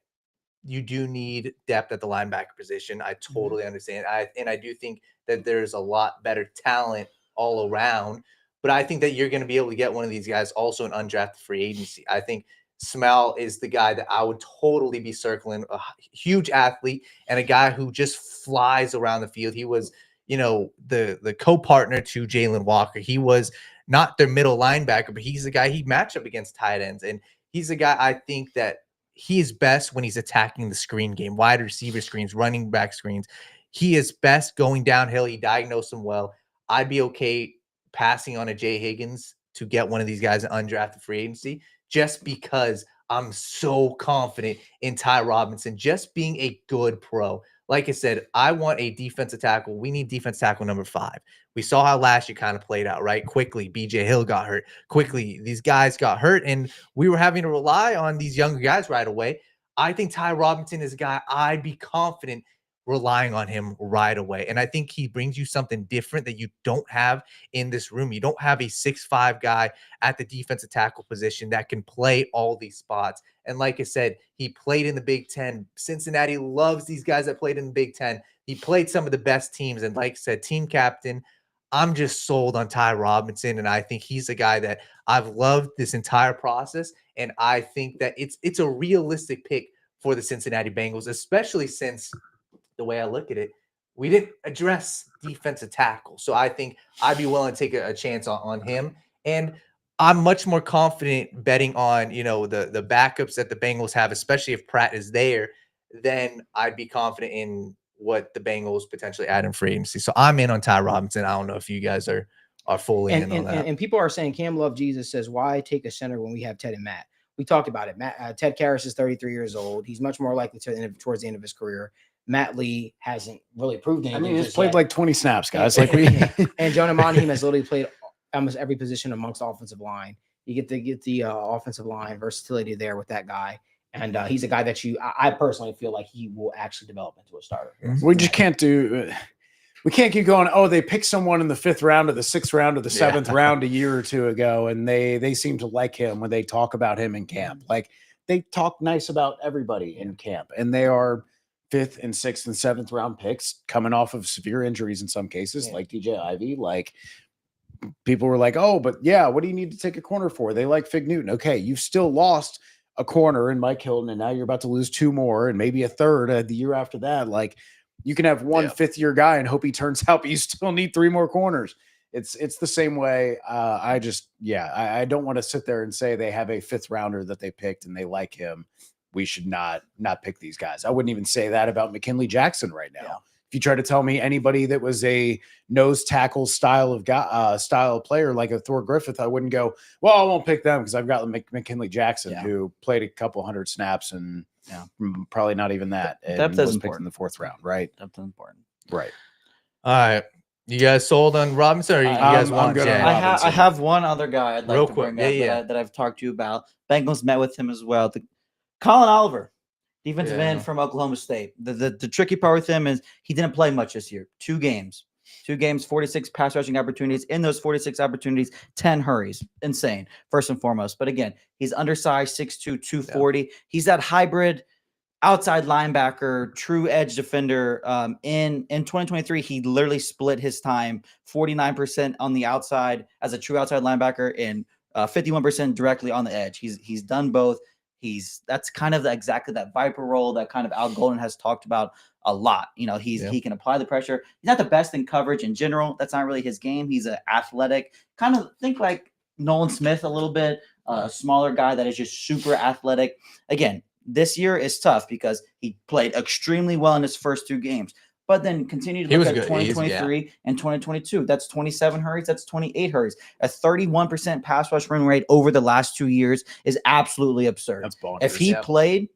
you do need depth at the linebacker position. I totally understand. I do think that there's a lot better talent all around. But I think that you're going to be able to get one of these guys also in undrafted free agency. I think Smell is the guy that I would totally be circling. A huge athlete and a guy who just flies around the field. He was, the co-partner to Jalen Walker. He was not their middle linebacker, but he's the guy he matched up against tight ends. And he's a guy I think that he is best when he's attacking the screen game, wide receiver screens, running back screens. He is best going downhill. He diagnosed them well. I'd be okay passing on a Jay Higgins to get one of these guys in undrafted free agency just because I'm so confident in Ty Robinson just being a good pro. Like I said, I want a defensive tackle. We need defense tackle number 5. We saw how last year kind of played out, right? Quickly, BJ Hill got hurt. Quickly, these guys got hurt, and we were having to rely on these younger guys right away. I think Ty Robinson is a guy I'd be confident relying on him right away. And I think he brings you something different that you don't have in this room. You don't have a 6'5" guy at the defensive tackle position that can play all these spots. And like I said, he played in the Big Ten. Cincinnati loves these guys that played in the Big Ten. He played some of the best teams. And like I said, team captain, I'm just sold on Ty Robinson. And I think he's a guy that I've loved this entire process. And I think that it's a realistic pick for the Cincinnati Bengals, especially since the way I look at it, we didn't address defensive tackle. So I think I'd be willing to take a chance on him. And I'm much more confident betting on, the backups that the Bengals have, especially if Pratt is there, then I'd be confident in what the Bengals potentially add in free agency. So I'm in on Ty Robinson. I don't know if you guys are fully in on that. And people are saying Cam Love Jesus says, why take a center when we have Ted and Matt? We talked about it. Ted Karras is 33 years old. He's much more likely towards the end of his career. Matt Lee hasn't really proved anything. I mean, he's played like 20 snaps, guys. And Jonah Monheim has literally played almost every position amongst offensive line. You get the offensive line versatility there with that guy. And he's a guy that I personally feel like he will actually develop into a starter. We just can't we can't keep going. Oh, they picked someone in the 5th round or the 6th round or the 7th round a year or two ago. And they seem to like him when they talk about him in camp. Like they talk nice about everybody in camp, and they are 5th and 6th and 7th round picks coming off of severe injuries in some cases, like DJ Ivy. Like people were like, oh, but yeah, what do you need to take a corner for? They like Fig Newton. Okay, you've still lost a corner in Mike Hilton, and now you're about to lose 2 more and maybe a 3rd the year after that. Like you can have one 5th-year guy and hope he turns out, but you still need 3 more corners. It's the same way. I don't want to sit there and say they have a 5th rounder that they picked and they like him. We should not pick these guys. I wouldn't even say that about McKinley Jackson right now. Yeah. If you try to tell me anybody that was a nose tackle style of player like a Thor Griffith, I wouldn't go, well, I won't pick them because I've got McKinley Jackson who played a couple hundred snaps and probably not even that. And depth is picked in the 4th round, right? Depth is important. Right. All right. You guys sold on Robinson, or you guys want good on Jay? Robinson. I have one other guy I'd like Real to quick. bring up that I've talked to you about. Bengals met with him as well. Colin Oliver, defensive end from Oklahoma State. The tricky part with him is he didn't play much this year. 2 games, 46 pass rushing opportunities. In those 46 opportunities, 10 hurries. Insane, first and foremost. But again, he's undersized, 6'2", 240. Yeah. He's that hybrid outside linebacker, true edge defender. In 2023, he literally split his time 49% on the outside as a true outside linebacker and 51% directly on the edge. He's done both. That's kind of exactly that Viper role that kind of Al Golden has talked about a lot. He can apply the pressure. He's not the best in coverage in general. That's not really his game. He's an athletic, kind of think like Nolan Smith a little bit, a smaller guy that is just super athletic. Again, this year is tough because he played extremely well in his first 2 games. But then continue to He look was at good. 2023 and 2022. That's 27 hurries. That's 28 hurries. A 31% pass rush win rate over the last 2 years is absolutely absurd. That's bonkers. If he played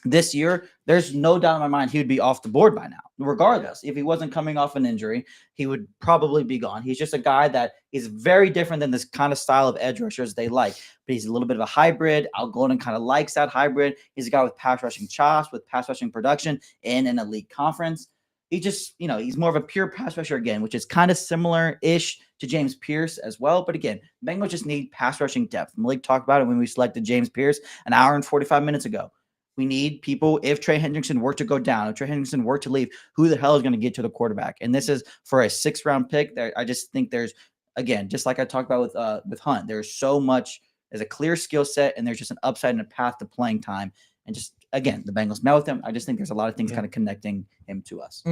this year, there's no doubt in my mind he would be off the board by now. Regardless, if he wasn't coming off an injury, he would probably be gone. He's just a guy that is very different than this kind of style of edge rushers they like. But he's a little bit of a hybrid. Al Golden kind of likes that hybrid. He's a guy with pass rushing chops, with pass rushing production in an elite conference. He just, he's more of a pure pass rusher again, which is kind of similar-ish to James Pierce as well. But again, Bengals just need pass rushing depth. Malik talked about it when we selected James Pierce an hour and 45 minutes ago. We need people, if Trey Hendrickson were to go down, if Trey Hendrickson were to leave, who the hell is going to get to the quarterback? And this is for a 6th-round pick. I just think there's, again, just like I talked about with Hunt, there's so much, there's a clear skill set, and there's just an upside and a path to playing time. And just, again, the Bengals met with him. I just think there's a lot of things kind of connecting him to us.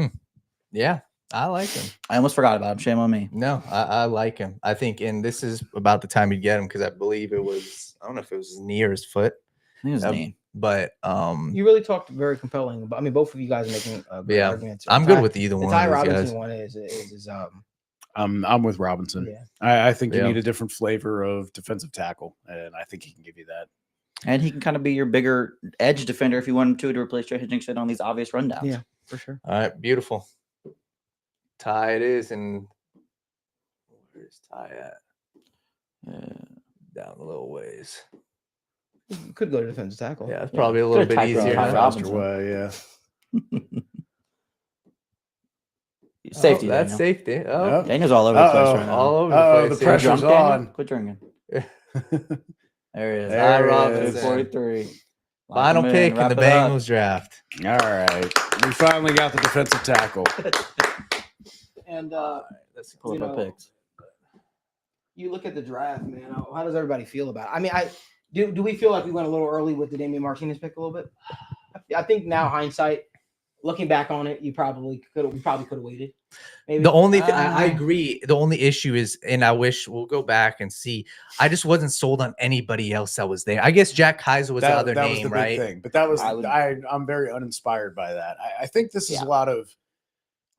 Yeah, I like him. I almost forgot about him. Shame on me. No, I like him. I think, and this is about the time you get him because I believe it was, I don't know if it was his knee or his foot. I think it was his knee. But you really talked very compelling about. I mean, both of you guys are making good arguments. I'm good with either one. The Ty of those Robinson guys. one is I'm with Robinson. Yeah. I think you need a different flavor of defensive tackle, and I think he can give you that. And he can kind of be your bigger edge defender if you want him to replace Trey Hendrickson on these obvious rundowns. Yeah, for sure. All right, beautiful. Ty it is, and where's Ty at? Down a little ways. Could go to defensive tackle. Yeah, it's probably a little bit easier. Faster way, yeah. Safety. That's safety. Oh, Daniel's all over the place right now. all over the place. The pressure's on. Quit drinking. There he is. There he Robinson. is. 43. Final pick in the Bengals draft. All right. We finally got the defensive tackle. And Let's pull up our picks. you look at the draft, man. How does everybody feel about it? I mean, do we feel like we went a little early with the Damian Martinez pick a little bit? I think now hindsight, looking back on it, we probably could have waited. Maybe. The only thing I agree. The only issue is, and I wish we'll go back and see. I just wasn't sold on anybody else that was there. I guess Jack Kaiser was the other that name, was the right? big thing. But that was I'm very uninspired by that. I think this is a lot of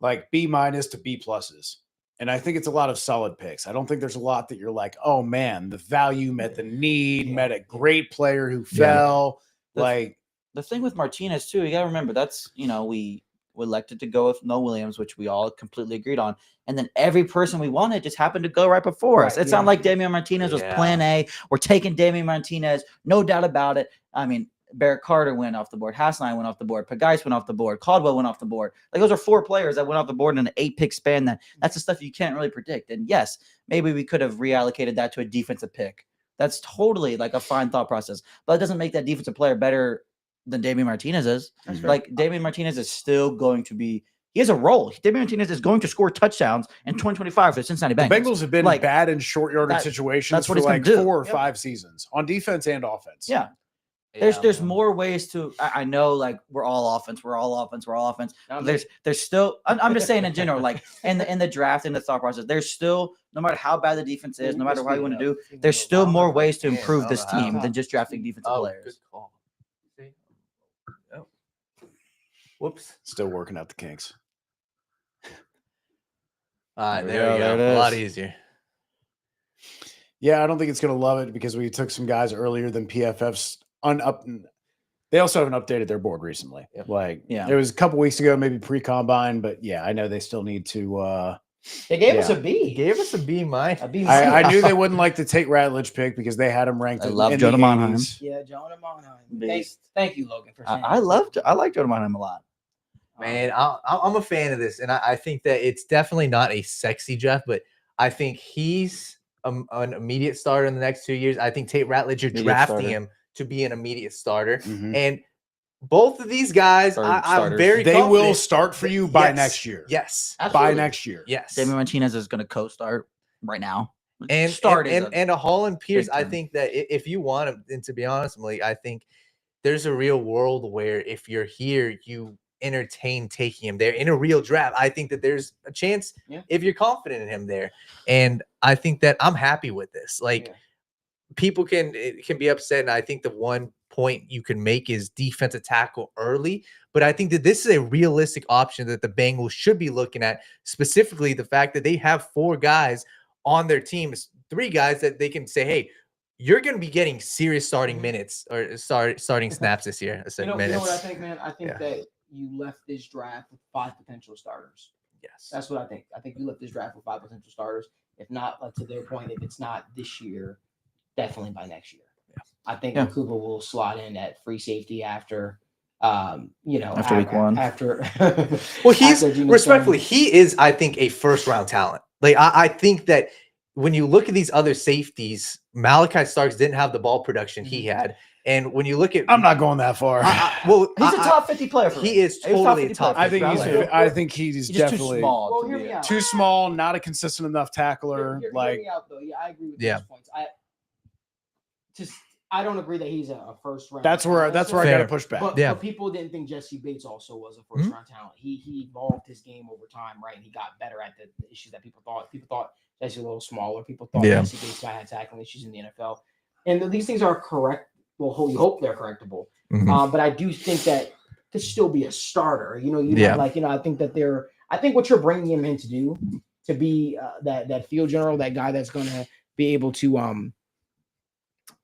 like B- to B pluses. And I think it's a lot of solid picks. I don't think there's a lot that you're like, oh man, the value met the need, met a great player who fell. The thing with Martinez too, you gotta remember that's we elected to go with Noah Williams, which we all completely agreed on. And then every person we wanted just happened to go right before us. It's not like Damian Martinez was plan A. We're taking Damian Martinez, no doubt about it. I mean, Barrett Carter went off the board. Hasseline went off the board. Pagais went off the board. Caldwell went off the board. Like those are 4 players that went off the board in an 8-pick span. That's the stuff you can't really predict. And yes, maybe we could have reallocated that to a defensive pick. That's totally like a fine thought process. But it doesn't make that defensive player better than Damian Martinez is. Like Damian Martinez is still going to be. He has a role. Damian Martinez is going to score touchdowns in 2025 for the Cincinnati Bengals. The Bengals have been bad in short yardage situations for like 4 or 5 seasons on defense and offense. Yeah. There's more ways to. I know, like we're all offense. There's still. I'm just saying in general, like in the draft, in the thought process, there's still, no matter how bad the defense is, no matter what you want to do, there's still more ways to improve this team than just drafting defensive players. Good call. Whoops. Still working out the kinks. All right, there we go. A lot easier. Yeah, I don't think it's going to love it because we took some guys earlier than PFF's They also haven't updated their board recently. It was a couple weeks ago, maybe pre-combine, but yeah, I know they still need to. They gave us a B. Gave us a B minus. I knew they wouldn't like the Tate Ratledge pick because they had him ranked. I love Jonah Monheim. Yeah, Jonah Monheim. Thank you, Logan, for saying I like Jonah Monheim a lot. Man, I'm a fan of this, and I think that it's definitely not a sexy draft, but I think he's an immediate starter in the next 2 years. I think Tate Ratledge, you're drafting him to be an immediate starter, and both of these guys, I'm very. They will start for you by next year. Yes, absolutely. By next year. Yes, Damian Martinez is going to co-start right now. And a Holland Pierce. I think that if you want him, and to be honest, Malik, I think there's a real world where if you're here, you entertain taking him there in a real draft. I think that there's a chance if you're confident in him there, and I think that I'm happy with this. Like people can be upset, and I think the one point you can make is defensive tackle early. But I think that this is a realistic option that the Bengals should be looking at, specifically the fact that they have 4 guys on their team, 3 guys that they can say, hey, you're going to be getting serious starting minutes or starting snaps this year. I said You know minutes. what I think, man? I think that you left this draft with 5 potential starters. Yes. That's what I think. I think you left this draft with 5 potential starters. If not, like to their point, if it's not this year, definitely by next year. Yeah. I think Cooper will slot in at free safety after week 1. After well, he's respectfully, he is, I think, a first-round talent. Like I think that when you look at these other safeties, Malachi Starks didn't have the ball production he had. And when you look at, I'm not going that far. He's a top 50 player for me. He is totally a top 50 player. I think he's definitely too small. Too small, not a consistent enough tackler. Hear me out, though. Yeah, I agree with those points. I don't agree that he's a first round. That's where I got to push back. But people didn't think Jesse Bates also was a first round talent. He evolved his game over time, right? And he got better at the issues that people thought. People thought Jesse a little smaller. People thought Jesse Bates might have tackling issues in the NFL. And these things are correct. Well, you hope they're correctable. But I do think that could still be a starter. I think that I think what you're bringing him in to do, to be that field general, that guy that's going to be able to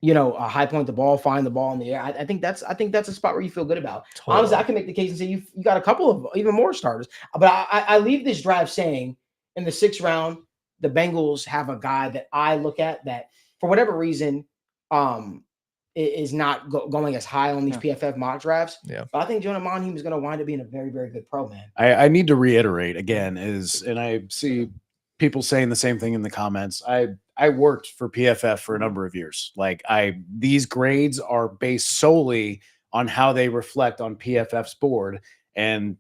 high point the ball, find the ball in the air. I think that's a spot where you feel good about. Totally. Honestly, I can make the case and say you got a couple of even more starters. But I leave this drive saying in the 6th round, the Bengals have a guy that I look at that for whatever reason is not going as high on these PFF mock drafts. Yeah. But I think Jonah Monheim is going to wind up being a very, very good pro, man. I need to reiterate again and I see people saying the same thing in the comments. I worked for PFF for a number of years. These grades are based solely on how they reflect on PFF's board. And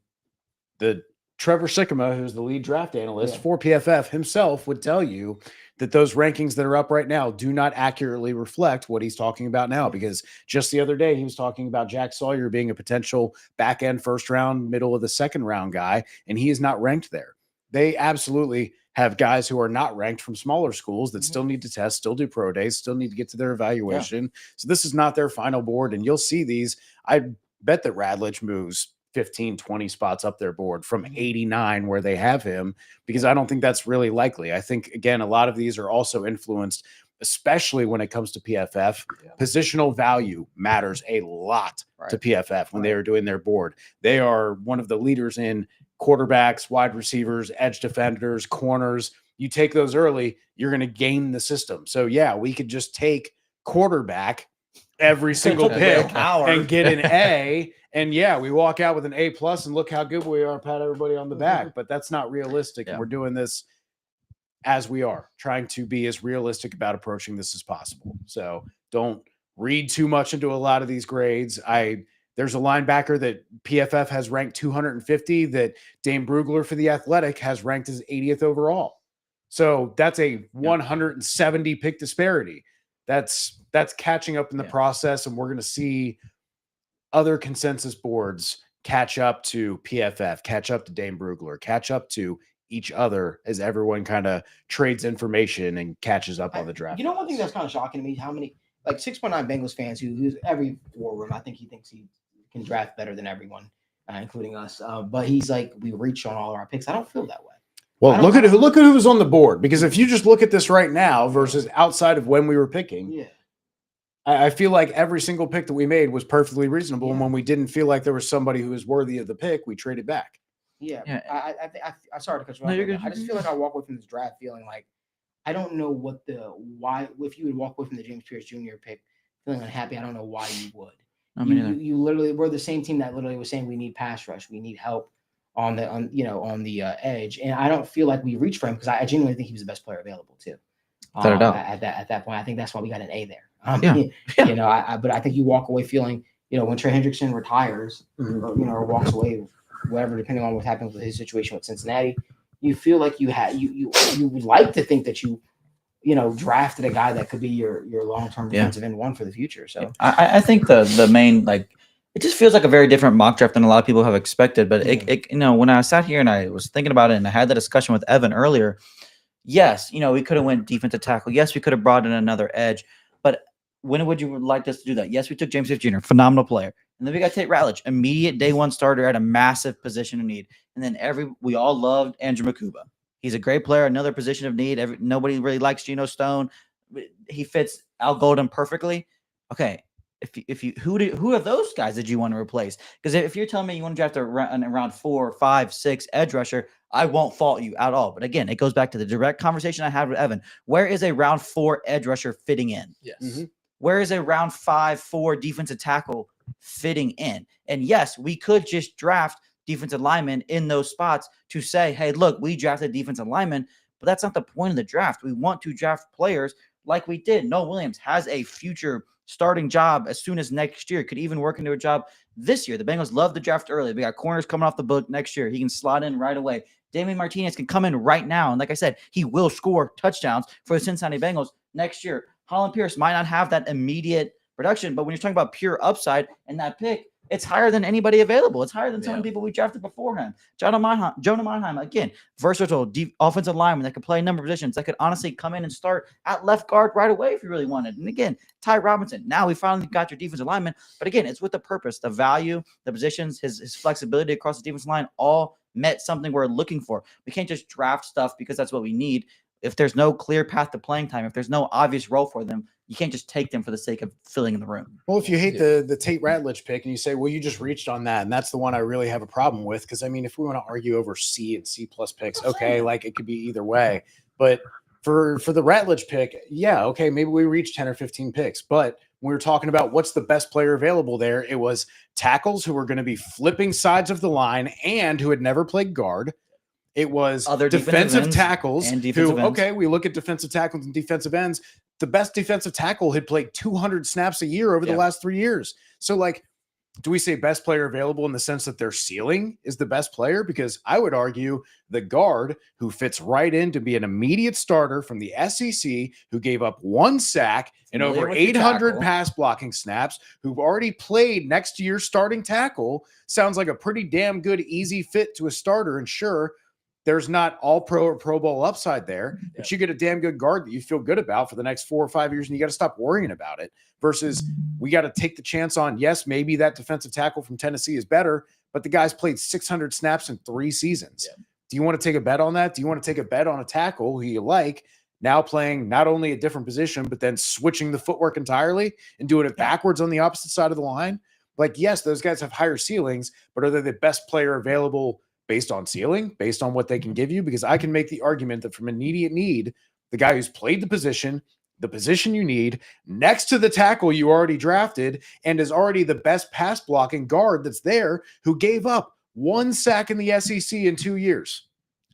the Trevor Sikkema, who's the lead draft analyst for PFF himself, would tell you that those rankings that are up right now do not accurately reflect what he's talking about now, because just the other day he was talking about Jack Sawyer being a potential back end 1st round, middle of the 2nd round guy, and he is not ranked there. They absolutely have guys who are not ranked from smaller schools that still need to test, still do pro days, still need to get to their evaluation. So this is not their final board. And you'll see these. I bet that Radlich moves 15, 20 spots up their board from 89 where they have him, because I don't think that's really likely. I think, again, a lot of these are also influenced, especially when it comes to PFF. Positional value matters a lot to PFF when they are doing their board. They are one of the leaders in quarterbacks, wide receivers, edge defenders, corners. You take those early, you're going to game the system. So we could just take quarterback every single pick and get an A. And we walk out with an A+ and look how good we are, pat everybody on the back. But that's not realistic. And we're doing this as we are, trying to be as realistic about approaching this as possible. So don't read too much into a lot of these grades. There's a linebacker that PFF has ranked 250 that Dane Brugler for The Athletic has ranked as 80th overall. So that's a 170 pick disparity. That's catching up in the process, and we're going to see other consensus boards catch up to PFF, catch up to Dane Brugler, catch up to each other as everyone kind of trades information and catches up on the draft. One thing that's kind of shocking to me is how many 6.9 Bengals fans who's every war room. I think he thinks he can draft better than everyone, including us. But he's like, we reach on all of our picks. I don't feel that way. Well, look at who's on the board, because if you just look at this right now versus outside of when we were picking, I feel like every single pick that we made was perfectly reasonable. And when we didn't feel like there was somebody who was worthy of the pick, we traded back. I'm sorry to cut you off. I just feel like I walk away from this draft feeling like I don't know why. If you would walk away from the James Pierce Jr. pick feeling unhappy, I don't know why you would. You literally, we're the same team that literally was saying we need pass rush, we need help on the edge, and I don't feel like we reached for him because I genuinely think he was the best player available too. At that point, I think that's why we got an A there. But I think you walk away feeling, when Trey Hendrickson retires, or walks away, whatever, depending on what happens with his situation with Cincinnati, you feel like you would like to think that you drafted a guy that could be your long-term defensive end one for the future. So I think the main, it just feels like a very different mock draft than a lot of people have expected. But it when I sat here and I was thinking about it and I had the discussion with Evan earlier, yes, we could have went defensive tackle. Yes, we could have brought in another edge. But when would you like us to do that? Yes, we took James Smith Jr., phenomenal player. And then we got Tate Ratledge, immediate day one starter at a massive position of need. And then we all loved Andrew Makuba. He's a great player, another position of need. Nobody really likes Geno Stone. He fits Al Golden perfectly. Okay, who of those guys did you want to replace? Because if you're telling me you want to draft a round 4, 5, 6 edge rusher, I won't fault you at all. But again, it goes back to the direct conversation I had with Evan. Where is a round 4 edge rusher fitting in? Yes. Mm-hmm. Where is a round 5, 4 defensive tackle fitting in? And yes, we could just draft defensive linemen in those spots to say, hey, look, we drafted defensive linemen, but that's not the point of the draft. We want to draft players like we did. Noah Williams has a future starting job as soon as next year, could even work into a job this year. The Bengals love the draft early. We got corners coming off the book next year. He can slot in right away. Damian Martinez can come in right now. And like I said, he will score touchdowns for the Cincinnati Bengals next year. Holland Pierce might not have that immediate production, but when you're talking about pure upside and that pick, it's higher than anybody available. It's higher than some of the people we drafted beforehand. Jonah Mannheim, again, versatile offensive lineman that could play a number of positions, that could honestly come in and start at left guard right away if you really wanted. And again, Ty Robinson. Now we finally got your defensive lineman. But again, it's with the purpose, the value, the positions, his flexibility across the defensive line all met something we're looking for. We can't just draft stuff because that's what we need. If there's no clear path to playing time, if there's no obvious role for them, you can't just take them for the sake of filling in the room. Well, if you hate the Tate Ratledge pick and you say, well, you just reached on that, and that's the one I really have a problem with, because, I mean, if we want to argue over C and C+ picks, okay, like it could be either way. But for the Ratledge pick, yeah, okay, maybe we reached 10 or 15 picks. But when we were talking about what's the best player available there, it was tackles who were going to be flipping sides of the line and who had never played guard. It was other defensive tackles and defensive ends. Okay, we look at defensive tackles and defensive ends. The best defensive tackle had played 200 snaps a year over the last 3 years. So, like, do we say best player available in the sense that their ceiling is the best player? Because I would argue the guard who fits right in to be an immediate starter from the SEC, who gave up 1 sack and over 800 pass blocking snaps, who've already played next to your starting tackle, sounds like a pretty damn good, easy fit to a starter. And sure, there's not all pro or Pro Bowl upside there, but you get a damn good guard that you feel good about for the next 4 or 5 years, and you got to stop worrying about it versus we got to take the chance on, yes, maybe that defensive tackle from Tennessee is better, but the guy's played 600 snaps in 3 seasons. Yeah. Do you want to take a bet on that? Do you want to take a bet on a tackle who you like now playing not only a different position, but then switching the footwork entirely and doing it backwards on the opposite side of the line? Like, yes, those guys have higher ceilings, but are they the best player available based on ceiling, based on what they can give you? Because I can make the argument that from immediate need, the guy who's played the position you need, next to the tackle you already drafted, and is already the best pass blocking guard that's there, who gave up 1 sack in the SEC in 2 years.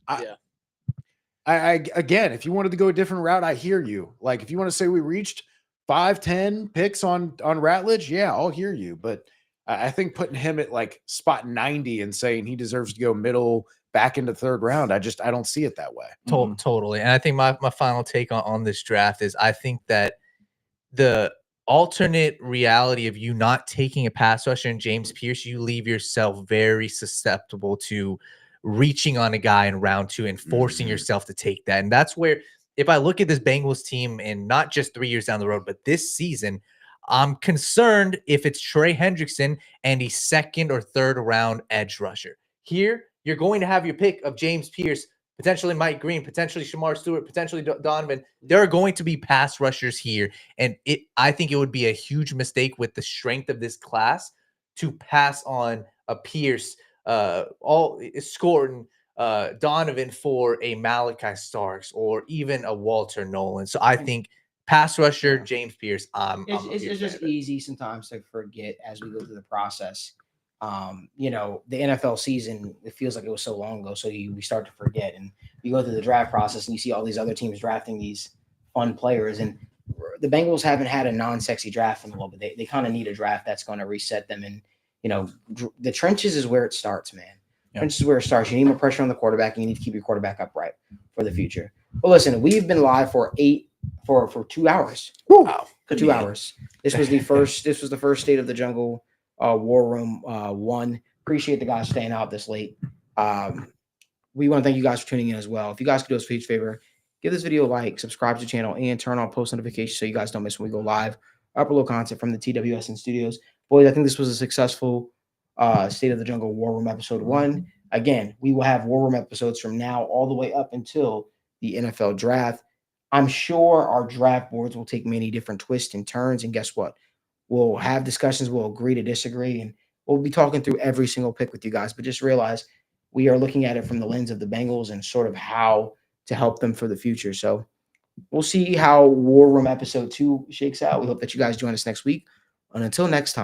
I again, if you wanted to go a different route, I hear you. Like, if you want to say we reached 5-10 picks on Ratledge, yeah, I'll hear you. But I think putting him at like spot 90 and saying he deserves to go middle back into 3rd round, I don't see it that way. Totally. And I think my final take on this draft is I think that the alternate reality of you not taking a pass rusher in James Pierce, you leave yourself very susceptible to reaching on a guy in round 2 and forcing yourself to take that. And that's where, if I look at this Bengals team and not just 3 years down the road, but this season, I'm concerned if it's Trey Hendrickson and a 2nd or 3rd round edge rusher. Here, you're going to have your pick of James Pierce, potentially Mike Green, potentially Shamar Stewart, potentially Donovan. There are going to be pass rushers here. And I think it would be a huge mistake with the strength of this class to pass on a Pierce, Scourton, Donovan for a Malachi Starks or even a Walter Nolan. So I think pass rusher, James Pierce. It's just easy sometimes to forget as we go through the process. The NFL season, it feels like it was so long ago. So we start to forget, and you go through the draft process and you see all these other teams drafting these fun players. And the Bengals haven't had a non-sexy draft in a while, but they kind of need a draft that's going to reset them. And, the trenches is where it starts, man. Trenches is where it starts. You need more pressure on the quarterback, and you need to keep your quarterback upright for the future. Well, listen, we've been live for 2 hours. Wow. For 2 hours. This was the first State of the Jungle War Room 1. Appreciate the guys staying out this late. We want to thank you guys for tuning in as well. If you guys could do us a huge favor, give this video a like, subscribe to the channel, and turn on post notifications so you guys don't miss when we go live Upper Low content from the TWSN studios. Boys, I think this was a successful State of the Jungle War Room episode 1. Again, we will have War Room episodes from now all the way up until the NFL draft. I'm sure our draft boards will take many different twists and turns. And guess what? We'll have discussions. We'll agree to disagree. And we'll be talking through every single pick with you guys. But just realize we are looking at it from the lens of the Bengals and sort of how to help them for the future. So we'll see how War Room episode 2 shakes out. We hope that you guys join us next week. And until next time.